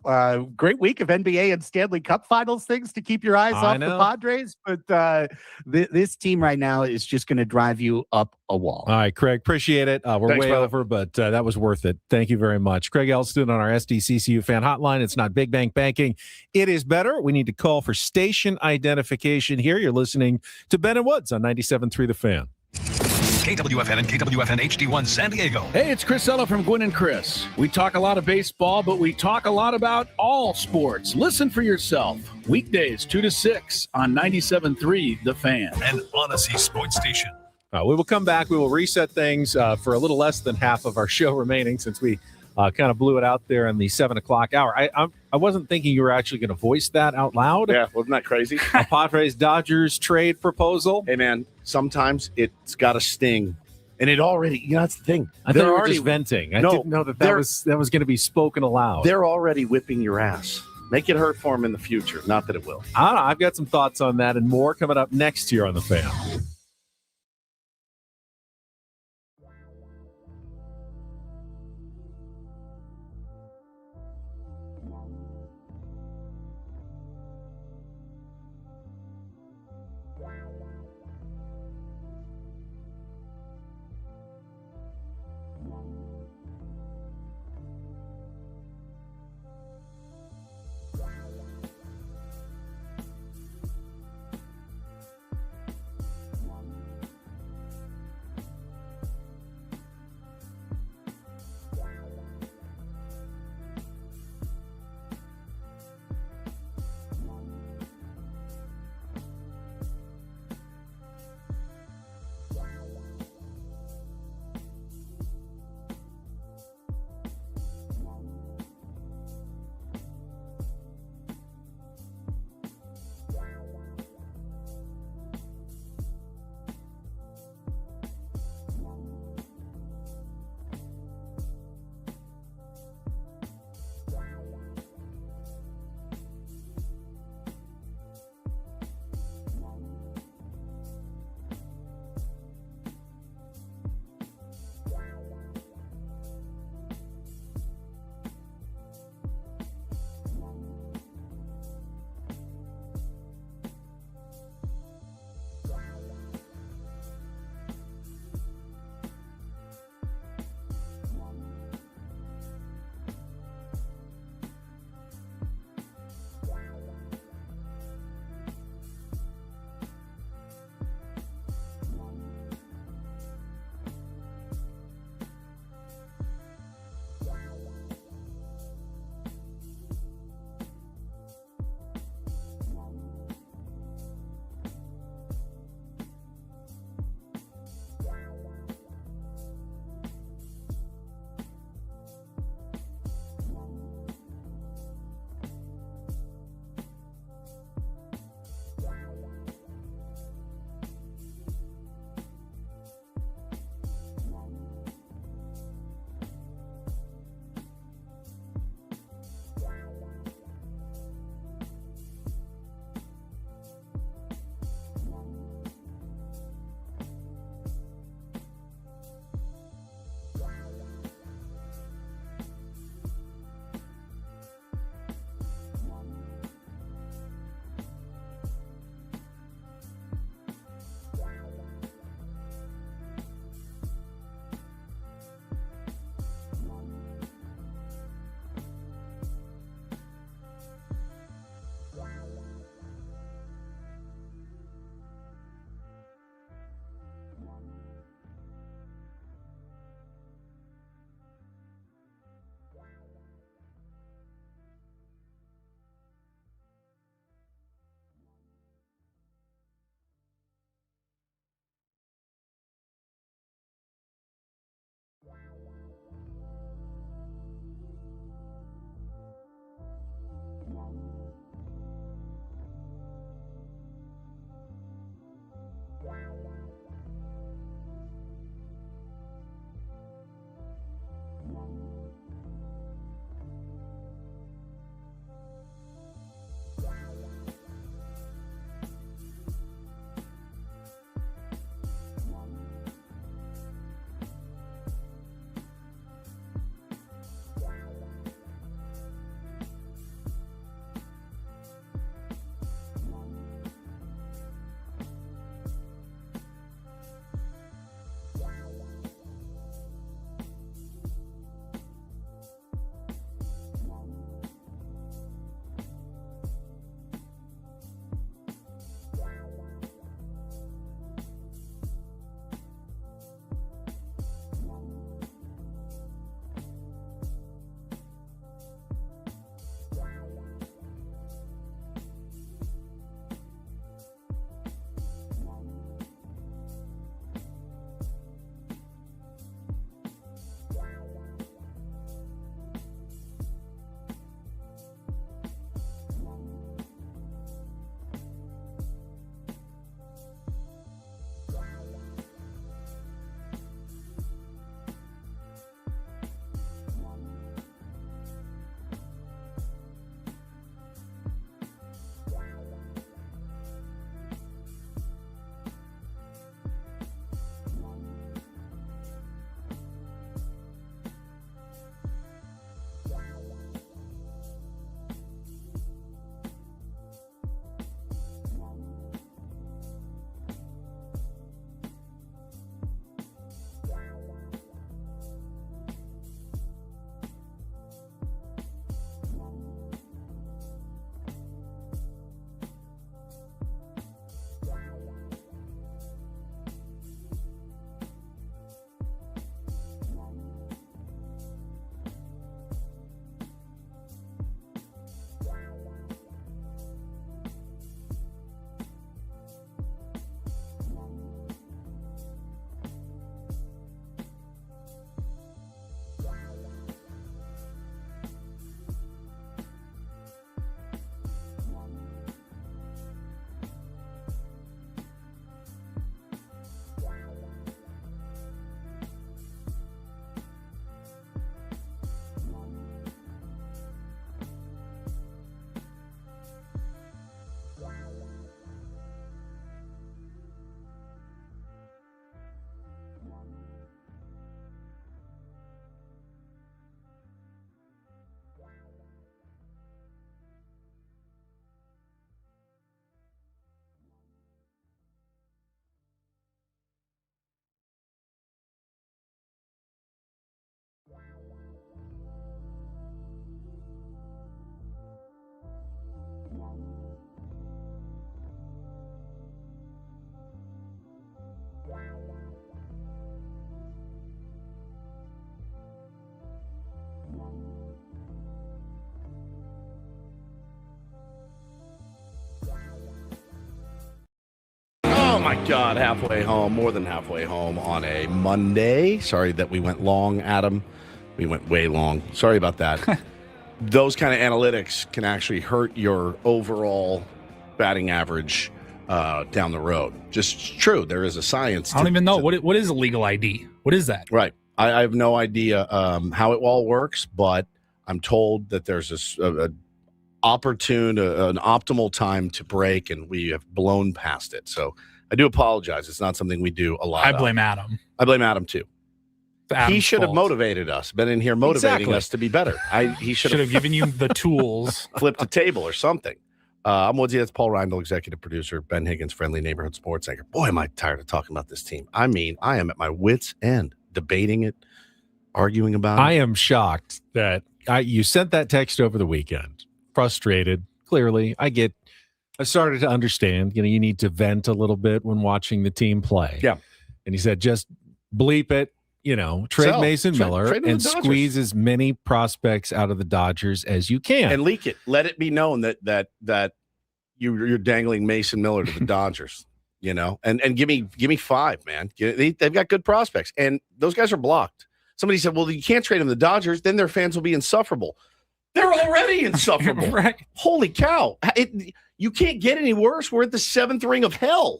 Great week of NBA and Stanley Cup Finals things to keep your eyes off the Padres. But this team right now is just going to drive you up a wall. All right, Craig, appreciate it. We're Thanks, way brother. over, but that was worth it. Thank you very much. Craig Elston on our SDCCU fan hotline. It's not Big Bank Banking. It is better. We need to call for station identification here. You're listening to Ben and Woods on 97.3 The Fan. KWFN and KWFN HD1 San Diego. Hey, it's Chris Ella from Gwynn and Chris. We talk a lot of baseball, but we talk a lot about all sports. Listen for yourself. Weekdays 2 to 6 on 97.3 The Fan. And Odyssey Sports Station. We will come back. We will reset things for a little less than half of our show remaining since we kind of blew it out there in the 7 o'clock hour. I wasn't thinking you were actually going to voice that out loud. Yeah, wasn't that crazy? A Padres-Dodgers trade proposal. Hey, man, sometimes it's got to sting. And it already, that's the thing. They're already just venting. I didn't know that was going to be spoken aloud. They're already whipping your ass. Make it hurt for them in the future. Not that it will. I don't know. I've got some thoughts on that and more coming up next year on The Fan. my God, halfway home, more than halfway home on a Monday. Sorry that we went long, Adam. We went way long. Sorry about that. Those kind of analytics can actually hurt your overall batting average down the road. Just true. There is a science. I don't even know. What is a legal ID? What is that? Right. I have no idea how it all works, but I'm told that there's an optimal time to break, and we have blown past it. So I do apologize. It's not something we do a lot. I blame Adam. I blame Adam too. He should have fault. motivated us, been in here motivating us to be better. He should have given you the tools, flipped a table or something. I'm Woodsy. That's Paul Reindl, executive producer. Ben Higgins, friendly neighborhood sports anchor. Boy, am I tired of talking about this team. I mean, I am at my wit's end, debating it, arguing about it. I am shocked that you sent that text over the weekend. Frustrated, clearly. I started to understand, you need to vent a little bit when watching the team play. Yeah. And he said, just bleep it, trade Mason Miller and squeeze as many prospects out of the Dodgers as you can. And leak it. Let it be known that you're dangling Mason Miller to the Dodgers, and give me 5, man. They've got good prospects, and those guys are blocked. Somebody said, well, you can't trade them to the Dodgers. Then their fans will be insufferable. They're already insufferable. Right. Holy cow. You can't get any worse. We're at the 7th ring of hell.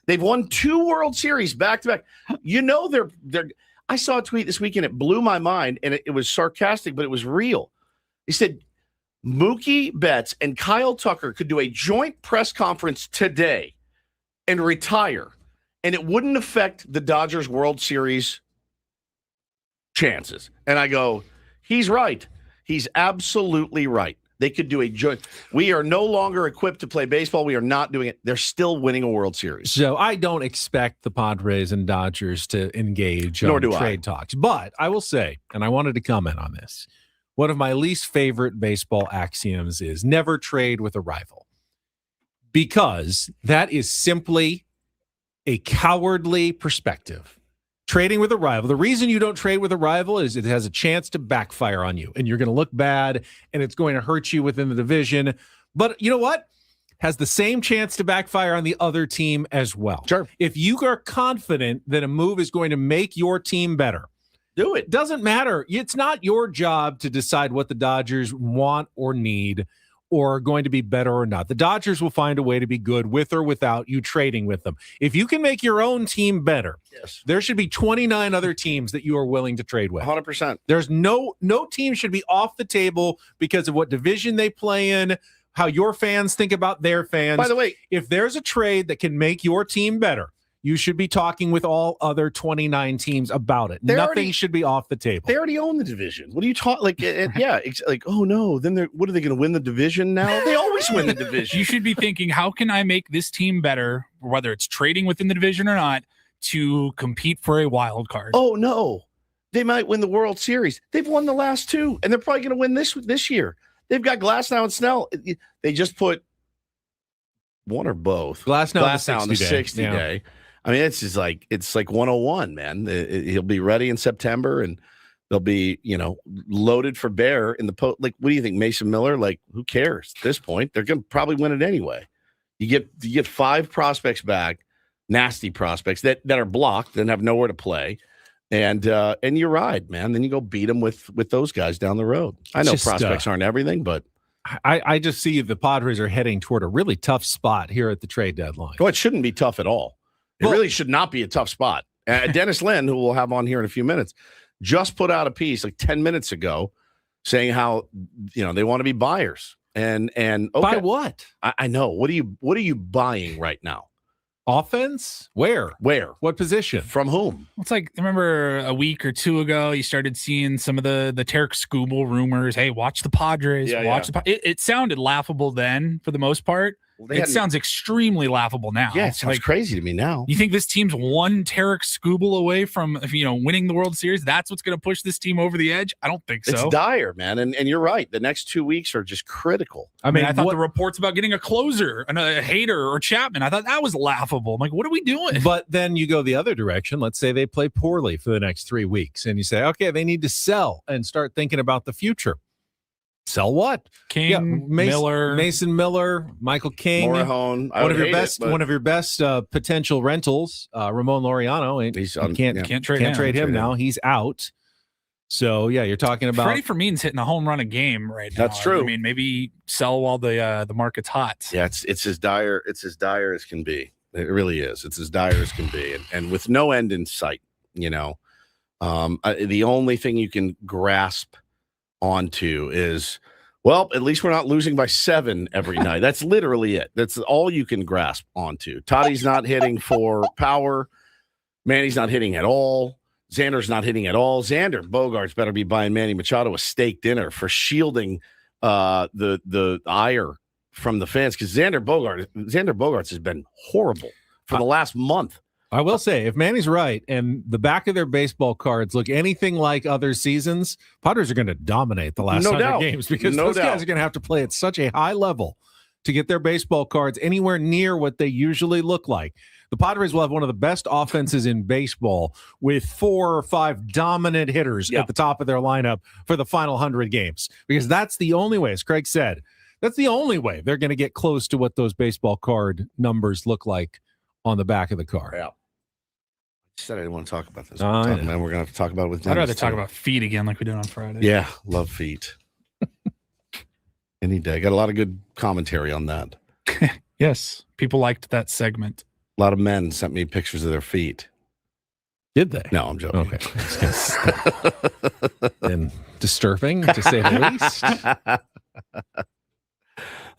They've won 2 World Series back-to-back. They're I saw a tweet this weekend. It blew my mind, and it was sarcastic, but it was real. He said, Mookie Betts and Kyle Tucker could do a joint press conference today and retire, and it wouldn't affect the Dodgers World Series chances. And I go, he's right. He's absolutely right. They could do a joint. We are no longer equipped to play baseball. We are not doing it. They're still winning a World Series. So I don't expect the Padres and Dodgers to engage Nor on do trade talks. But I will say, and I wanted to comment on this, one of my least favorite baseball axioms is never trade with a rival. Because that is simply a cowardly perspective. Trading with a rival. The reason you don't trade with a rival is it has a chance to backfire on you, and you're going to look bad, and it's going to hurt you within the division. But you know what? Has the same chance to backfire on the other team as well. Sure. If you are confident that a move is going to make your team better, do it. Doesn't matter. It's not your job to decide what the Dodgers want or need or are going to be better or not. The Dodgers will find a way to be good with or without you trading with them. If you can make your own team better, yes, there should be 29 other teams that you are willing to trade with. 100%. There's no team should be off the table because of what division they play in, how your fans think about their fans. By the way, if there's a trade that can make your team better, you should be talking with all other 29 teams about it. Nothing should be off the table. They already own the division. What are you talking? Like, oh no, then what are they going to win the division now? They always win the division. You should be thinking, how can I make this team better, whether it's trading within the division or not, to compete for a wild card? Oh no, they might win the World Series. They've won the last 2, and they're probably going to win this year. They've got Glasnow and Snell. They just put one or both. Glasnow on the 60 day. I mean, it's like 101, man. He'll be ready in September, and they'll be, loaded for bear in the post. Like, what do you think, Mason Miller? Like, who cares at this point? They're going to probably win it anyway. You get 5 prospects back, nasty prospects that are blocked and have nowhere to play, and you ride, man. Then you go beat them with those guys down the road. I know prospects aren't everything, but I just see the Padres are heading toward a really tough spot here at the trade deadline. Oh, it shouldn't be tough at all. It really should not be a tough spot. Dennis Lynn, who we'll have on here in a few minutes, just put out a piece like 10 minutes ago saying how, they want to be buyers. And okay, buy what? I know. What are you buying right now? Offense? Where? What position? From whom? It's like, remember a week or 2 ago, you started seeing some of the Tarek Skubal rumors. Hey, watch the Padres. It sounded laughable then for the most part. It sounds extremely laughable now. Yeah, it sounds crazy to me now. You think this team's one Tarek Skubal away from winning the World Series? That's what's going to push this team over the edge? I don't think so. It's dire, man. And you're right. The next 2 weeks are just critical. I mean, I thought the reports about getting a closer, a Hader or Chapman, I thought that was laughable. I'm like, what are we doing? But then you go the other direction. Let's say they play poorly for the next 3 weeks, and you say, okay, they need to sell and start thinking about the future. Sell what? King, Miller, Mason Miller, Michael King, Morahone. One of your best potential rentals. Ramon Laureano. Can't trade him now. He's out. So yeah, you're talking about Freddie Fermin's hitting a home run a game right now. That's true. I mean, maybe sell while the market's hot. Yeah, it's as dire as can be. It really is. It's as dire as can be, and with no end in sight. The only thing you can grasp onto is, well, at least we're not losing by 7 every night. That's literally it. That's all you can grasp onto. Toddy's not hitting for power. Manny's not hitting at all. Xander's not hitting at all. Xander Bogaerts better be buying Manny Machado a steak dinner for shielding the ire from the fans, because Xander Bogaerts has been horrible for the last month. I will say, if Manny's right and the back of their baseball cards look anything like other seasons, Padres are going to dominate the last 100 games, because those guys are going to have to play at such a high level to get their baseball cards anywhere near what they usually look like. The Padres will have one of the best offenses in baseball with 4 or 5 dominant hitters at the top of their lineup for the final 100 games, because that's the only way, as Craig said, that's the only way they're going to get close to what those baseball card numbers look like on the back of the card. Yeah. I said I didn't want to talk about this. Man, we're going to have to talk about it with I'd Dennis rather talk too. about feet again like we did on Friday. Yeah, love feet. Any day. Got a lot of good commentary on that. Yes, people liked that segment. A lot of men sent me pictures of their feet. Did they? No, I'm joking. Okay. And disturbing, to say the least.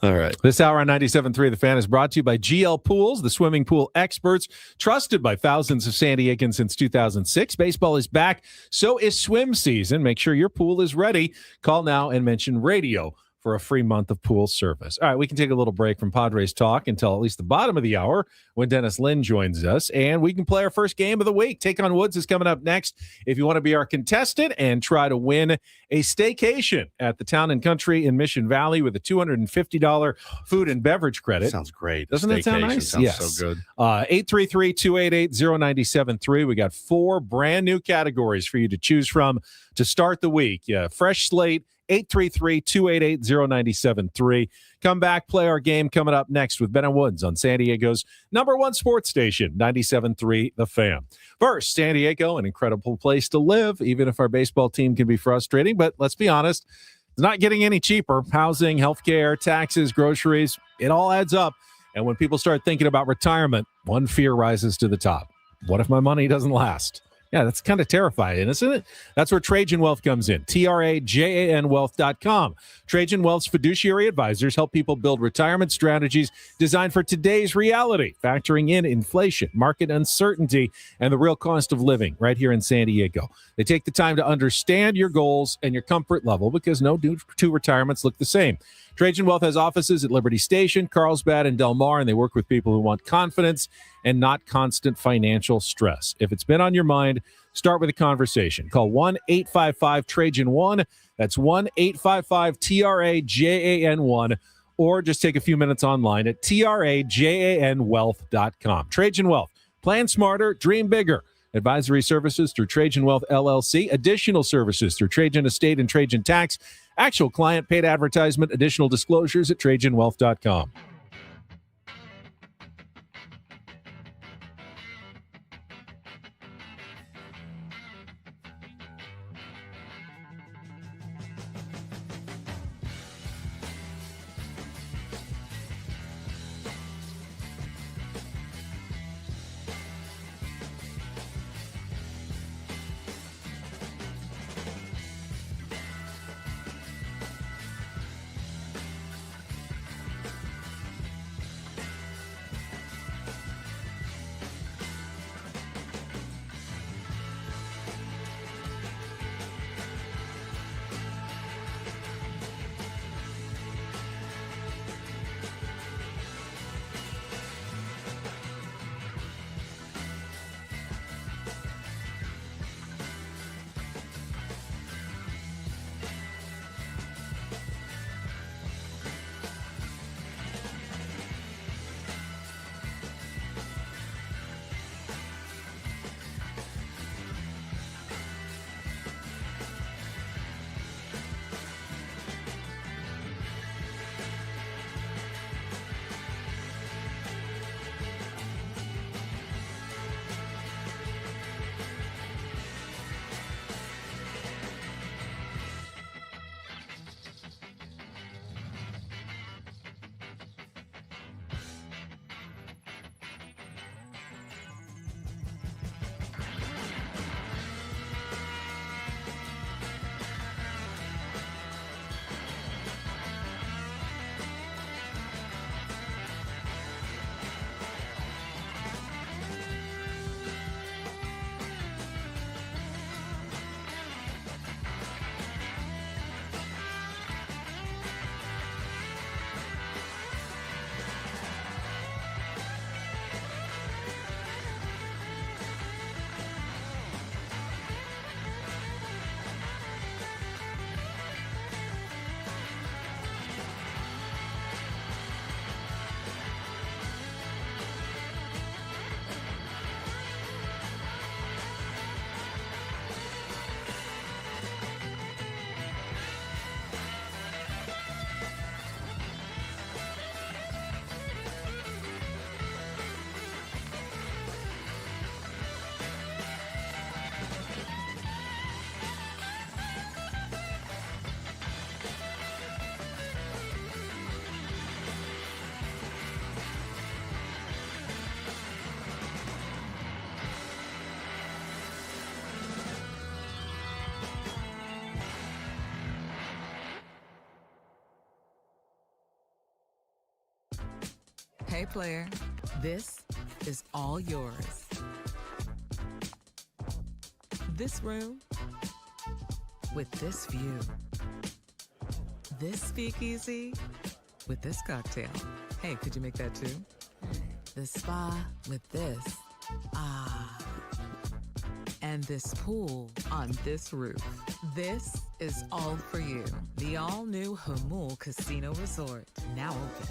All right. This hour on 97.3 The Fan is brought to you by GL Pools, the swimming pool experts, trusted by thousands of San Diegans since 2006. Baseball is back, so is swim season. Make sure your pool is ready. Call now and mention radio for a free month of pool service. All right, we can take a little break from Padres talk until at least the bottom of the hour when Dennis Lynn joins us, and we can play our first game of the week. Take on Woods is coming up next. If you want to be our contestant and try to win a staycation at the Town and Country in Mission Valley with a $250 food and beverage credit. Sounds great. Doesn't that sound nice? Sounds Yes. so good. 833-288-0973. We got 4 brand new categories for you to choose from to start the week. Fresh slate, 833-288-0973. Come back, play our game coming up next with Ben and Woods on San Diego's #1 sports station, 97.3 The Fan. First, San Diego, an incredible place to live, even if our baseball team can be frustrating. But let's be honest, it's not getting any cheaper. Housing, healthcare, taxes, groceries, it all adds up. And when people start thinking about retirement, one fear rises to the top. What if my money doesn't last? Yeah, that's kind of terrifying, isn't it? That's where Trajan Wealth comes in. TRAJANwealth.com. Trajan Wealth's fiduciary advisors help people build retirement strategies designed for today's reality, factoring in inflation, market uncertainty, and the real cost of living right here in San Diego. They take the time to understand your goals and your comfort level, because no two retirements look the same. Trajan Wealth has offices at Liberty Station, Carlsbad, and Del Mar, and they work with people who want confidence and not constant financial stress. If it's been on your mind, start with a conversation. Call 1-855-TRAJAN-1. That's 1-855-TRAJAN-1. Or just take a few minutes online at TRAJANwealth.com. Trajan Wealth. Plan smarter, dream bigger. Advisory services through Trajan Wealth LLC. Additional services through Trajan Estate and Trajan Tax. Actual client paid advertisement. Additional disclosures at TrajanWealth.com. Hey, player, this is all yours. This room with this view. This speakeasy with this cocktail. Hey, could you make that too? The spa with this. Ah. And this pool on this roof. This is all for you. The all-new Hamul Casino Resort, now open.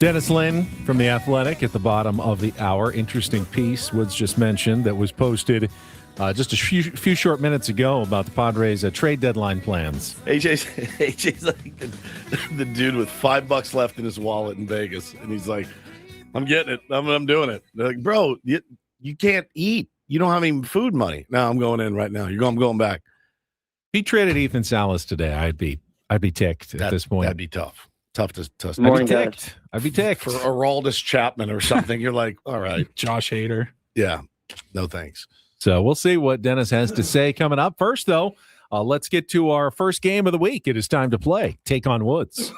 Dennis Lynn from The Athletic at the bottom of the hour. Interesting piece Woods just mentioned that was posted just a few short minutes ago about the Padres' trade deadline plans. AJ's like the dude with $5 left in his wallet in Vegas, and he's like, "I'm getting it. I'm doing it." They're like, "Bro, you can't eat. You don't have any food money." No, I'm going in right now. I'm going back. If he traded Ethan Salas today, I'd be ticked at this point. That'd be tough. Tough to I'd be ticked for Aroldis Chapman or something. You're like, all right, Josh Hader. Yeah, no thanks. So we'll see what Dennis has to say coming up. First, though, let's get to our first game of the week. It is time to play Take on Woods.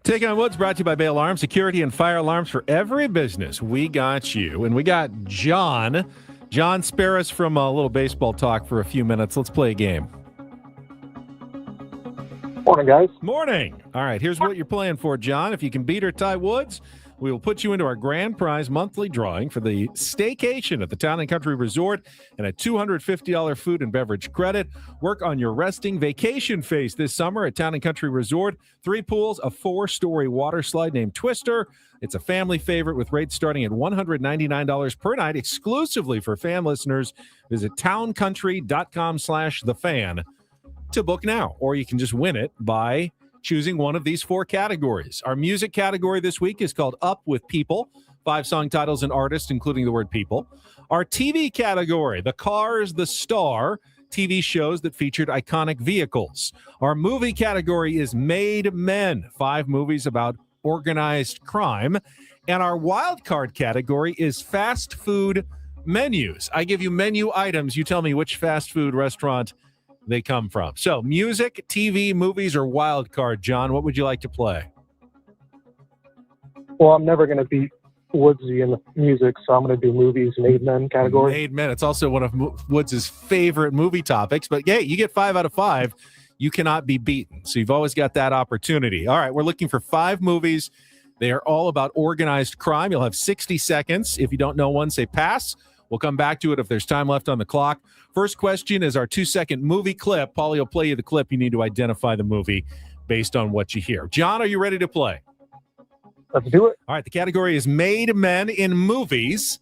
Take on Woods brought to you by Bay Alarm, security and fire alarms for every business. We got you. And we got John. John, spare us from a little baseball talk for a few minutes. Let's play a game. Morning, guys. Morning. All right, here's what you're playing for, John. If you can beat or tie Woods, we will put you into our grand prize monthly drawing for the staycation at the Town & Country Resort and a $250 food and beverage credit. Work on your resting vacation face this summer at Town & Country Resort. 3 pools, a 4-story water slide named Twister. It's a family favorite with rates starting at $199 per night exclusively for fan listeners. Visit towncountry.com/thefan to book now, or you can just win it by choosing one of these 4 categories. Our music category this week is called Up with People, 5 song titles and artists, including the word people. Our TV category, The Cars, the Star, TV shows that featured iconic vehicles. Our movie category is Made Men, 5 movies about organized crime. And our wild card category is fast food menus. I give you menu items. You tell me which fast food restaurant they come from. So music, TV, movies, or wild card, John, what would you like to play? Well, I'm never going to beat Woodsy in the music, so I'm going to do movies, Made Men category. Made Men. It's also one of Woods' favorite movie topics, but yeah, you get 5 out of 5. You cannot be beaten. So you've always got that opportunity. All right, we're looking for 5 movies. They are all about organized crime. You'll have 60 seconds. If you don't know one, say pass. We'll come back to it if there's time left on the clock. First question is our 2-second movie clip. Paulie will play you the clip. You need to identify the movie based on what you hear. John, are you ready to play? Let's do it. All right, the category is Made Men in Movies.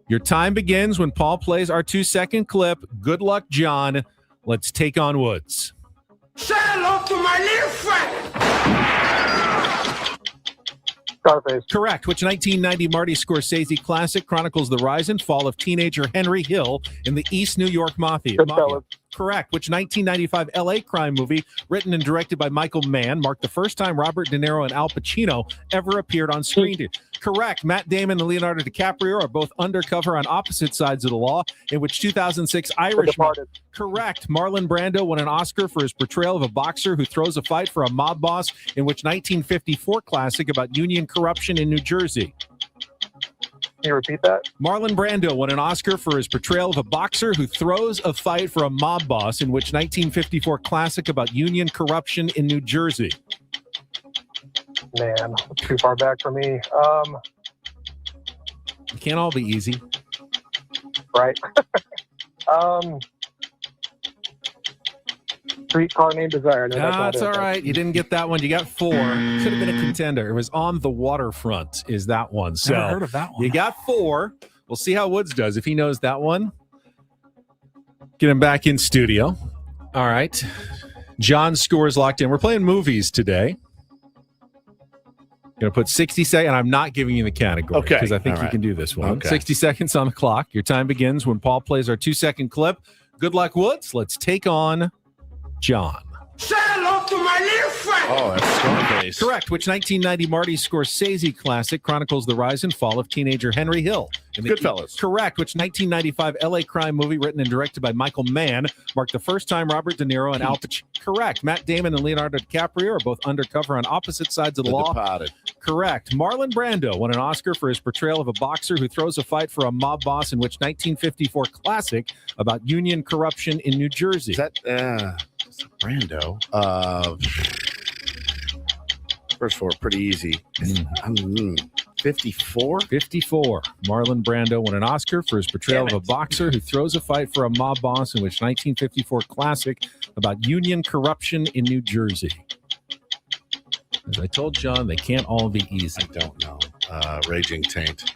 Your time begins when Paul plays our 2-second clip. Good luck, John. Let's take on Woods. Say hello to my little friend. Scarface. Correct. Which 1990 Marty Scorsese classic chronicles the rise and fall of teenager Henry Hill in the East New York Mafia? Correct. Which 1995 L.A. crime movie, written and directed by Michael Mann, marked the first time Robert De Niro and Al Pacino ever appeared on screen? Correct. Matt Damon and Leonardo DiCaprio are both undercover on opposite sides of the law, in which 2006 Irishman. Correct. Marlon Brando won an Oscar for his portrayal of a boxer who throws a fight for a mob boss, in which 1954 classic about union corruption in New Jersey. Can you repeat that? Marlon Brando won an Oscar for his portrayal of a boxer who throws a fight for a mob boss, in which 1954 classic about union corruption in New Jersey. Man, too far back for me. It can't all be easy. Right. Streetcar Named Desire. No, That's all right. You didn't get that one. You got 4. Could have been a contender. It was On the Waterfront is that one. So Never heard of that one. You got 4. We'll see how Woods does. If he knows that one, get him back in studio. All right. John's score is locked in. We're playing movies today. Going to put 60 seconds, and I'm not giving you the category because I think you can do this one. Okay. 60 seconds on the clock. Your time begins when Paul plays our 2-second clip. Good luck, Woods. Let's take on John. Say hello to my little friend. Oh, that's Scarface. Correct. Which 1990 Marty Scorsese classic chronicles the rise and fall of teenager Henry Hill? Goodfellas. Correct. Which 1995 L.A. crime movie, written and directed by Michael Mann, marked the first time Robert De Niro and Al Pacino. Correct. Matt Damon and Leonardo DiCaprio are both undercover on opposite sides of the law. Departed. Correct. Marlon Brando won an Oscar for his portrayal of a boxer who throws a fight for a mob boss, in which 1954 classic about union corruption in New Jersey. Is that Brando? First 4, pretty easy. 54? 54. Marlon Brando won an Oscar for his portrayal of a boxer who throws a fight for a mob boss, in which 1954 classic about union corruption in New Jersey. As I told John, they can't all be easy. I don't know. Raging Taint.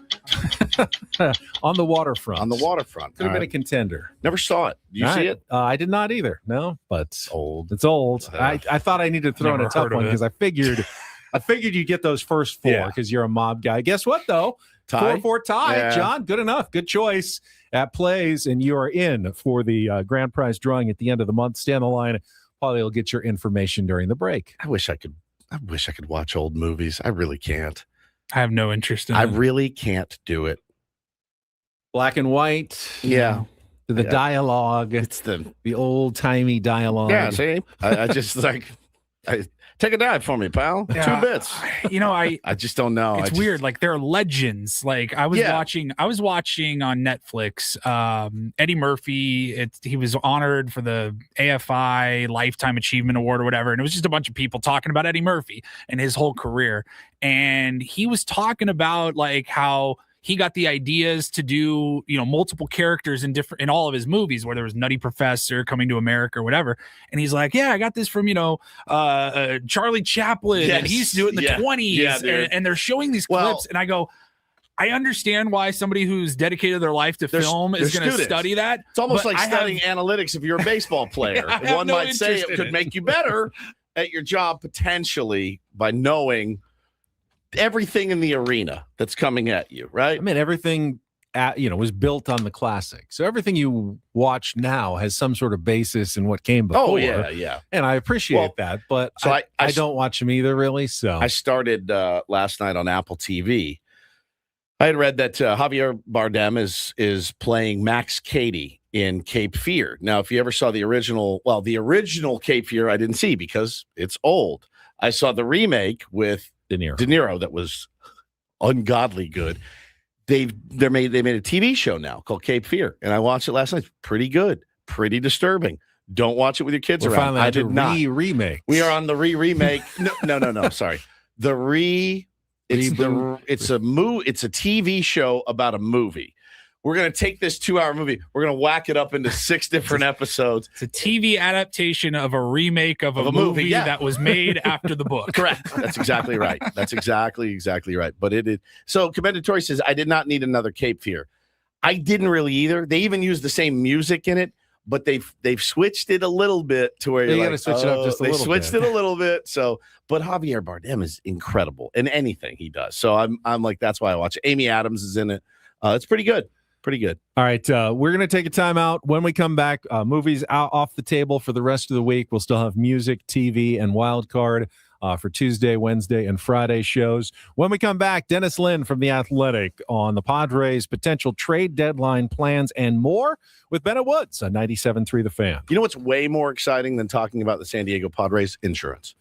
On the Waterfront. On the Waterfront. Could have been a contender. Never saw it. Did you see it? I did not either. No, but It's old. it's old. I thought I needed to throw in a Never tough heard of one it. because I figured you'd get those first 4 because you're a mob guy. Guess what, though? Tie? 4-4 tie. Yeah. John, good enough. Good choice at plays, and you are in for the grand prize drawing at the end of the month. Stay on the line. Paulie will get your information during the break. I wish I could watch old movies. I really can't. I have no interest in I it. really can't do it. Black and white. Yeah. The Yeah. dialogue. It's the old-timey dialogue. yeah. See, I just take a dive for me, pal. Yeah. 2 bits. I just don't know. it's weird. Like they're legends. Like I was watching on Netflix, Eddie Murphy. He was honored for the AFI Lifetime Achievement Award or whatever. And it was just a bunch of people talking about Eddie Murphy and his whole career. And he was talking about like how he got the ideas to do, multiple characters in all of his movies, where there was Nutty Professor, Coming to America, or whatever. And he's like, yeah, I got this from, Charlie Chaplin, and he used to do it in the 20s. Yeah, and they're showing these clips, and I go, I understand why somebody who's dedicated their life to film is going to study that. It's almost like studying analytics if you're a baseball player. One might say it could make you better at your job potentially by knowing everything in the arena that's coming at you, right? I mean, everything was built on the classic. So everything you watch now has some sort of basis in what came before. Oh, yeah. And I appreciate that, but so I don't watch them either, really. So I started last night on Apple TV. I had read that Javier Bardem is playing Max Cady in Cape Fear. Now, if you ever saw the original Cape Fear, I didn't see because it's old. I saw the remake with De Niro that was ungodly good. They made a TV show now called Cape Fear, and I watched it last night. Pretty good, pretty distributing. Don't watch it with your kids We're around. finally I on to did not remake. We are on the remake. No. Sorry, It's a TV show about a movie We're going to take this 2-hour movie. We're going to whack it up into 6 different episodes. It's a TV adaptation of a remake of a movie that was made after the book. Correct. That's exactly right. That's exactly right. But it is. So Commendatory says, I did not need another Cape Fear. I didn't really either. They even used the same music in it, but they've switched it a little bit to where you got to switch it up just a little bit. They switched it a little bit. So, but Javier Bardem is incredible in anything he does. So I'm like, that's why I watch it. Amy Adams is in it. It's pretty good. Pretty good. All right. We're going to take a time out. When we come back, movies out off the table for the rest of the week. We'll still have music, TV, and wild card for Tuesday, Wednesday, and Friday shows. When we come back, Dennis Lin from The Athletic on the Padres' potential trade deadline plans and more with Bennett Woods on 97.3 The Fan. You know what's way more exciting than talking about the San Diego Padres? Insurance.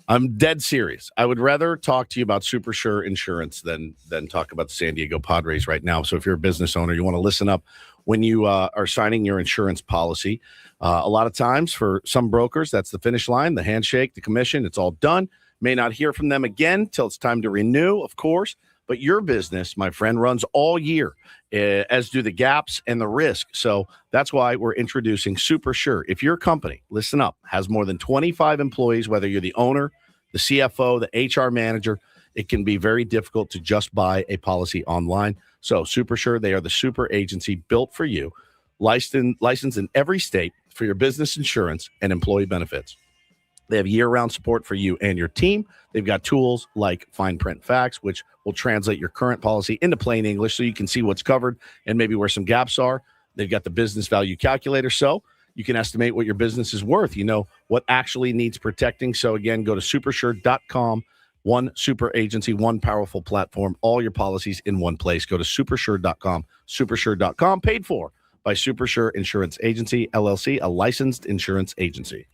I'm dead serious. I would rather talk to you about Super Sure Insurance than talk about the San Diego Padres right now. So if you're a business owner, you want to listen up when you are signing your insurance policy. A lot of times for some brokers, that's the finish line, the handshake, the commission. It's all done. May not hear from them again till it's time to renew, of course. But your business, my friend, runs all year, as do the gaps and the risk. So that's why we're introducing Super Sure. If your company, listen up, has more than 25 employees, whether you're the owner, the CFO, the HR manager, it can be very difficult to just buy a policy online. So Super Sure, they are the super agency built for you, licensed in every state for your business insurance and employee benefits. They have year-round support for you and your team. They've got tools like fine print facts, which will translate your current policy into plain English so you can see what's covered and maybe where some gaps are. They've got the business value calculator, so you can estimate what your business is worth. You know what actually needs protecting. So again, go to supersure.com. One super agency, one powerful platform, all your policies in one place. Go to supersure.com, supersure.com, paid for by Super Sure Insurance Agency, LLC, a licensed insurance agency.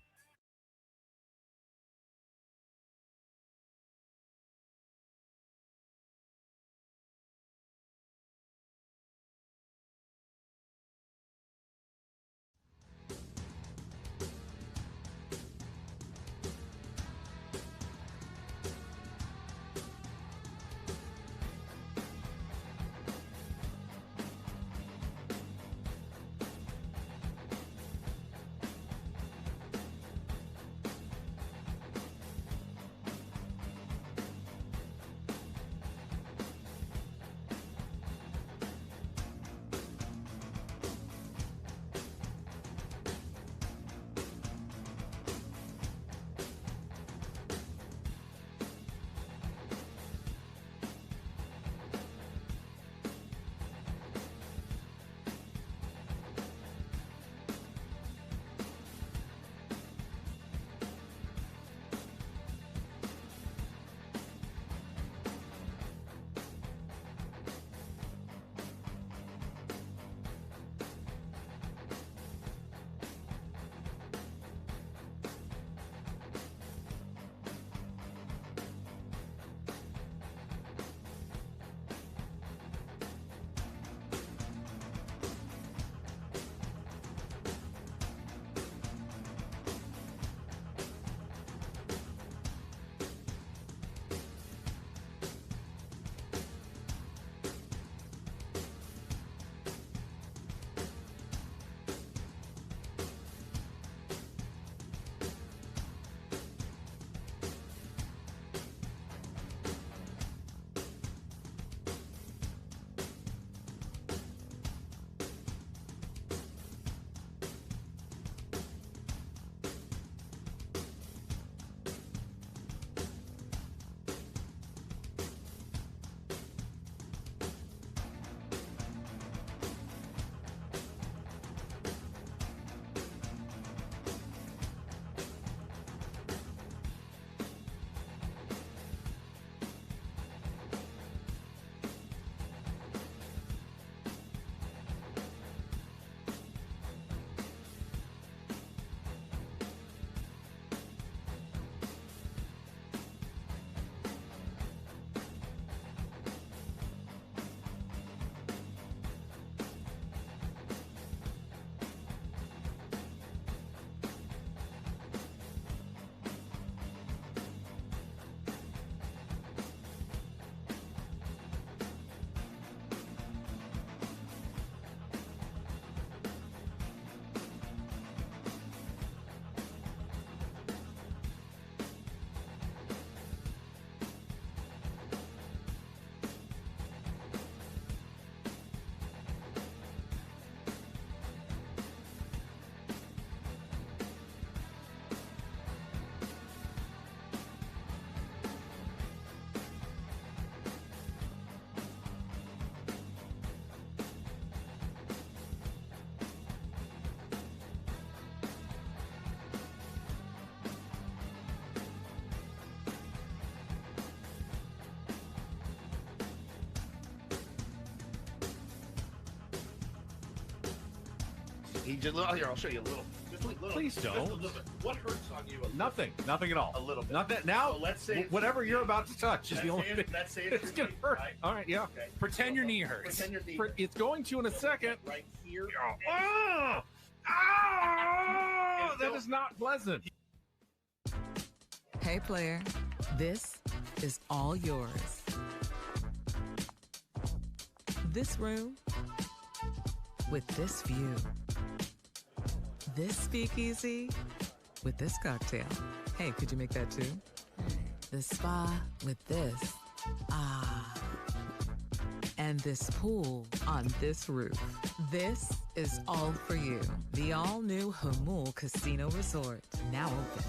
He just here. I'll show you a little. Just a little. Please don't. Just a little bit. What hurts on you? Nothing at all. A little bit. Nothing. Now, So let's say whatever you're about to touch is the only thing. Let's say It's gonna hurt. Right? All right, yeah. Okay. Pretend your knee hurts. Pretend your knee. It's going to in a second. Right here. That is not pleasant. Hey, player, this is all yours. This room with this view. This speakeasy with this cocktail. Hey, could you make that too? The spa with this. Ah. And this pool on this roof. This is all for you. The all-new Hamul Casino Resort, now open.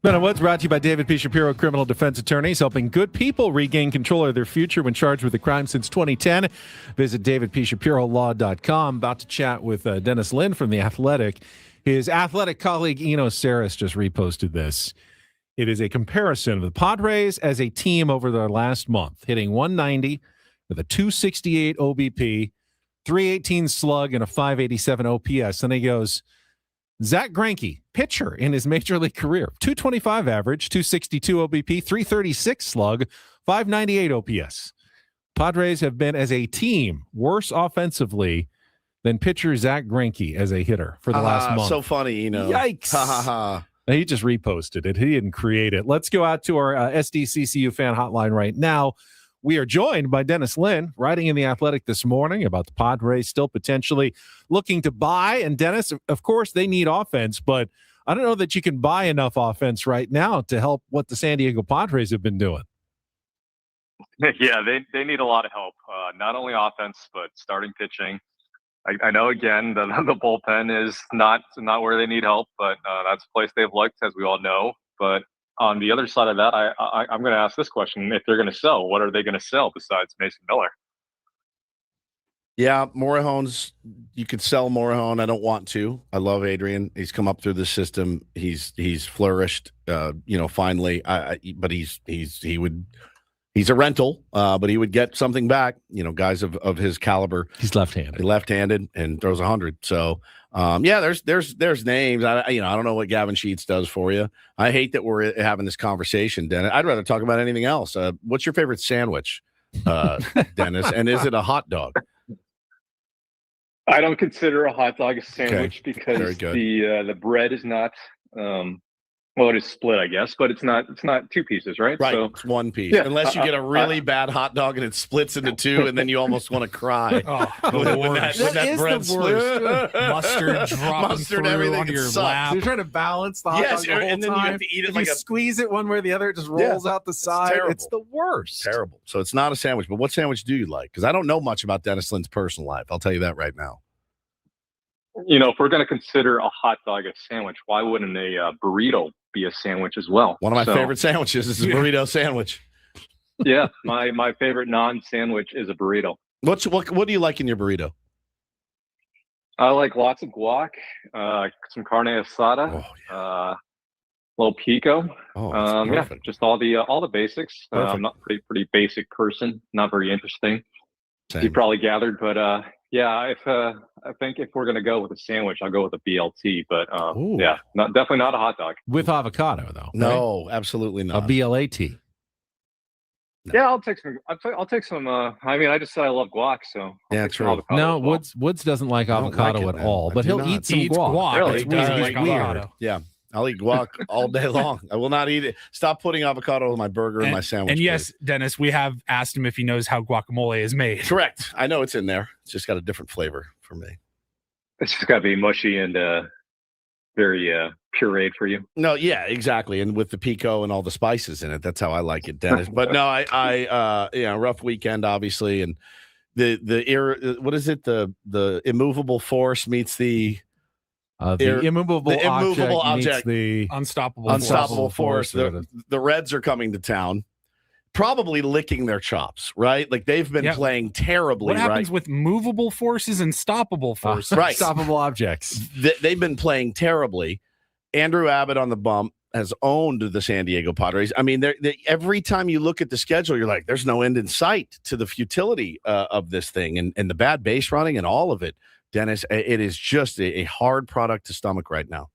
Men and Woods brought to you by David P. Shapiro, criminal defense attorneys, helping good people regain control of their future when charged with a crime since 2010. Visit davidpshapirolaw.com. About to chat with Dennis Lynn from The Athletic. His athletic colleague, Eno Saris, just reposted this. It is a comparison of the Padres as a team over their last month, hitting 190 with a 268 OBP, 318 slug, and a 587 OPS. And he goes, Zach Greinke, pitcher in his major league career, 225 average, 262 OBP, 336 slug, 598 OPS. Padres have been, as a team, worse offensively than pitcher Zach Greinke as a hitter for the last month. So funny, Yikes. Ha ha ha. He just reposted it. He didn't create it. Let's go out to our SDCCU fan hotline right now. We are joined by Dennis Lynn, writing in The Athletic this morning about the Padres still potentially looking to buy. And Dennis, of course, they need offense, but I don't know that you can buy enough offense right now to help what the San Diego Padres have been doing. Yeah, they need a lot of help, not only offense, but starting pitching. I know, again, the bullpen is not where they need help, but that's a place they've looked, as we all know. But on the other side of that, I'm going to ask this question. If they're going to sell, what are they going to sell besides Mason Miller? Yeah, Morejon's, you could sell Morejon. I don't want to. I love Adrian. He's come up through the system. He's flourished, finally. But he's a rental, but he would get something back. Guys of his caliber. He's left-handed and throws 100. So, there's names. I don't know what Gavin Sheets does for you. I hate that we're having this conversation, Dennis. I'd rather talk about anything else. What's your favorite sandwich, Dennis? And is it a hot dog? I don't consider a hot dog a sandwich because the bread is not Well, it is split, I guess, but it's not two pieces, right? Right. So It's one piece. yeah, Unless you get a really bad hot dog and it splits into two, and then you almost want to cry. When that bread splits. Mustard dropping Mustard, through everything onto your sucks. lap. So you're trying to balance the hot dog the whole and then you time. have to eat it If like you a squeeze it one way or the other, it just rolls out the side. It's the worst. Terrible. So it's not a sandwich. But what sandwich do you like? Because I don't know much about Dennis Lynn's personal life. I'll tell you that right now. if we're going to consider a hot dog a sandwich, why wouldn't a burrito be a sandwich as well? One of my favorite sandwiches is a burrito sandwich. Yeah, my favorite non-sandwich is a burrito. What do you like in your burrito? I like lots of guac, some carne asada, little pico. Just all the basics. I'm not pretty basic person, not very interesting. You probably gathered, but if I think if we're gonna go with a sandwich, I'll go with a BLT. But definitely not a hot dog with avocado though. No, absolutely not. A BLAT. Yeah, I'll take some. I'll take some. I just said I love guac, so yeah, true. No, Woods doesn't like avocado at all, but he'll eat some guac. Really? It's weird. Yeah, I'll eat guac all day long. I will not eat it. Stop putting avocado on my burger and my sandwich. And yes, Dennis, we have asked him if he knows how guacamole is made. Correct. I know it's in there. It's just got a different flavor for me. It's just got to be mushy and very pureed for you. No, yeah, exactly. And with the pico and all the spices in it, that's how I like it, Dennis. But no, I rough weekend, obviously, and what is it? The immovable force meets the immovable object meets the unstoppable force. The Reds are coming to town, probably licking their chops, right? Like they've been playing terribly. What happens with movable forces and stoppable forces? Right. Stoppable objects. They've been playing terribly. Andrew Abbott on the bump has owned the San Diego Padres. I mean, every time you look at the schedule, you're like, there's no end in sight to the futility of this thing and the bad base running and all of it. Dennis, it is just a hard product to stomach right now.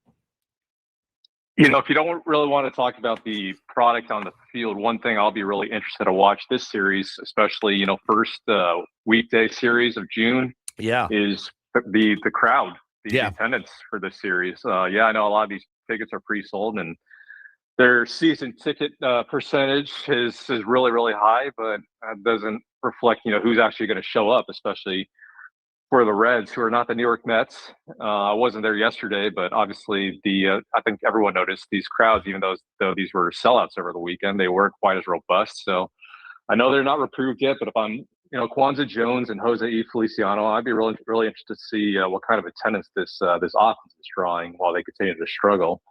If you don't really want to talk about the product on the field, one thing I'll be really interested to watch this series, especially, first weekday series of June, is the crowd, the attendance for this series. I know a lot of these tickets are pre-sold and their season ticket percentage is really, really high, but that doesn't reflect, who's actually going to show up, especially for the Reds, who are not the New York Mets. I wasn't there yesterday, but obviously I think everyone noticed these crowds, even though these were sellouts over the weekend, they weren't quite as robust. So I know they're not reproved yet, but if I'm, Kwanzaa Jones and Jose E. Feliciano, I'd be really, really interested to see what kind of attendance this offense is drawing while they continue to struggle.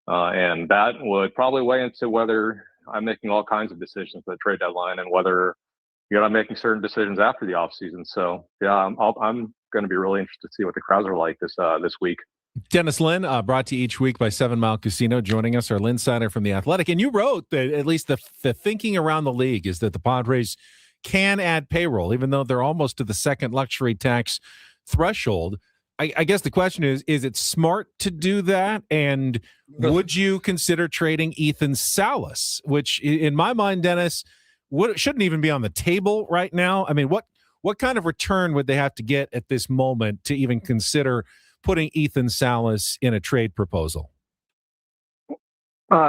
And that would probably weigh into whether I'm making all kinds of decisions at the trade deadline and whether I'm making certain decisions after the offseason. So, I'm going to be really interested to see what the crowds are like this week. Dennis Lynn, brought to you each week by 7 Mile Casino, joining us, our Lynn Sider from The Athletic. And you wrote that at least the thinking around the league is that the Padres can add payroll, even though they're almost to the second luxury tax threshold. I guess the question is it smart to do that? And would you consider trading Ethan Salas, which in my mind, Dennis, shouldn't even be on the table right now? I mean, what kind of return would they have to get at this moment to even consider putting Ethan Salas in a trade proposal?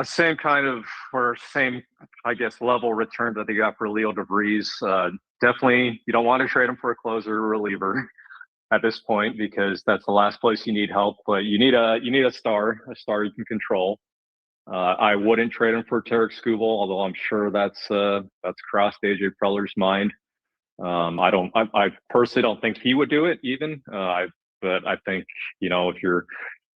Same kind of, or same, I guess, level return that they got for Leo DeVries. Definitely, you don't want to trade him for a closer or reliever at this point because that's the last place you need help. But you need a star you can control. I wouldn't trade him for Tarek Skubal, although I'm sure that's crossed AJ Preller's mind. I personally don't think he would do it even. But I think, if you're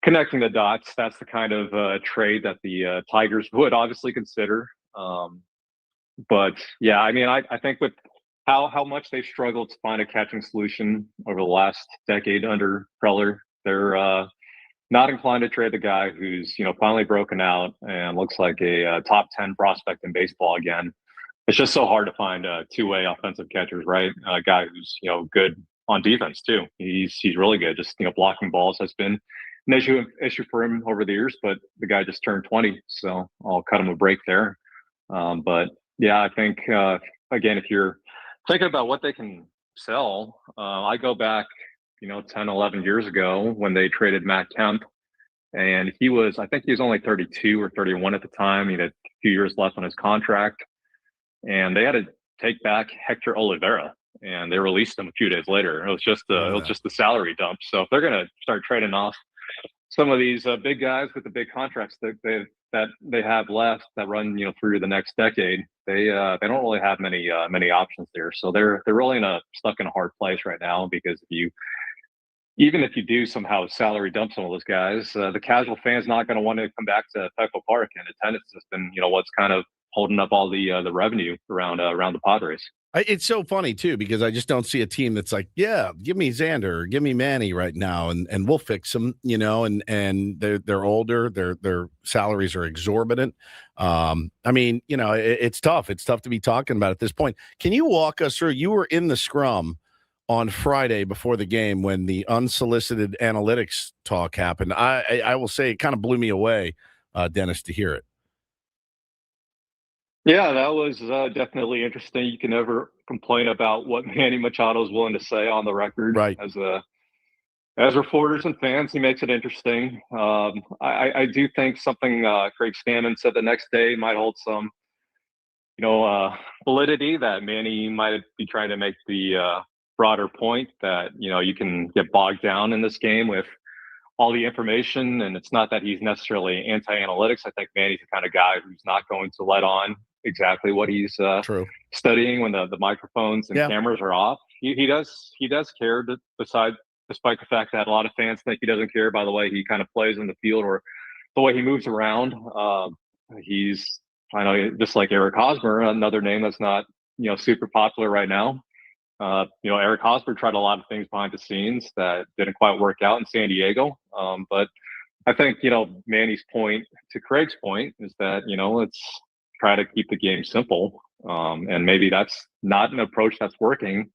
connecting the dots, that's the kind of trade that the Tigers would obviously consider. But yeah, I think with how much they've struggled to find a catching solution over the last decade under Preller, they're not inclined to trade the guy who's, finally broken out and looks like a top 10 prospect in baseball again. It's just so hard to find two-way offensive catchers, right? A guy who's, good on defense too. He's really good. Just, blocking balls has been an issue for him over the years, but the guy just turned 20, so I'll cut him a break there. But yeah, I think, again, if you're thinking about what they can sell, I go back, 10, 11 years ago when they traded Matt Kemp and I think he was only 32 or 31 at the time. He had a few years left on his contract, and they had to take back Hector Oliveira, and they released him a few days later. It was just a salary dump. So if they're going to start trading off some of these big guys with the big contracts that they have left that run through the next decade, they don't really have many options there. So they're really stuck in a hard place right now, because even if you do somehow salary dump some of those guys, the casual fan's not going to want to come back to Petco Park, and attendance has been what's kind of holding up all the revenue around the Padres. It's so funny too, because I just don't see a team that's like, yeah, give me Xander, give me Manny right now, and we'll fix them, and they're older, their salaries are exorbitant. I mean, it's tough. It's tough to be talking about at this point. Can you walk us through? You were in the scrum on Friday before the game when the unsolicited analytics talk happened. I will say it kind of blew me away, Dennis, to hear it. Yeah, that was definitely interesting. You can never complain about what Manny Machado is willing to say on the record. Right. As reporters and fans, he makes it interesting. I do think something Craig Stammen said the next day might hold some, validity, that Manny might be trying to make the broader point that, you can get bogged down in this game with all the information, and it's not that he's necessarily anti-analytics. I think Manny's the kind of guy who's not going to let on exactly what he's studying when the microphones and cameras are off. He does care, despite the fact that a lot of fans think he doesn't care by the way he kind of plays in the field or the way he moves around. I know, just like Eric Hosmer, another name that's not super popular right now. Eric Hosmer tried a lot of things behind the scenes that didn't quite work out in San Diego. But I think, Manny's point to Craig's point is that, let's try to keep the game simple. And maybe that's not an approach that's working.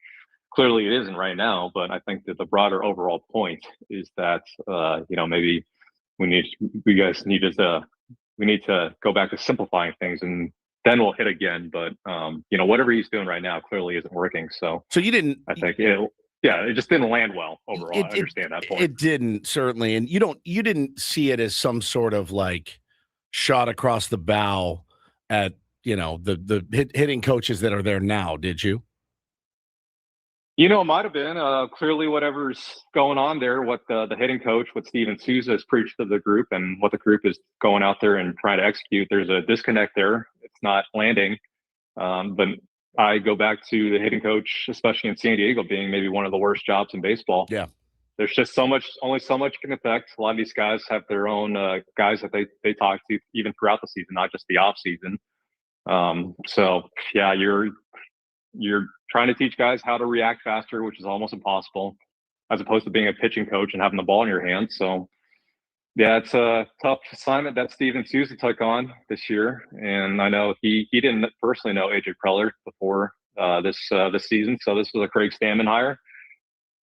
Clearly it isn't right now, but I think that the broader overall point is that, maybe we need to go back to simplifying things, and then we'll hit again. But whatever he's doing right now clearly isn't working. So you didn't. I think it just didn't land well overall. I understand that point. It didn't, certainly, and you didn't see it as some sort of like shot across the bow at the hitting coaches that are there now, did you? It might have been clearly whatever's going on there, what the hitting coach, what Steven Souza has preached to the group, and what the group is going out there and trying to execute. There's a disconnect there. It's not landing. But I go back to the hitting coach, especially in San Diego, being maybe one of the worst jobs in baseball. Yeah. There's just only so much can affect. A lot of these guys have their own guys that they talk to even throughout the season, not just the off season. So yeah, you're trying to teach guys how to react faster, which is almost impossible, as opposed to being a pitching coach and having the ball in your hands. So yeah, it's a tough assignment that Steven Souza took on this year. And I know he didn't personally know AJ Preller before this season. So this was a Craig Stammen hire.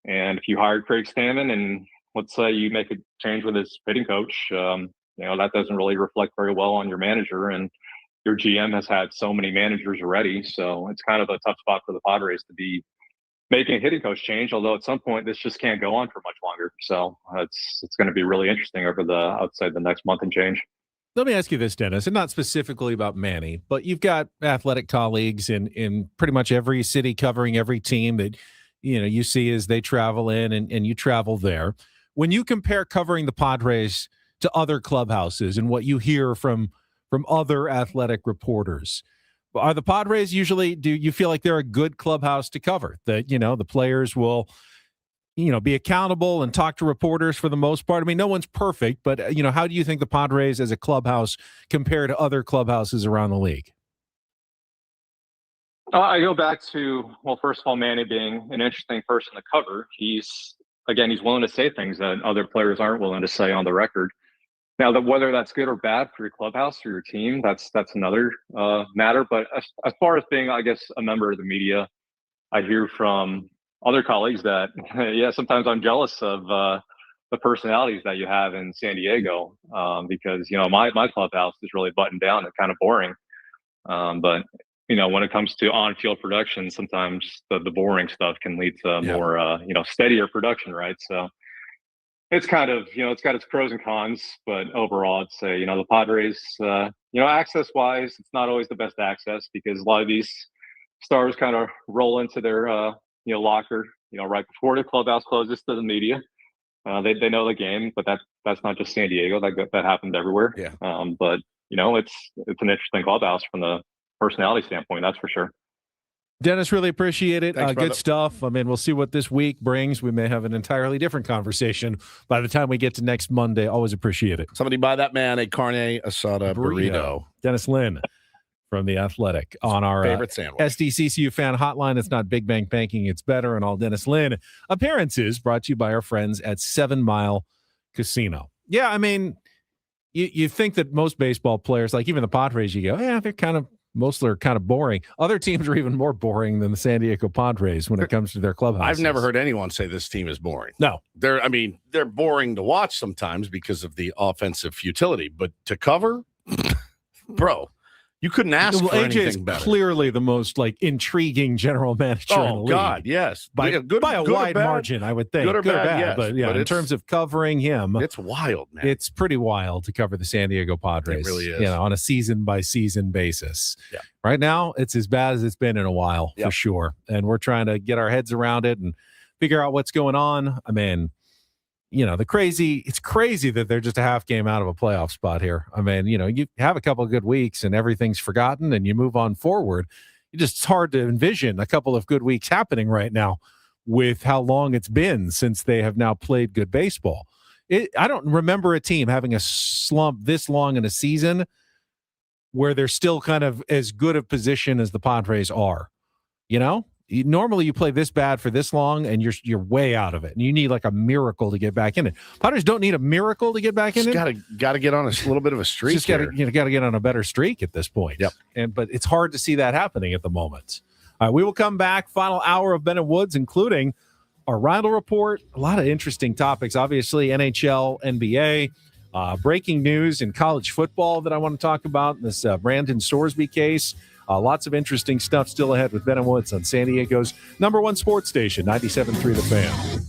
And if you hired Craig Stammen and let's say you make a change with his hitting coach, that doesn't really reflect very well on your manager. And your GM has had so many managers already. So it's kind of a tough spot for the Padres to be making a hitting coach change, although at some point this just can't go on for much longer. So it's going to be really interesting over outside the next month and change. Let me ask you this, Dennis, and not specifically about Manny, but you've got athletic colleagues in pretty much every city covering every team that you see as they travel in and you travel there. When you compare covering the Padres to other clubhouses and what you hear from other athletic reporters, are the Padres usually, do you feel like they're a good clubhouse to cover? That, the players will, be accountable and talk to reporters for the most part? I mean, no one's perfect, but, how do you think the Padres as a clubhouse compare to other clubhouses around the league? I go back to, well, first of all, Manny being an interesting person to cover. He's willing to say things that other players aren't willing to say on the record. Now, whether that's good or bad for your clubhouse or your team, that's another matter. But as far as being, I guess, a member of the media, I hear from other colleagues that, sometimes I'm jealous of the personalities that you have in San Diego because, my clubhouse is really buttoned down and kind of boring. But, when it comes to on-field production, sometimes the boring stuff can lead to more, steadier production, right? So, it's kind of, it's got its pros and cons, but overall, I'd say, the Padres, access wise, it's not always the best access because a lot of these stars kind of roll into their, locker, right before the clubhouse closes to the media. They know the game, but that's not just San Diego. That happens everywhere. Yeah. But it's an interesting clubhouse from the personality standpoint. That's for sure. Dennis, really appreciate it. Thanks, Good stuff. I mean, we'll see what this week brings. We may have an entirely different conversation by the time we get to next Monday. Always appreciate it. Somebody buy that man a carne asada burrito. Dennis Lynn from The Athletic on our favorite sandwich. SDCCU fan hotline. It's not Big Bang Banking, it's better. And all Dennis Lynn appearances brought to you by our friends at 7 Mile Casino. Yeah, I mean, you think that most baseball players, like even the Padres, you go, yeah, they're mostly are kind of boring. Other teams are even more boring than the San Diego Padres when it comes to their clubhouse. I've never heard anyone say this team is boring. No. They're boring to watch sometimes because of the offensive futility, but to cover, bro, you couldn't ask for AJ anything is better. Clearly the most intriguing general manager in the league. God, yes. By a wide margin, I would think. Good or bad, yes. But yeah, in terms of covering him, it's wild, man. It's pretty wild to cover the San Diego Padres. It really is. On a season-by-season basis. Yeah. Right now, it's as bad as it's been in a while, for sure. And we're trying to get our heads around it and figure out what's going on. I mean, it's crazy that they're just a half game out of a playoff spot here. I mean, you have a couple of good weeks and everything's forgotten and you move on forward. It's hard to envision a couple of good weeks happening right now with how long it's been since they have now played good baseball. I don't remember a team having a slump this long in a season where they're still kind of as good a position as the Padres are. Normally you play this bad for this long and you're way out of it and you need like a miracle to get back in it. Padres don't need a miracle to get back in it. Got to get on a little bit of a streak. Just got to get on a better streak at this point. Yep. But it's hard to see that happening at the moment. All right, we will come back. Final hour of Ben and Woods, including our Randall report. A lot of interesting topics. Obviously, NHL, NBA, breaking news in college football that I want to talk about. This Brandon Sorsby case. Lots of interesting stuff still ahead with Ben and Woods on San Diego's #1 sports station, 97.3 The Fan.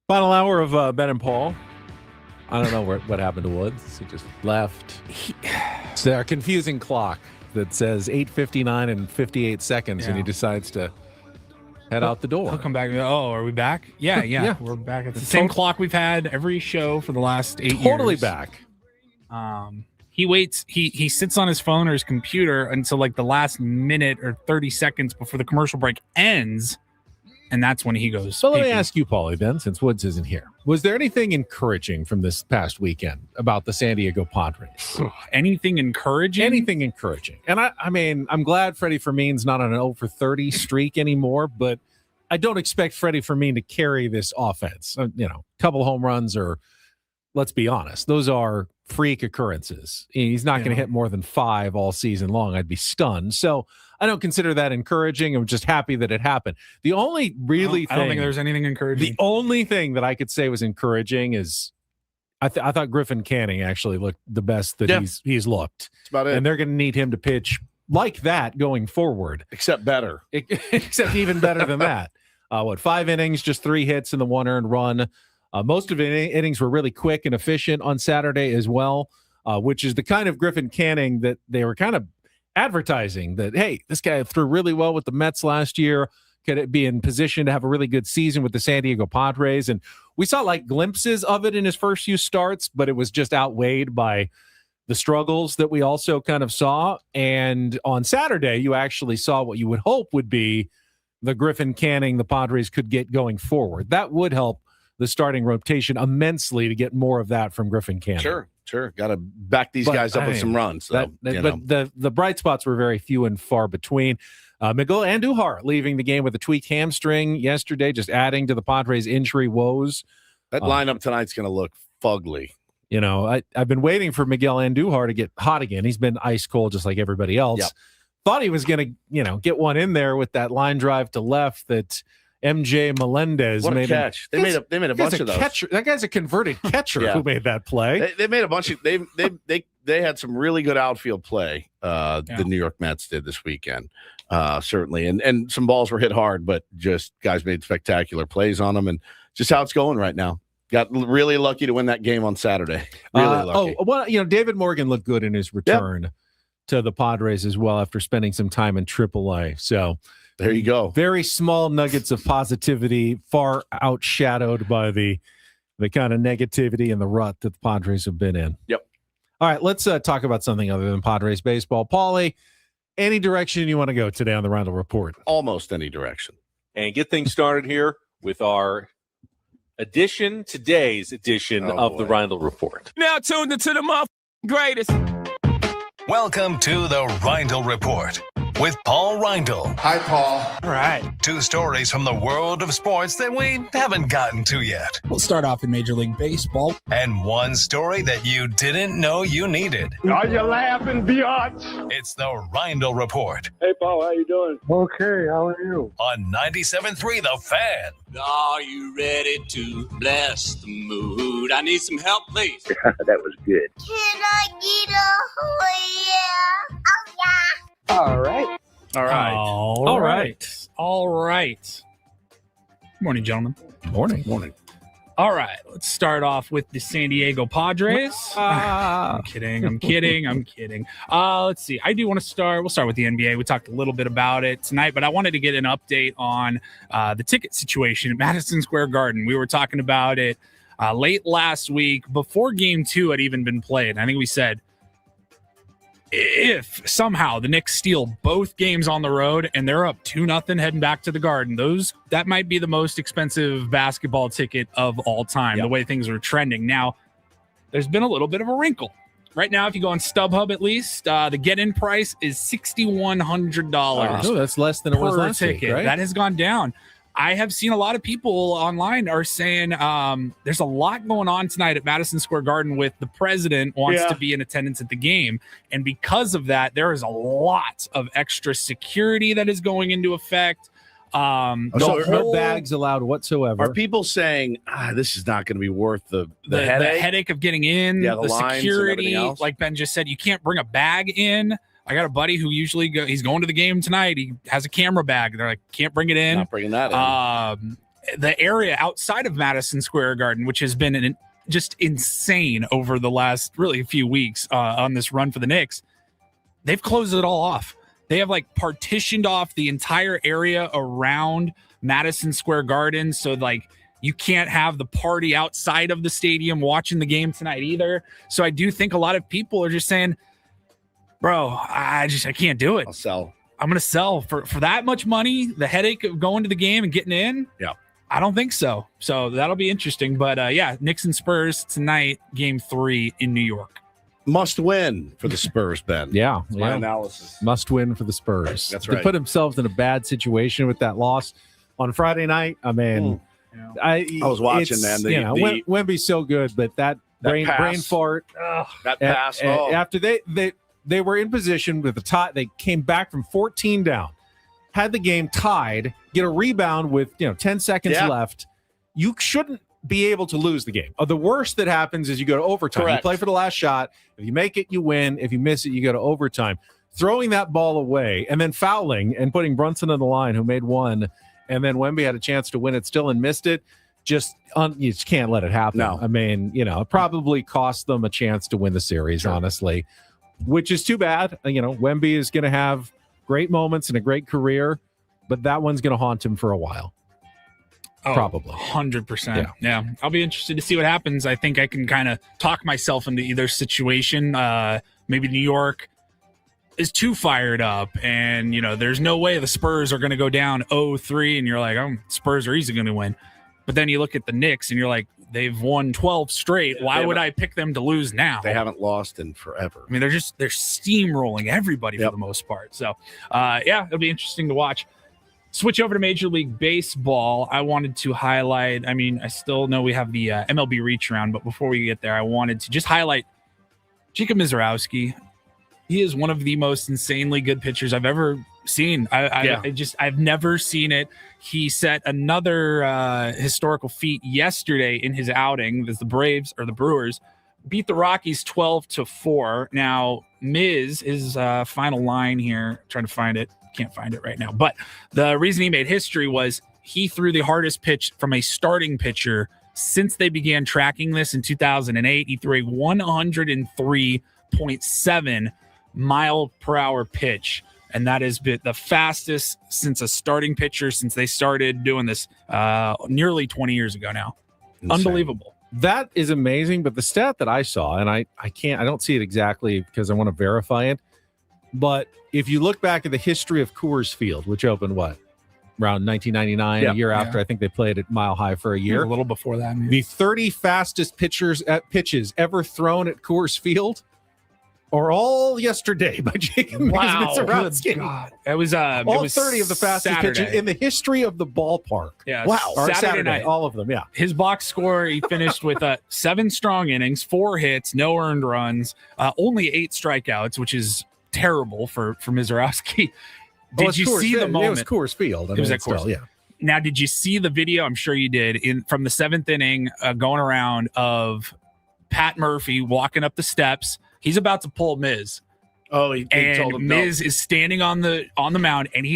Final hour of Ben and Paul. I don't know what happened to Woods. He just left. It's a confusing clock that says 8:59 and 58 seconds, and he decides to head out the door. He'll come back. Oh, are we back? Yeah. We're back at the same clock we've had every show for the last 8 years. Totally back. He waits. He sits on his phone or his computer until like the last minute or 30 seconds before the commercial break ends. And that's when he goes. So let me ask you, Paulie, then, since Woods isn't here. Was there anything encouraging from this past weekend about the San Diego Padres? Anything encouraging? Anything encouraging. And I mean, I'm glad Freddie Fermin's not on an 0 for 30 streak anymore, but I don't expect Freddie Fermin to carry this offense. Couple home runs or, let's be honest, those are freak occurrences. He's not going to hit more than 5 all season long. I'd be stunned. So I don't consider that encouraging. I'm just happy that it happened. The only I don't think there's anything encouraging. The only thing that I could say was encouraging is I thought Griffin Canning actually looked the best that he's looked. That's about it. And they're going to need him to pitch like that going forward. Except better. Except even better than that. 5 innings, just 3 hits and the 1 earned run. Most of the innings were really quick and efficient on Saturday as well, which is the kind of Griffin Canning that they were kind of advertising that, hey, this guy threw really well with the Mets last year. Could it be in position to have a really good season with the San Diego Padres? And we saw like glimpses of it in his first few starts, but it was just outweighed by the struggles that we also kind of saw. And on Saturday, you actually saw what you would hope would be the Griffin Canning the Padres could get going forward. That would help the starting rotation immensely to get more of that from Griffin Canning. Sure. Got to back these guys up with some runs. But the bright spots were very few and far between. Miguel Andujar leaving the game with a tweaked hamstring yesterday, just adding to the Padres' injury woes. That lineup tonight's going to look fugly. I've been waiting for Miguel Andujar to get hot again. He's been ice cold just like everybody else. Yep. Thought he was going to, get one in there with that line drive to left that MJ Melendez made. A catch. They made a bunch of those. That guy's a converted catcher who made that play. They made a bunch of they had some really good outfield play. The New York Mets did this weekend, certainly, and some balls were hit hard, but just guys made spectacular plays on them, and just how it's going right now. Got really lucky to win that game on Saturday. Really lucky. David Morgan looked good in his return to the Padres as well after spending some time in AAA. So. There you go. Very small nuggets of positivity, far outshadowed by the kind of negativity and the rut that the Padres have been in. Yep. All right, let's talk about something other than Padres baseball. Paulie, any direction you want to go today on the Rindle Report? Almost any direction. And get things started here with our today's edition of the Rindle Report. Now tuned into the greatest. Welcome to the Rindle Report with Paul Rindle. Hi, Paul. All right. 2 stories from the world of sports that we haven't gotten to yet. We'll start off in Major League Baseball. And 1 story that you didn't know you needed. Are you laughing, biatch? It's the Rindle Report Hey, Paul, how you doing? Okay, how are you? on 97.3 The Fan. Are you ready to bless the mood? I need some help, please. That was good. Can I get a yeah? Oh, yeah. All right. All right. Good morning, gentlemen. Morning. All right, let's start off with the San Diego Padres. I'm kidding. Let's see. We'll start with the NBA. We talked a little bit about it tonight, but I wanted to get an update on the ticket situation at Madison Square Garden. We were talking about it late last week before Game 2 had even been played. I think we said, if somehow the Knicks steal both games on the road and they're up 2-0 heading back to the Garden, that might be the most expensive basketball ticket of all time, the way things are trending. Now, there's been a little bit of a wrinkle. Right now, if you go on StubHub at least, the get-in price is $6,100. Oh, that's less than it was last ticket. week, right? That has gone down. I have seen a lot of people online are saying there's a lot going on tonight at Madison Square Garden with the president wants to be in attendance at the game. And because of that, there is a lot of extra security that is going into effect. No bags allowed whatsoever. Are people saying this is not going to be worth the headache? The headache of getting in, the security, like Ben just said, you can't bring a bag in. I got a buddy who usually he's going to the game tonight. He has a camera bag. They're like, can't bring it in. Not bringing that in. the area outside of Madison Square Garden, which has been just insane over the last really few weeks on this run for the Knicks, they've closed it all off. They have like partitioned off the entire area around Madison Square Garden. So like you can't have the party outside of the stadium watching the game tonight either. So I do think a lot of people are just saying, bro, I can't do it. I'll sell. I'm going to sell for that much money. The headache of going to the game and getting in. Yeah. I don't think so. So that'll be interesting. But yeah, Knicks and Spurs tonight, game 3 in New York. Must win for the Spurs, Ben. Yeah. My analysis. Must win for the Spurs. That's They right. put themselves in a bad situation with that loss on Friday night. I mean, I was watching, it's, man. Wemby's so good, but that brain fart. That pass. After they were in position with the tie, they came back from 14 down, had the game tied, get a rebound with 10 seconds left. You shouldn't be able to lose the game. The worst that happens is you go to overtime. Correct. You play for the last shot. If you make it, you win. If you miss it, you go to overtime. Throwing that ball away and then fouling and putting Brunson on the line, who made one, and then Wemby had a chance to win it still and missed it. You just can't let it happen. No. I mean, it probably cost them a chance to win the series, honestly, which is too bad. Wemby is going to have great moments and a great career, but that one's going to haunt him for a while. Probably 100%. Yeah. I'll be interested to see what happens. I think I can kind of talk myself into either situation. Maybe New York is too fired up and there's no way the Spurs are going to go down 0-3 and you're like, Spurs are easily going to win. But then you look at the Knicks and you're like, they've won 12 straight. Why would I pick them to lose now? They haven't lost in forever. I mean, they're steamrolling everybody for the most part. So it'll be interesting to watch. Switch over to Major League Baseball. I wanted to highlight, I still know we have the MLB reach around, but before we get there, I wanted to just highlight Jacob Mizorowski. He is one of the most insanely good pitchers I've ever seen. I've never seen it. He set another historical feat yesterday in his outing as the Brewers beat the Rockies 12-4. Now, Miz, his final line here, trying to find it. Can't find it right now. But the reason he made history was he threw the hardest pitch from a starting pitcher since they began tracking this in 2008. He threw a 103.7 mile per hour pitch. And that has been the fastest since a starting pitcher since they started doing this nearly 20 years ago now. Insane. Unbelievable. That is amazing. But the stat that I saw, and I don't see it exactly because I want to verify it. But if you look back at the history of Coors Field, which opened around 1999, a year after I think they played at Mile High for a year. A little before that. Maybe. The 30 fastest pitches ever thrown at Coors Field are all yesterday by Jacob Mizorowski. God. It was all 30 of the fastest Saturday. pitches in the history of the ballpark. Yeah. Wow. Saturday night. All of them, yeah. His box score, he finished with 7 strong innings, 4 hits, no earned runs, only 8 strikeouts, which is terrible for Mizorowski. Did you see the moment? It was Coors Field. It was at Coors. Yeah. Now, did you see the video? I'm sure you did. From the 7th inning, going around of Pat Murphy walking up the steps. He's about to pull Miz. Oh, he told him Miz is standing on the mound, and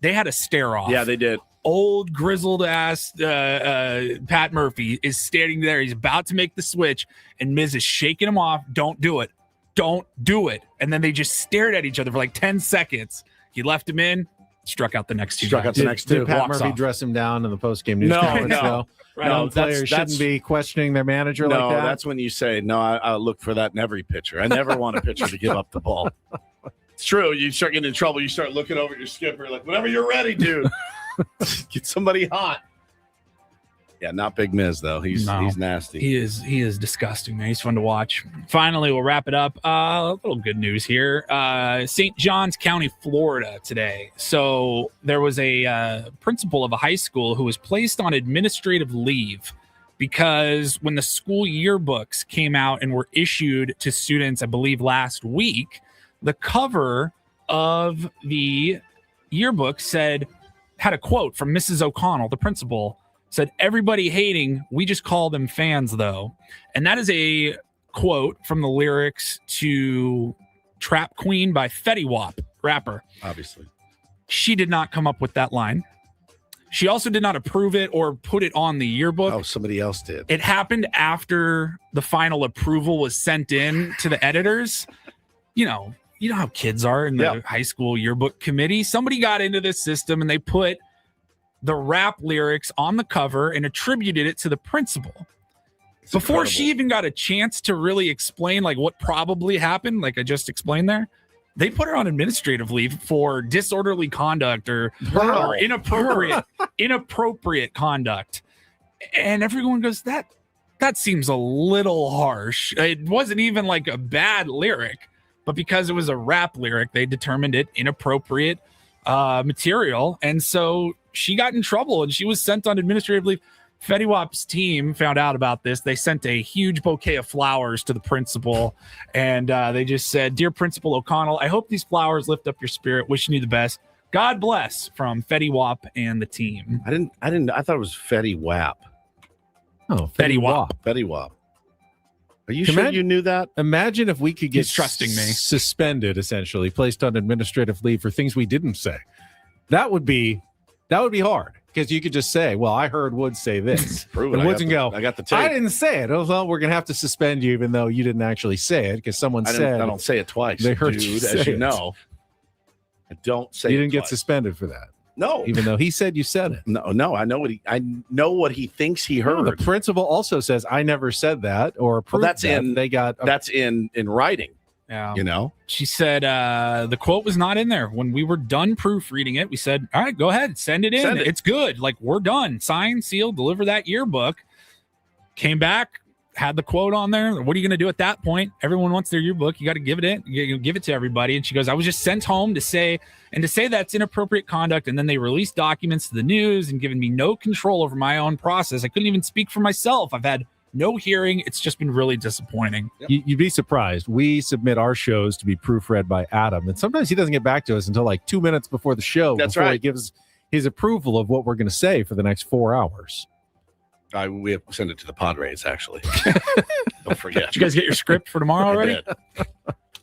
they had a stare off. Yeah, they did. Old grizzled ass Pat Murphy is standing there. He's about to make the switch, and Miz is shaking him off. Don't do it. Don't do it. And then they just stared at each other for like 10 seconds. He left him in, struck out the next 2 guys. Did Pat Murphy dress him down in the postgame news conference? No. Right. No, players shouldn't be questioning their manager like that. No, that's when you say, I look for that in every pitcher. I never want a pitcher to give up the ball. It's true. You start getting in trouble. You start looking over at your skipper like, whenever you're ready, dude. Get somebody hot. Yeah, not Big Miz though. He's nasty. He is disgusting, man. He's fun to watch. Finally, we'll wrap it up. A little good news here. St. Johns County, Florida today. So there was a principal of a high school who was placed on administrative leave because when the school yearbooks came out and were issued to students, I believe last week, the cover of the yearbook had a quote from Mrs. O'Connell, the principal, said, "Everybody hating, we just call them fans, though." And that is a quote from the lyrics to Trap Queen by Fetty Wap, rapper. Obviously. She did not come up with that line. She also did not approve it or put it on the yearbook. Oh, somebody else did. It happened after the final approval was sent in to the editors. You know how kids are in the high school yearbook committee. Somebody got into this system and they put the rap lyrics on the cover and attributed it to the principal. Before she even got a chance to really explain like what probably happened, like I just explained there, they put her on administrative leave for disorderly conduct or inappropriate conduct. And everyone goes, that seems a little harsh. It wasn't even like a bad lyric, but because it was a rap lyric, they determined it inappropriate material. And so she got in trouble and she was sent on administrative leave. Fetty Wap's team found out about this. They sent a huge bouquet of flowers to the principal, and they just said, "Dear Principal O'Connell, I hope these flowers lift up your spirit. Wishing you the best. God bless," from Fetty Wap and the team. I thought it was Fetty Wap. Oh, Fetty Wap. Fetty Wap. Are you sure you knew that? Imagine if we could get He's trusting me. Suspended, essentially, placed on administrative leave for things we didn't say. That would be hard. Because you could just say, well, I heard Woods say this. Prove it. And Woods and go, I got the tape. I didn't say it. Oh, well, we're going to have to suspend you even though you didn't actually say it because someone said. I don't say it twice. They heard dude, you as say you it. know. I don't say you it didn't get twice. suspended for that. No. Even though he said you said it. No, I know what he thinks he heard. The principal also says, I never said that or approved that's that. That's in writing. Yeah. You know? She said the quote was not in there. When we were done proofreading it, we said, all right, go ahead, send it in. Send it. It's good. Like, we're done. Sign, seal, deliver that yearbook. Came back, had the quote on there. What are you going to do at that point? Everyone wants their yearbook. You got to give it in. You give it to everybody. And she goes, I was just sent home to say that's inappropriate conduct. And then they released documents to the news and given me no control over my own process. I couldn't even speak for myself. I've had no hearing. It's just been really disappointing. You'd be surprised. We submit our shows to be proofread by Adam, and sometimes he doesn't get back to us until like 2 minutes before the show. That's before right. He gives his approval of what we're going to say for the next 4 hours. We have to send it to the Padres, actually. Don't forget. Did you guys get your script for tomorrow already?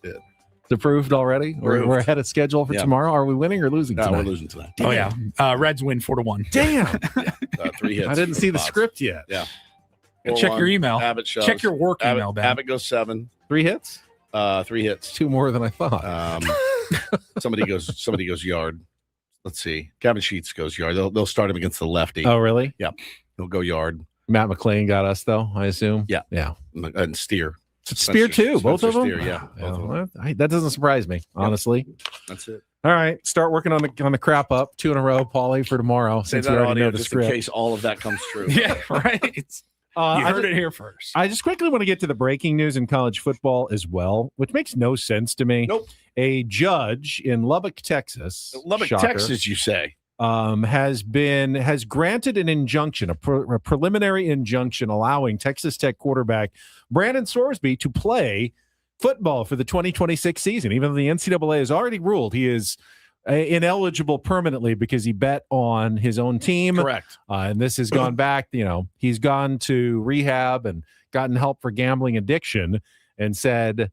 Did. It's approved already? Approved. We're ahead of schedule for tomorrow. Are we winning or losing tonight? No, we're losing tonight. Oh, yeah. Reds win 4-1. Damn. 3 hits. I didn't see the Pods. script yet. Yeah. Check your email. Abbott shows. Check your work email, Ben. Abbott goes 7. 3 hits? 3 hits. 2 more than I thought. Somebody goes yard. Let's see. Kevin Sheets goes yard. They'll start him against the lefty. Oh, really? Yeah. He'll go yard. Matt McClain got us, though, I assume. Yeah. Yeah. And Steer. Spear, too. Both of them? Steer, yeah. Both of them. That doesn't surprise me, honestly. That's it. All right. Start working on the crap up. 2 in a row, Paulie, for tomorrow. Say Since that we already audio know the just script. in case all of that comes true. Yeah, right. You heard it here first. I just quickly want to get to the breaking news in college football as well, which makes no sense to me. Nope. A judge in Lubbock, Texas, shocker, Texas, you say? has granted an injunction, a preliminary injunction allowing Texas Tech quarterback Brandon Sorsby to play football for the 2026 season, even though the NCAA has already ruled he is ineligible permanently because he bet on his own team. Correct. And this has gone back, he's gone to rehab and gotten help for gambling addiction and said,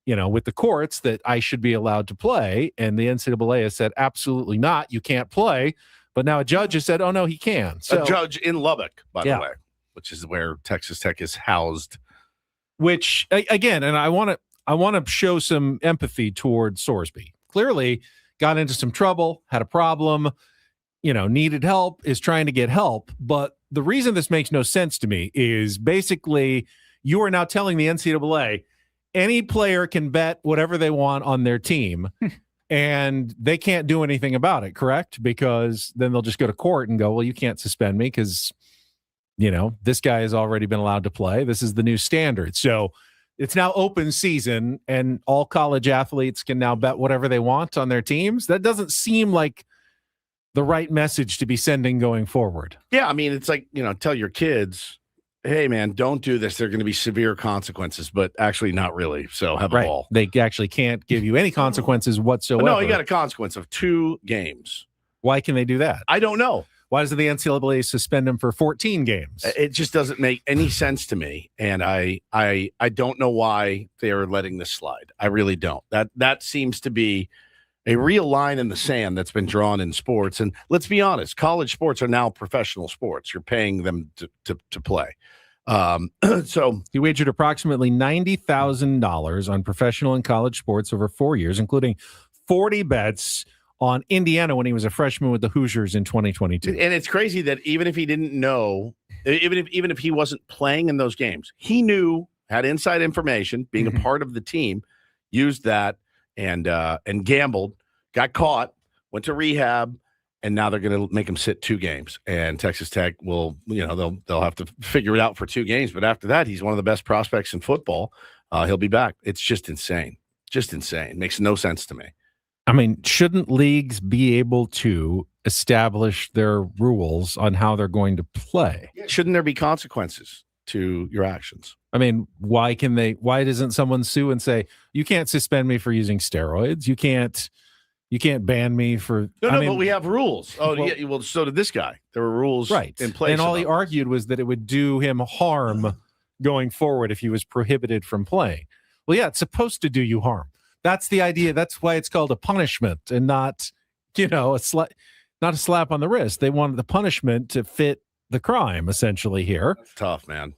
with the courts that I should be allowed to play. And the NCAA has said, absolutely not. You can't play. But now a judge has said, oh, no, he can. So, a judge in Lubbock, by the way, which is where Texas Tech is housed. Which, again, and I want to show some empathy towards Sorsby. Clearly got into some trouble, had a problem, needed help, is trying to get help. But the reason this makes no sense to me is basically you are now telling the NCAA any player can bet whatever they want on their team and they can't do anything about it, correct? Because then they'll just go to court and go, well, you can't suspend me because, this guy has already been allowed to play. This is the new standard. So it's now open season and all college athletes can now bet whatever they want on their teams. That doesn't seem like the right message to be sending going forward. Yeah, I mean, it's like, tell your kids, hey, man, don't do this. There are going to be severe consequences, but actually not really. So have a ball. They actually can't give you any consequences whatsoever. No, you got a consequence of 2 games. Why can they do that? I don't know. Why doesn't the NCAA suspend him for 14 games? It just doesn't make any sense to me. And I don't know why they are letting this slide. I really don't. That seems to be a real line in the sand that's been drawn in sports. And let's be honest, college sports are now professional sports. You're paying them to play. So he wagered approximately $90,000 on professional and college sports over 4 years, including 40 bets on Indiana when he was a freshman with the Hoosiers in 2022. And it's crazy that even if he didn't know, even if he wasn't playing in those games, he knew, had inside information, being a part of the team, used that and gambled, got caught, went to rehab, and now they're going to make him sit 2 games. And Texas Tech will, they'll have to figure it out for 2 games. But after that, he's one of the best prospects in football. He'll be back. It's just insane. Just insane. Makes no sense to me. I mean, shouldn't leagues be able to establish their rules on how they're going to play? Shouldn't there be consequences to your actions? I mean, why doesn't someone sue and say, you can't suspend me for using steroids? You can't ban me for. But we have rules. Oh, well, so did this guy. There were rules in place. And all he argued was that it would do him harm going forward if he was prohibited from playing. Well, yeah, it's supposed to do you harm. That's the idea. That's why it's called a punishment and not, not a slap on the wrist. They wanted the punishment to fit the crime, essentially, here. That's tough, man.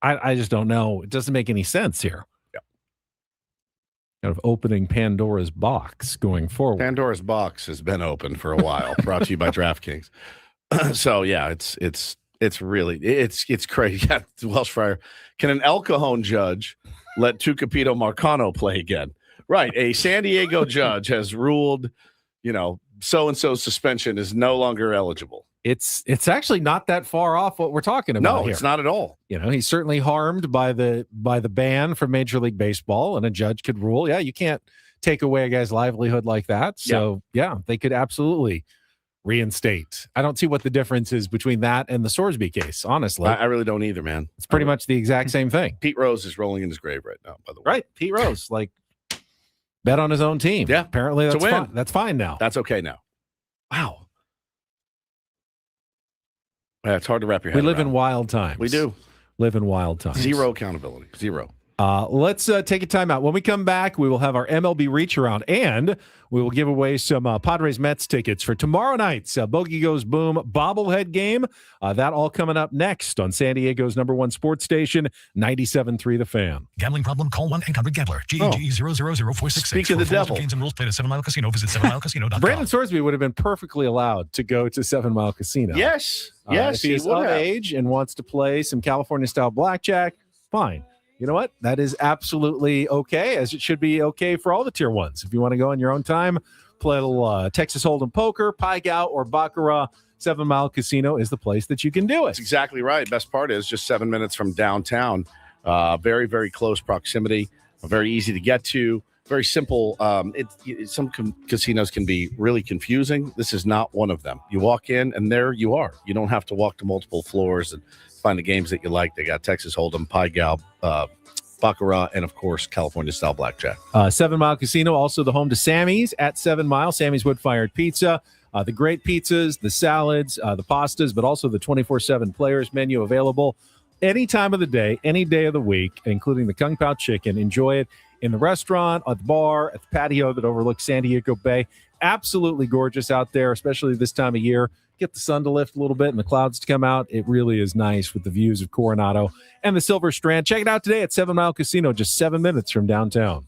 I just don't know. It doesn't make any sense here. Yeah. Kind of opening Pandora's box going forward. Pandora's box has been open for a while. Brought to you by DraftKings. So yeah, it's really crazy. Yeah, Welsh Fryer. Can an El Cajon judge let Tucapito Marcano play again? Right. A San Diego judge has ruled, so-and-so suspension is no longer eligible. It's actually not that far off what we're talking about. No, it's not at all. He's certainly harmed by the ban from Major League Baseball, and a judge could rule, you can't take away a guy's livelihood like that. So, they could absolutely reinstate. I don't see what the difference is between that and the Sorsby case, honestly. I really don't either, man. It's pretty much the exact same thing. Pete Rose is rolling in his grave right now, by the way. Right. Pete Rose, bet on his own team. Yeah. Apparently that's fine. That's fine now. That's okay now. Wow. Yeah, it's hard to wrap your head We live around. in wild times. We do. Live in wild times. Zero accountability. Zero. Let's take a time out. When we come back, we will have our MLB reach around, and we will give away some Padres Mets tickets for tomorrow night's Bogey Goes Boom bobblehead game. That all coming up next on San Diego's #1 sports station, 97.3 The Fan. Gambling problem? Call 1-800-GAMBLER. GEG 0004666. Speak of the devil. Games and rules played at 7 Mile Casino. Visit 7milecasino.com. Brandon Sorsby would have been perfectly allowed to go to 7 Mile Casino. Yes. If he is would of have. age and wants to play some California-style blackjack, fine. You know what? That is absolutely okay, as it should be okay for all the tier ones. If you want to go in your own time, play a little Texas Hold'em poker, pie gow, or baccarat, 7 Mile Casino is the place that you can do it. That's exactly right. Best part is just 7 minutes from downtown. Very, very close proximity. Very easy to get to. Very simple. Some casinos can be really confusing. This is not one of them. You walk in, and there you are. You don't have to walk to multiple floors and find the games that you like. They got Texas Hold'em, pie gow, baccarat, and of course California style blackjack. 7 Mile Casino, also the home to Sammy's at 7 Mile. Sammy's wood-fired pizza, the great pizzas, the salads, the pastas, but also the 24/7 players menu available any time of the day, any day of the week, including the Kung Pao chicken. Enjoy it in the restaurant, at the bar, at the patio that overlooks San Diego Bay. Absolutely gorgeous out there, especially this time of year. Get the sun to lift a little bit and the clouds to come out. It really is nice with the views of Coronado and the Silver Strand. Check it out today at 7 Mile Casino, just 7 minutes from downtown.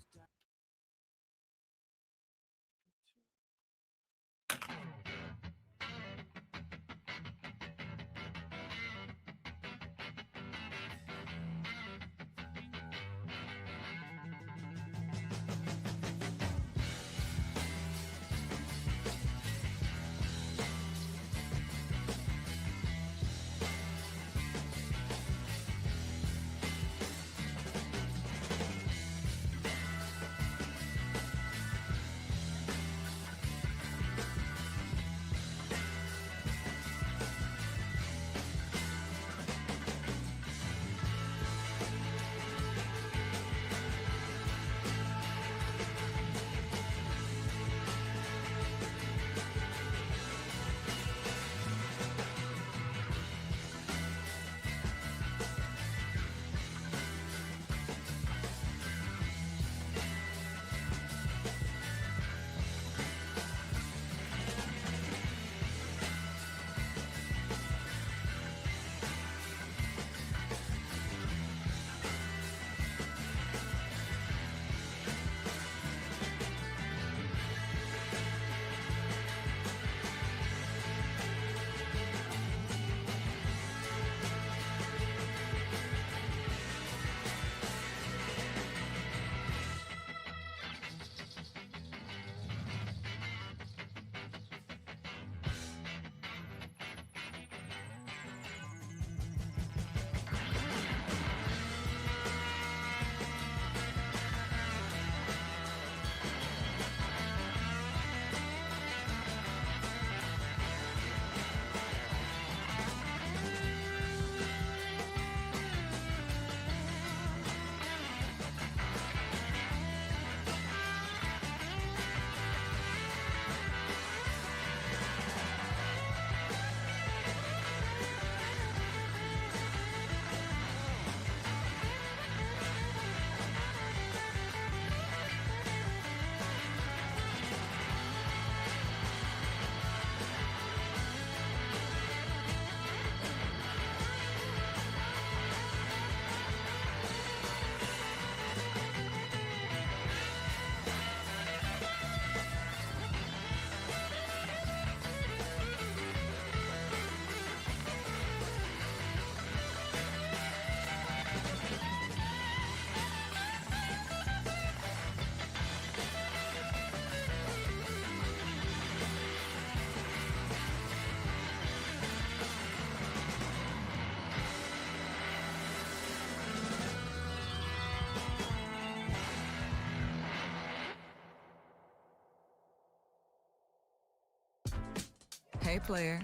player,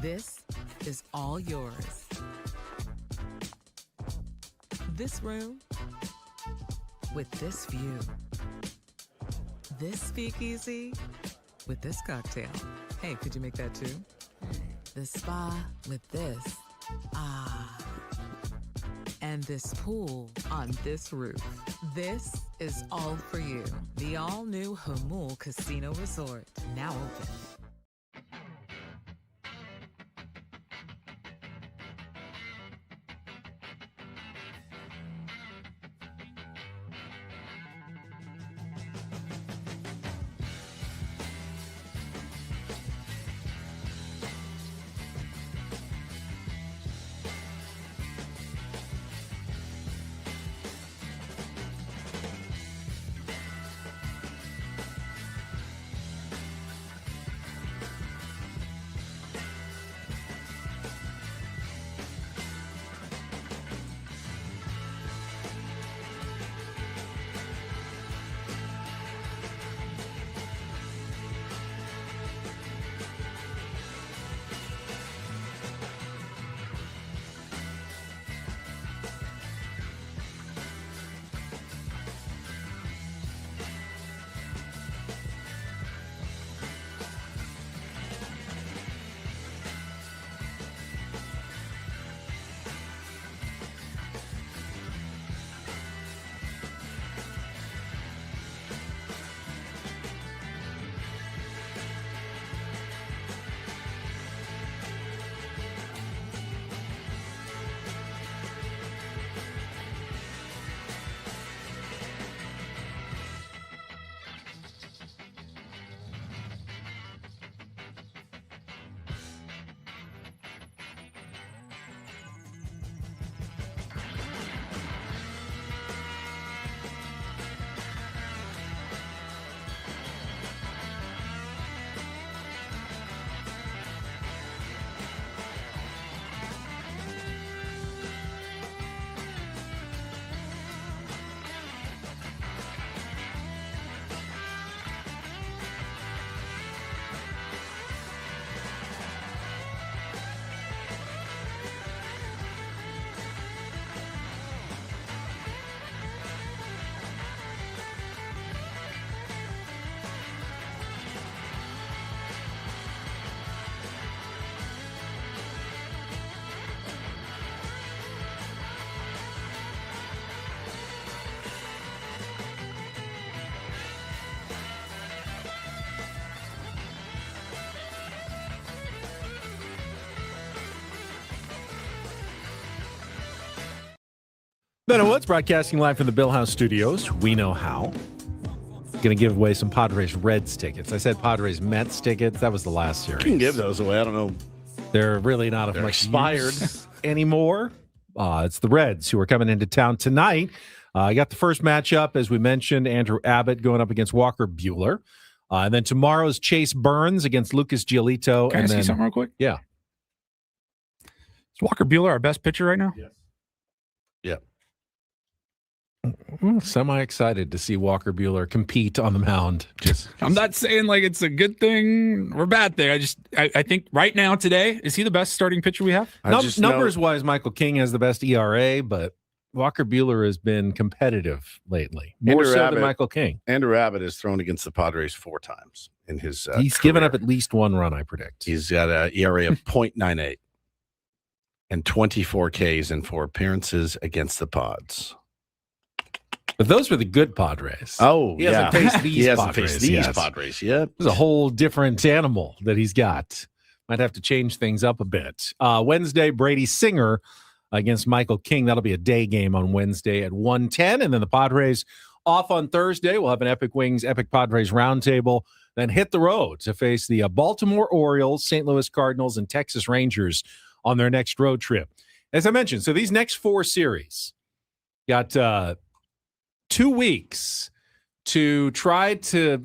this is all yours. This room with this view. This speakeasy with this cocktail. Hey, could you make that too? The spa with this. Ah. And this pool on this roof. This is all for you. The all-new Hamul Casino Resort, now open. Ben Woods broadcasting live from the Bill House Studios. We know how. Going to give away some Padres Reds tickets. I said Padres Mets tickets. That was the last series. You can give those away. I don't know. They're really not of They're much expired use anymore. It's the Reds who are coming into town tonight. I got the first matchup, as we mentioned, Andrew Abbott going up against Walker Buehler. And then tomorrow's Chase Burns against Lucas Giolito. Can I ask you something real quick? Yeah. Is Walker Buehler our best pitcher right now? Yes. Yeah. Semi-excited to see Walker Buehler compete on the mound. I'm not saying like it's a good thing or bad thing. I think right now today, is he the best starting pitcher we have? Numbers-wise, Michael King has the best ERA, but Walker Buehler has been competitive lately, more so than Michael King. Andrew Abbott has thrown against the Padres 4 times in his He's given up at least one run, I predict. He's got an ERA of 0.98 and 24 Ks in 4 appearances against the Pods. But those were the good Padres. Oh, he hasn't faced these he hasn't Padres. faced these Padres yet. There's a whole different animal that he's got. Might have to change things up a bit. Wednesday, Brady Singer against Michael King. That'll be a day game on Wednesday at 1:10. And then the Padres off on Thursday. We'll have an Epic Wings, Epic Padres roundtable. Then hit the road to face the Baltimore Orioles, St. Louis Cardinals, and Texas Rangers on their next road trip. As I mentioned, so these next 4 series got 2 weeks to try to,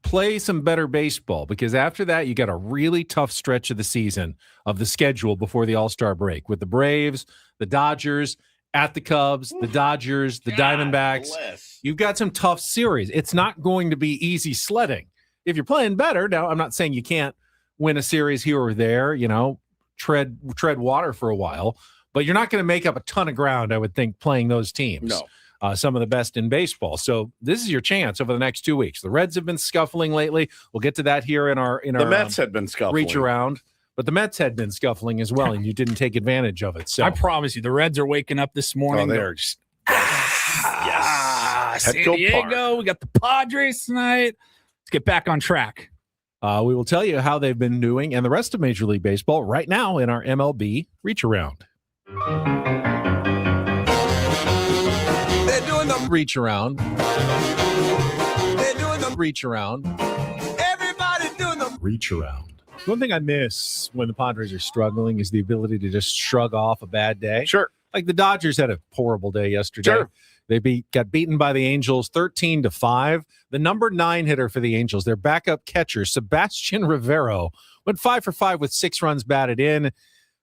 play some better baseball, because after that, you got a really tough stretch of the season of the schedule before the All-Star break with the Braves, the Dodgers, at the Cubs, the Dodgers, the Diamondbacks. You've got some tough series. It's not going to be easy sledding. If you're playing better, now I'm not saying you can't win a series here or there, tread water for a while, but you're not going to make up a ton of ground, I would think, playing those teams. No. Some of the best in baseball. So this is your chance over the next 2 weeks. The Reds have been scuffling lately. We'll get to that here in our the Mets had been scuffling. Reach around. But the Mets had been scuffling as well, and you didn't take advantage of it. So I promise you, the Reds are waking up this morning. They're just yes. San Diego. We got the Padres tonight. Let's get back on track. We will tell you how they've been doing and the rest of Major League Baseball right now in our MLB Reach Around. They're doing the Reach Around. They're doing the Reach Around. Everybody's doing the Reach Around. One thing I miss when the Padres are struggling is the ability to just shrug off a bad day. Sure. Like the Dodgers had a horrible day yesterday. Sure. They got beaten by the Angels 13-5. The number 9 hitter for the Angels, their backup catcher, Sebastian Rivero, went 5 for 5 with 6 runs batted in.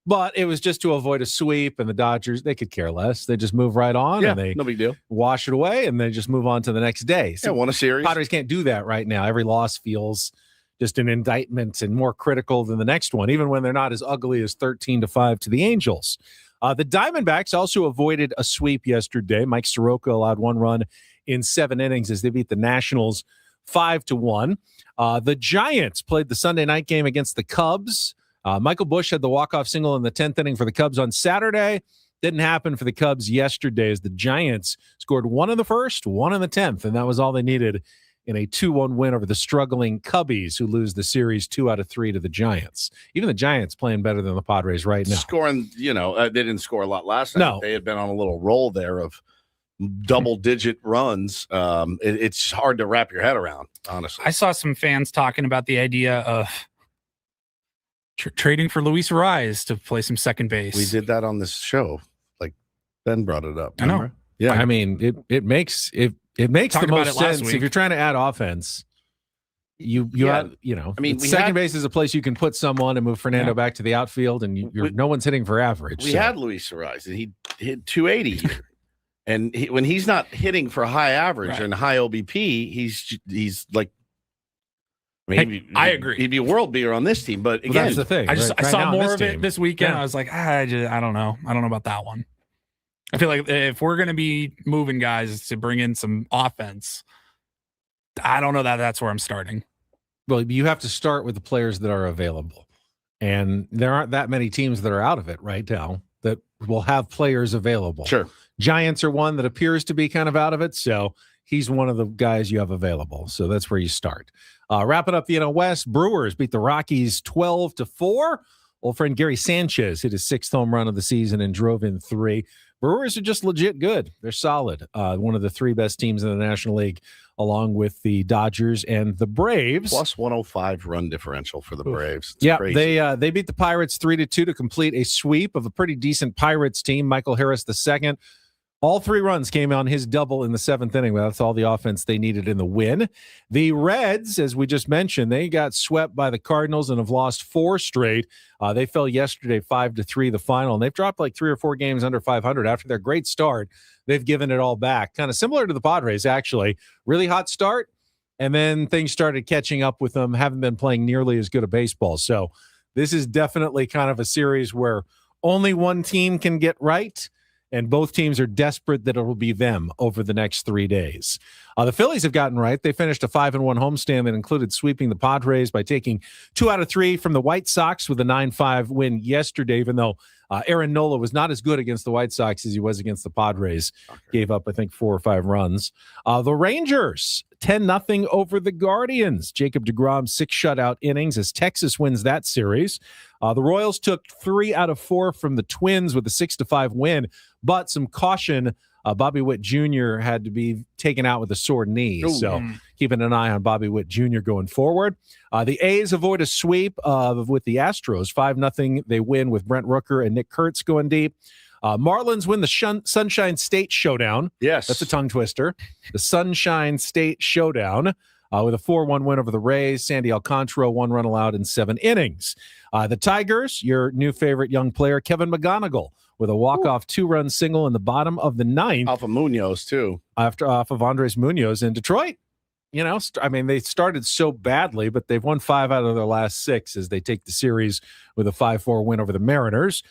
But it was just to avoid a sweep, and the Dodgers, they could care less. They just move right on, and they no big deal. Wash it away, and they just move on to the next day. So won a series. Padres can't do that right now. Every loss feels just an indictment and more critical than the next one, even when they're not as ugly as 13-5 to the Angels. The Diamondbacks also avoided a sweep yesterday. Mike Soroka allowed 1 run in 7 innings as they beat the Nationals 5-1. The Giants played the Sunday night game against the Cubs. Michael Busch had the walk-off single in the 10th inning for the Cubs on Saturday. Didn't happen for the Cubs yesterday as the Giants scored 1 in the first, 1 in the 10th, and that was all they needed in a 2-1 win over the struggling Cubbies, who lose the series 2 out of 3 to the Giants. Even the Giants playing better than the Padres right now. Scoring, they didn't score a lot last night. No. They had been on a little roll there of double-digit runs. It's hard to wrap your head around, honestly. I saw some fans talking about the idea of trading for Luis Rise to play some second base. We did that on this show. Like Ben brought it up. I know. Remember? Yeah. I mean, it makes the most sense if you're trying to add offense. Second base is a place you can put someone and move Fernando back to the outfield, and no one's hitting for average. We had Luis Rise, and he hit 280 here. And when he's not hitting for high average and high OBP, he's like, I agree. He'd be a world beater on this team, but again, that's the thing. I saw now, more of team. it this weekend. I was like, I don't know. I don't know about that one. I feel like if we're going to be moving guys to bring in some offense, I don't know that that's where I'm starting. Well, you have to start with the players that are available. And there aren't that many teams that are out of it right now that will have players available. Sure. Giants are one that appears to be kind of out of it. So he's one of the guys you have available. So that's where you start. Wrapping up the NL West, Brewers beat the Rockies 12-4. Old friend Gary Sanchez hit his 6th home run of the season and drove in 3. Brewers are just legit good. They're solid. One of the 3 best teams in the National League, along with the Dodgers and the Braves. Plus 105 run differential for the Braves. It's yeah, crazy. They beat the Pirates 3-2 to complete a sweep of a pretty decent Pirates team. Michael Harris II. All 3 runs came on his double in the 7th inning. That's all the offense they needed in the win. The Reds, as we just mentioned, they got swept by the Cardinals and have lost 4 straight. They fell yesterday 5-3 the final, and they've dropped like 3 or 4 games under 500 after their great start. They've given it all back. Kind of similar to the Padres, actually. Really hot start, and then things started catching up with them. Haven't been playing nearly as good a baseball. So this is definitely kind of a series where only one team can get right, and both teams are desperate that it will be them over the next 3 days. The Phillies have gotten right. They finished a 5-1 homestand that included sweeping the Padres by taking 2 out of 3 from the White Sox with a 9-5 win yesterday, even though Aaron Nola was not as good against the White Sox as he was against the Padres. Gave up, I think, 4 or 5 runs. The Rangers, 10-0 over the Guardians. Jacob deGrom, 6 shutout innings as Texas wins that series. The Royals took 3 out of 4 from the Twins with a 6-5 win, but some caution. Bobby Witt Jr. had to be taken out with a sore knee. Ooh. So keeping an eye on Bobby Witt Jr. going forward. The A's avoid a sweep with the Astros. 5-0 they win with Brent Rooker and Nick Kurtz going deep. Marlins win the Sunshine State Showdown. Yes. That's a tongue twister. The Sunshine State Showdown with a 4-1 win over the Rays. Sandy Alcantara, 1 run allowed in 7 innings. The Tigers, your new favorite young player, Kevin McGonigal, with a walk-off 2-run single in the bottom of the 9th. Off of Munoz, too. Off of Andres Munoz in Detroit. they started so badly, but they've won 5 out of their last 6 as they take the series with a 5-4 win over the Mariners.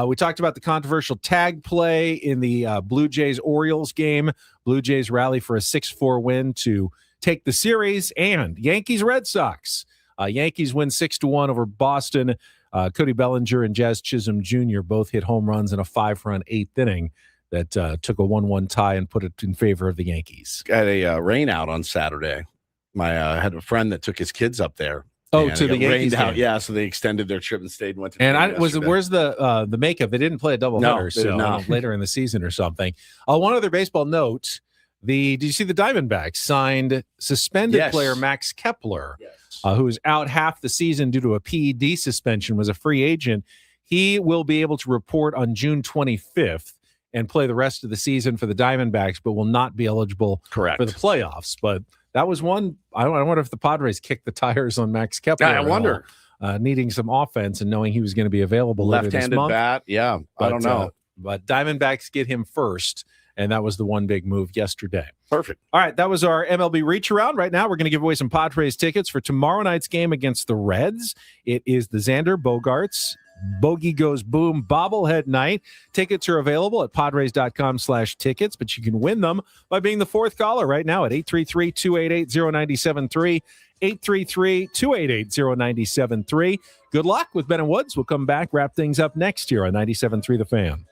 We talked about the controversial tag play in the Blue Jays-Orioles game. Blue Jays rally for a 6-4 win to take the series. And Yankees-Red Sox. Yankees win 6-1 over Boston. Cody Bellinger and Jazz Chisholm Jr. both hit home runs in a 5-run 8th inning that took a 1-1 tie and put it in favor of the Yankees. Got a rain out on Saturday. I had a friend that took his kids up there. Oh, to the Yankees out. Yeah, so they extended their trip and stayed and went to. Where's the makeup? They didn't play a doubleheader, so later in the season or something. One other baseball note: did you see the Diamondbacks signed suspended player Max Kepler, who is out half the season due to a PED suspension, was a free agent. He will be able to report on June 25th. And play the rest of the season for the Diamondbacks, but will not be eligible for the playoffs. But that was one. I wonder if the Padres kicked the tires on Max Kepler. I wonder. Needing some offense and knowing he was going to be available later this month. Bat, yeah. I don't know. But Diamondbacks get him first, and that was the one big move yesterday. Perfect. All right, that was our MLB reach around. Right now, we're going to give away some Padres tickets for tomorrow night's game against the Reds. It is the Xander Bogaerts Bogey Goes Boom bobblehead night. Tickets are available at padres.com/tickets, but you can win them by being the 4th caller right now at 833-288-0973, 833-288-0973. Good luck with Ben and Woods. We'll come back, wrap things up next year on 97.3 The Fan.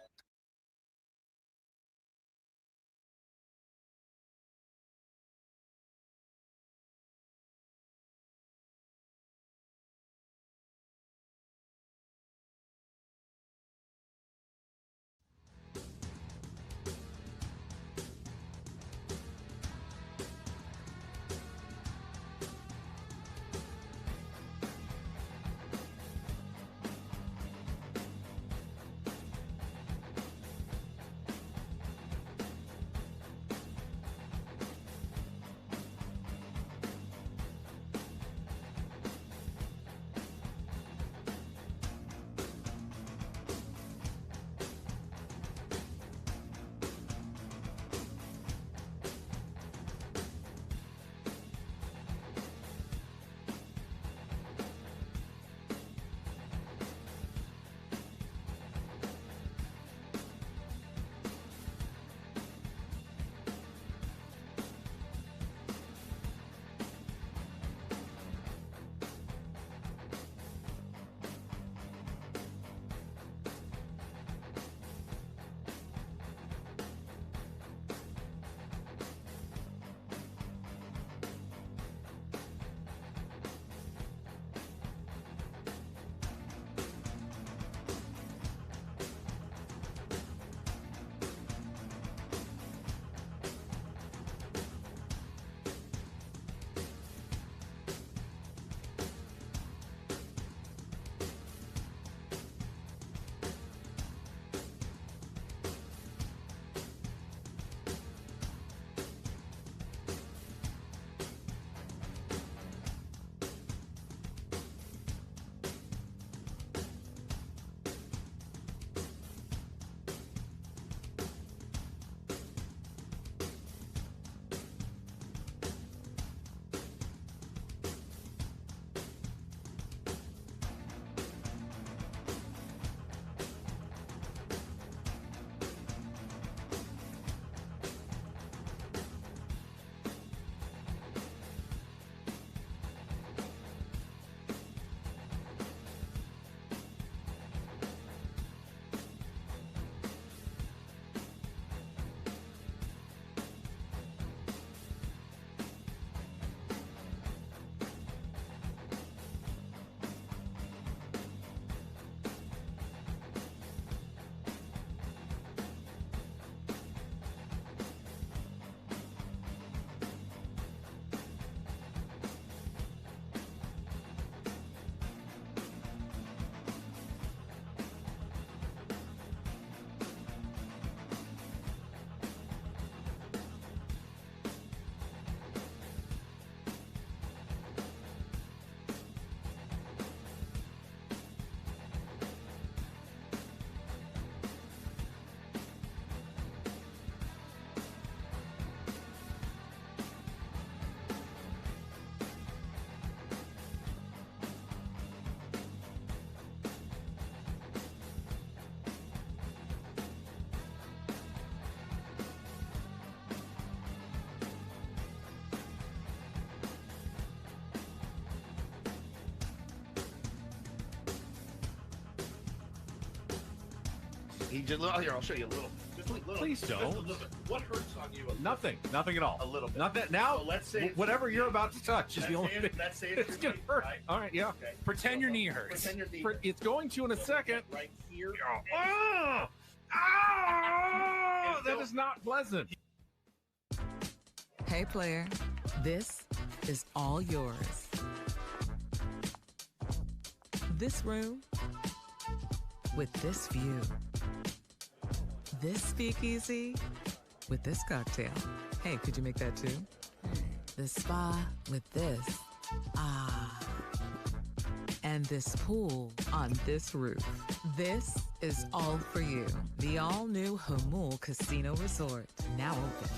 He just here. I'll show you a little. Just a little. Please don't. Just a little bit. What hurts on you? Nothing at all. A little bit. Not that now. So let's say whatever you're about to touch is the only thing. Let's say it's gonna hurt. Right? All right, yeah. Okay. Pretend your knee hurts. Pretend your knee It's going to in a second. right here. Oh, that is not pleasant. Hey, player, this is all yours. This room with this view. This speakeasy with this cocktail. Hey, could you make that too? The spa with this. Ah. And this pool on this roof. This is all for you. The all-new Hamul Casino Resort, now open.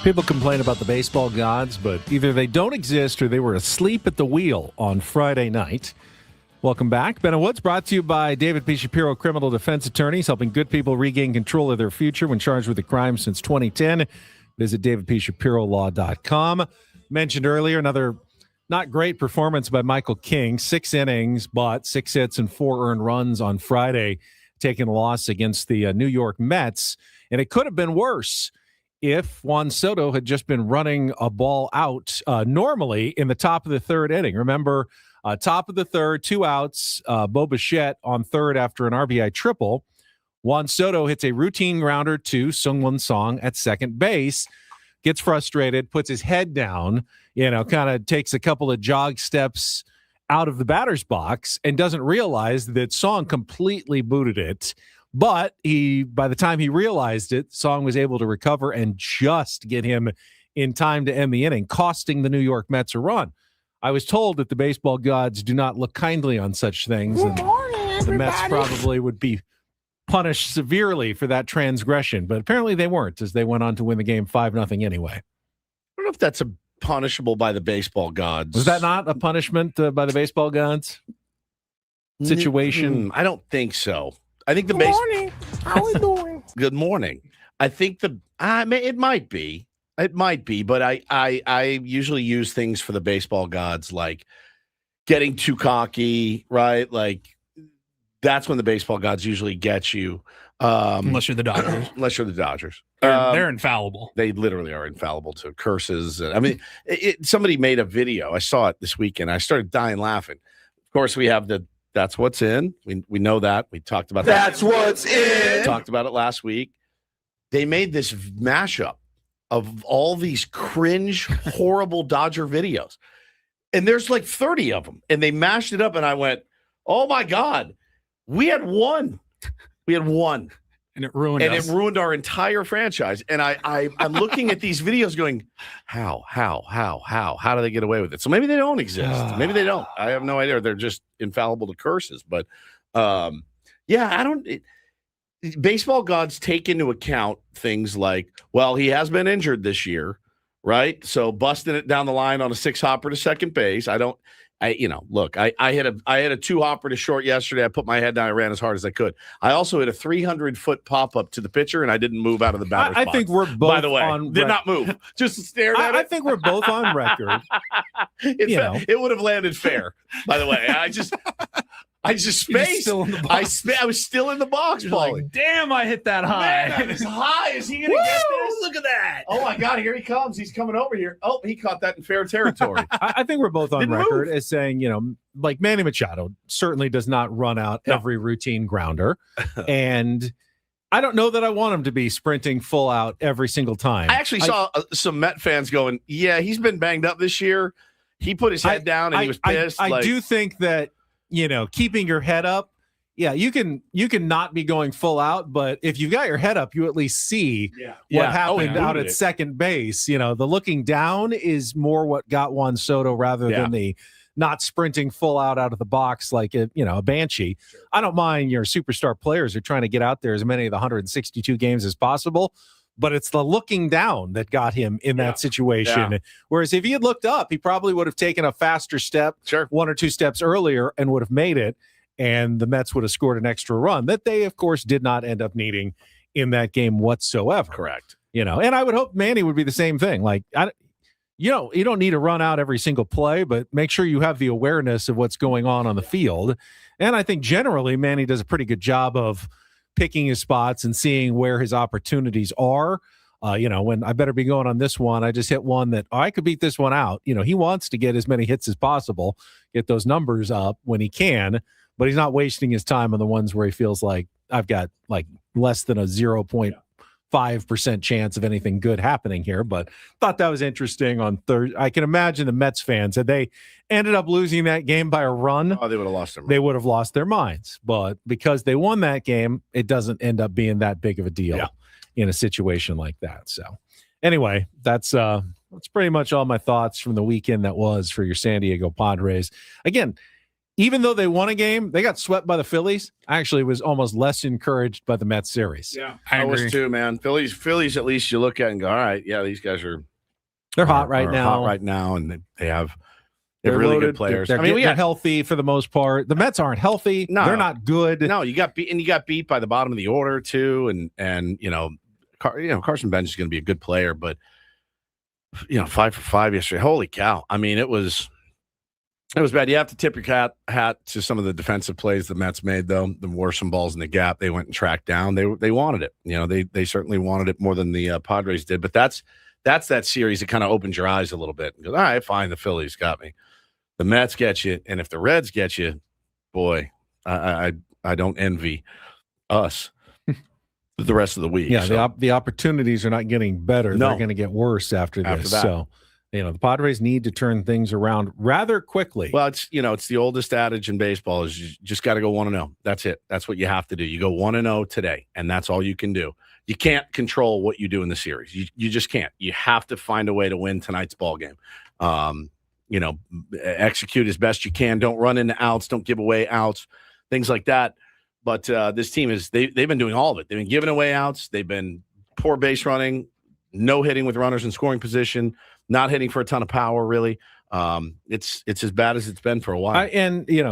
People complain about the baseball gods, but either they don't exist or they were asleep at the wheel on Friday night. Welcome back. Ben and Woods brought to you by David P. Shapiro, criminal defense attorneys, helping good people regain control of their future when charged with a crime since 2010. Visit davidpshapirolaw.com. Mentioned earlier, another not great performance by Michael King. 6 innings, but 6 hits and 4 earned runs on Friday, taking a loss against the New York Mets. And it could have been worse if Juan Soto had just been running a ball out normally in the top of the third inning. Remember, top of the third, 2 outs, Bo Bichette on third after an RBI triple. Juan Soto hits a routine grounder to Seung-Won Song at second base, gets frustrated, puts his head down, kind of takes a couple of jog steps out of the batter's box and doesn't realize that Song completely booted it. But by the time he realized it, Song was able to recover and just get him in time to end the inning, costing the New York Mets a run. I was told that the baseball gods do not look kindly on such things, and the Mets probably would be punished severely for that transgression. But apparently they weren't, as they went on to win the game 5-0 anyway. I don't know if that's punishable by the baseball gods. Was that not a punishment by the baseball gods situation? I don't think so. I think the Good morning. How we doing? Good morning. I think it might be. It might be, but I usually use things for the baseball gods like getting too cocky, right? Like That's when the baseball gods usually get you. Unless you're the Dodgers. Unless you're the Dodgers. They're infallible. They literally are infallible to curses. I mean, somebody made a video. I saw it this weekend. I started dying laughing. Of course, we have That's What's In. We know that. We talked about that. That's what's in. We talked about it last week. They made this mashup of all these cringe, horrible Dodger videos. And there's like 30 of them. And they mashed it up, and I went, oh, my God. We had one. And it ruined us. It ruined our entire franchise. And I'm looking at these videos going, how do they get away with it? So maybe they don't exist. Maybe they don't. I have no idea. They're just infallible to curses. But baseball gods take into account things like, well, he has been injured this year, right? So busting it down the line on a 6-hopper to second base. I hit a 2-hopper to short yesterday. I put my head down. I ran as hard as I could. I also hit a 300-foot pop-up to the pitcher, and I didn't move out of the batter's box. I think we're both. By the way, did not move. Just stared at it. I think we're both on record. It would have landed fair. By the way, I just spaced. Still in the box. I was still in the box, Paulie. Like, damn, I hit that high. Man, that is high. Is he going to get this? Look at that. Oh, my God. Here he comes. He's coming over here. Oh, he caught that in fair territory. I think we're both on Didn't record move. as saying, like Manny Machado certainly does not run out every routine grounder. And I don't know that I want him to be sprinting full out every single time. I actually saw some Met fans going, yeah, he's been banged up this year. He put his head down and he was pissed. I do think that, keeping your head up, yeah, you can not be going full out, but if you've got your head up, you at least see what happened out at second base. The looking down is more what got Juan Soto rather than the not sprinting full out of the box like a banshee. Sure. I don't mind your superstar players are trying to get out there as many of the 162 games as possible, but it's the looking down that got him in that situation. Yeah. Whereas if he had looked up, he probably would have taken a faster step, 1 or 2 steps earlier, and would have made it. And the Mets would have scored an extra run that they, of course, did not end up needing in that game whatsoever. Correct. And I would hope Manny would be the same thing. Like, you don't need to run out every single play, but make sure you have the awareness of what's going on the field. And I think generally Manny does a pretty good job of picking his spots and seeing where his opportunities are. When I better be going on this one, I just hit one that I could beat this one out. He wants to get as many hits as possible, get those numbers up when he can, but he's not wasting his time on the ones where he feels like I've got like less than a 0.5% chance of anything good happening here. But thought that was interesting on Thursday. I can imagine the Mets fans, had they ended up losing that game by a run, they would have lost their minds. They would have lost their minds. But because they won that game, it doesn't end up being that big of a deal in a situation like that. So anyway, that's pretty much all my thoughts from the weekend that was for your San Diego Padres. Again, even though they won a game, they got swept by the Phillies. I actually was almost less encouraged by the Mets series. Yeah, I was too, man. Phillies, at least you look at and go, all right, yeah, these guys they're hot right now. Hot right now, and they have really loaded, good players. They're healthy for the most part. The Mets aren't healthy. No, they're not good. No, you got beat by the bottom of the order too, and Carson Bench is going to be a good player, but 5 for 5 yesterday. Holy cow! I mean, it was bad. You have to tip your hat to some of the defensive plays the Mets made, though. There were some balls in the gap they went and tracked down. They wanted it. They certainly wanted it more than the Padres did. But that's that series that kind of opens your eyes a little bit and goes, all right, fine, the Phillies got me. The Mets get you, and if the Reds get you, boy, I don't envy us the rest of the week. Yeah, so. the opportunities are not getting better. No. They're going to get worse after this. That. So, the Padres need to turn things around rather quickly. Well, it's the oldest adage in baseball is you just got to go 1-0. That's it. That's what you have to do. You go 1-0 today, and that's all you can do. You can't control what you do in the series. You just can't. You have to find a way to win tonight's ball game. Execute as best you can. Don't run into outs. Don't give away outs. Things like that. But this team they've been doing all of it. They've been giving away outs. They've been poor base running, no hitting with runners in scoring position, not hitting for a ton of power, really. It's as bad as it's been for a while.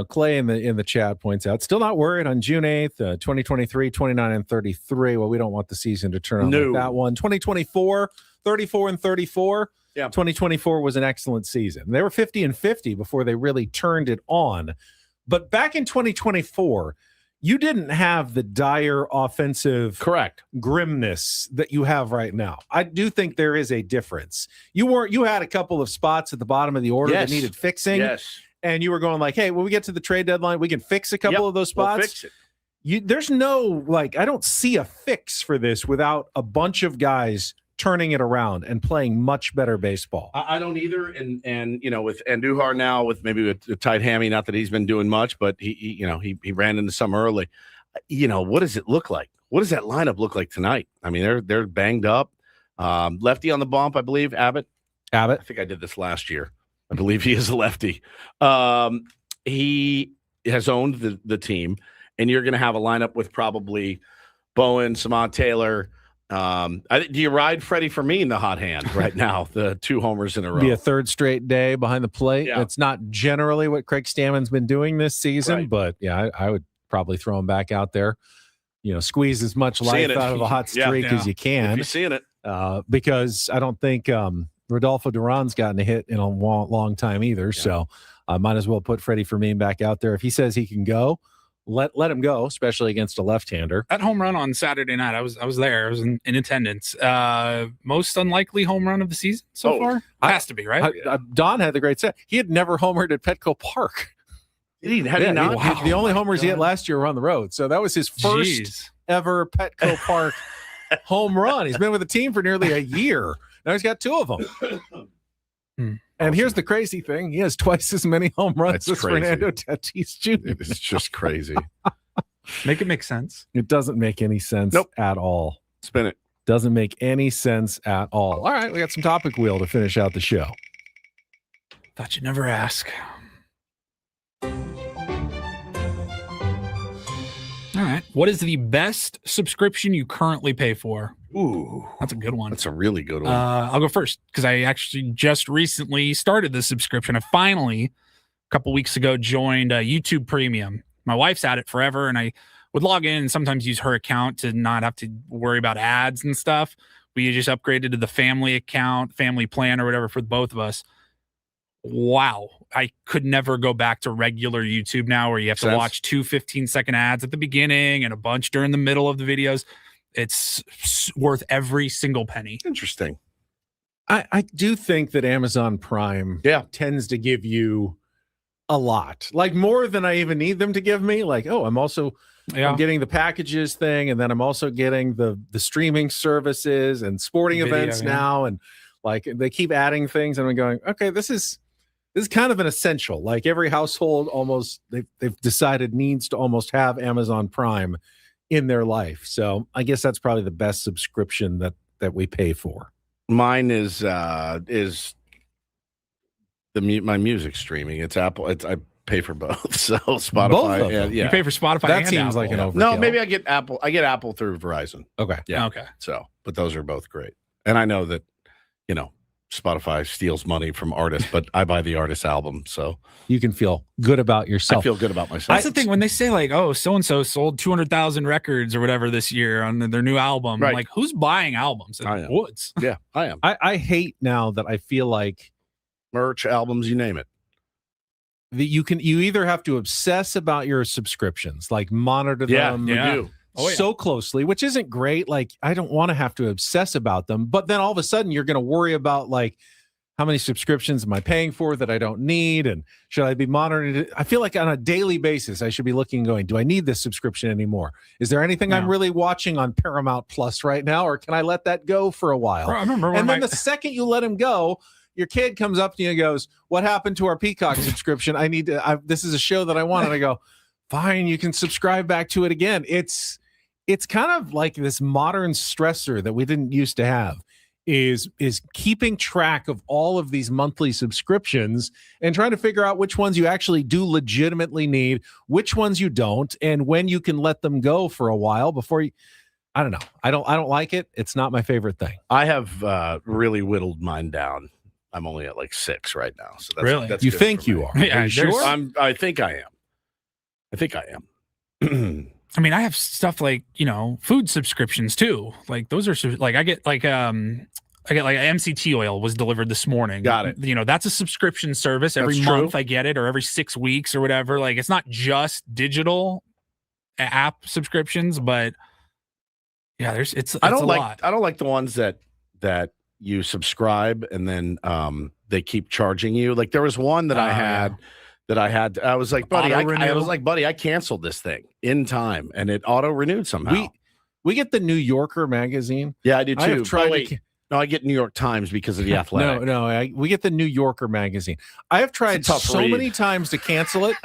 Clay in the chat points out, still not worried on June 8th, 2023, 29-33. Well, we don't want the season to turn on like that one. 2024, 34-34. Yeah. 2024 was an excellent season. They were 50-50 before they really turned it on. But back in 2024, you didn't have the dire offensive grimness that you have right now. I do think there is a difference. You had a couple of spots at the bottom of the order that needed fixing. Yes. And you were going like, hey, when we get to the trade deadline, we can fix a couple of those spots. We'll fix it. There's no, I don't see a fix for this without a bunch of guys turning it around and playing much better baseball. I don't either. And with Andujar now with maybe a tight hammy, not that he's been doing much, but he ran into some early. What does it look like? What does that lineup look like tonight? I mean, they're banged up. Lefty on the bump, I believe, Abbott. I think I did this last year. I believe he is a lefty. He has owned the team, and you're going to have a lineup with probably Bowen, Samant Taylor. Do you ride Freddie for me in the hot hand right now? The 2 homers in a row. Be a third straight day behind the plate. Yeah. It's not generally what Craig Stammen's been doing this season, but yeah, I would probably throw him back out there. Squeeze as much life out of a hot streak as you can. If you're seeing it. Because I don't think Rodolfo Duran's gotten a hit in a long time either. Yeah. So I might as well put Freddie Fermin back out there. If he says he can go, let him go, especially against a left-hander. That home run on Saturday night, I was there. I was in attendance. Most unlikely home run of the season so far? Has to be, right? Don had the great set. He had never homered at Petco Park. Had he not? Wow. The only homers he had last year were on the road. So that was his first ever Petco Park home run. He's been with the team for nearly a year. Now he's got 2 of them. And here's the crazy thing. He has twice as many home runs as Fernando Tatis Jr. It's just crazy. Make it make sense. It doesn't make any sense at all. Spin it. Doesn't make any sense at all. All right, we got some topic wheel to finish out the show. Thought you'd never ask. All right. What is the best subscription you currently pay for? Ooh, that's a good one. That's a really good one. I'll go first because I actually just recently started this subscription. I finally, a couple weeks ago, joined YouTube Premium. My wife's had it forever, and I would log in and sometimes use her account to not have to worry about ads and stuff. We just upgraded to the family account, family plan, or whatever for both of us. Wow. I could never go back to regular YouTube now where you have to watch 2 15-second ads at the beginning and a bunch during the middle of the videos. It's worth every single penny. Interesting. I do think that Amazon Prime tends to give you a lot, like more than I even need them to give me. Like, I'm also I'm getting the packages thing, and then I'm also getting the streaming services and sporting events now. And like they keep adding things, and I'm going, okay, this is kind of an essential. Like every household almost they've decided needs to almost have Amazon Prime in their life. So I guess that's probably the best subscription that we pay for. Mine is my music streaming. It's Apple. I pay for both. So Spotify. Both of them. Yeah. You pay for Spotify. That and seems Apple. like an overkill. No, maybe I get Apple. I get Apple through Verizon. Okay. Yeah. Okay. So, but those are both great. And I know that, Spotify steals money from artists, but I buy the artist's album. So you can feel good about yourself. I feel good about myself. That's the thing when they say like, oh, so-and-so sold 200,000 records or whatever this year on their new album. Right. I'm like, who's buying albums? I am. Woods. Yeah, I am. I hate now that I feel like merch, albums, you name it. That you either have to obsess about your subscriptions, like monitor them. Yeah, you do. So closely, which isn't great. Like, I don't want to have to obsess about them, but then all of a sudden you're going to worry about like, how many subscriptions am I paying for that I don't need? And should I be monitoring it? I feel like on a daily basis, I should be looking and going, do I need this subscription anymore? Is there anything I'm really watching on Paramount Plus right now? Or can I let that go for a while? I remember and then the second you let him go, your kid comes up to you and goes, what happened to our Peacock subscription? This is a show that I want. And I go, fine, you can subscribe back to it again. It's kind of like this modern stressor that we didn't used to have is keeping track of all of these monthly subscriptions and trying to figure out which ones you actually do legitimately need, which ones you don't, and when you can let them go for a while before you, I don't know. I don't like it. It's not my favorite thing. I have really whittled mine down. I'm only at like 6 right now. So that's really? That's you good think for you me. are? Yeah, are you sure? I think I am. I mean, I have stuff like, food subscriptions too. Like those are like, I get like MCT oil was delivered this morning. Got it. That's a subscription service. Every That's month true. I get it, or every 6 weeks or whatever. Like it's not just digital. app subscriptions, but yeah, it's I don't a like lot. I don't like the ones that you subscribe and then they keep charging you. Like there was one that I had. I was like, buddy, I canceled this thing in time, and it auto renewed somehow. We get the New Yorker magazine. Yeah, I do too. I have tried No, I get New York Times because of the Athletic. We get the New Yorker magazine. I have tried so many times to cancel it,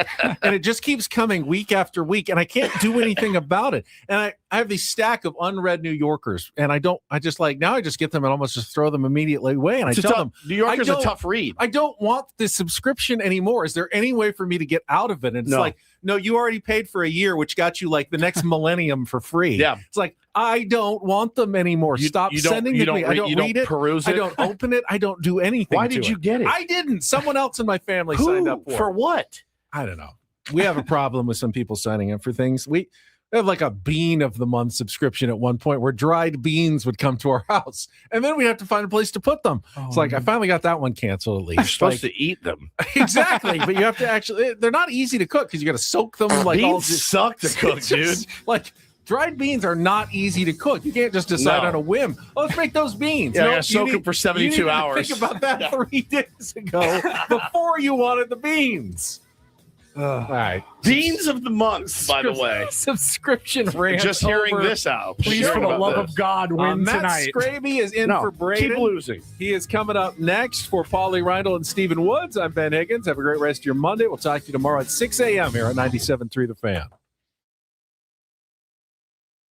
and it just keeps coming week after week, and I can't do anything about it. And I have this stack of unread New Yorkers, and I just get them and almost just throw them immediately away. And I tell them, New Yorker's a tough read. I don't want this subscription anymore. Is there any way for me to get out of it? And it's like, no, you already paid for a year, which got you like the next millennium for free. Yeah. It's like, I don't want them anymore. Stop sending it to me. I don't read it. Peruse it. I don't open it. I don't do anything. Why did you get it? I didn't. Someone else in my family signed up for it. For what? I don't know. We have a problem with some people signing up for things. We have like a bean of the month subscription at one point where dried beans would come to our house, and then we have to find a place to put them. It's like I finally got that one canceled at least. You're supposed to eat them. Exactly, but you have to actually. They're not easy to cook because you got to soak them. Like beans suck to cook, dude. Like dried beans are not easy to cook. You can't just decide on a whim. Oh, let's make those beans. Yeah, I soak them for 72 hours. Think about that 3 days ago before you wanted the beans. All right. Beans of the month, by the way. Subscription rant. Just hearing this out. Please, for the love of God, win Matt tonight. Scraby is in for Braden. Keep losing. He is coming up next for Paulie Reindl and Stephen Woods. I'm Ben Higgins. Have a great rest of your Monday. We'll talk to you tomorrow at 6 a.m. here at 97.3 The Fan.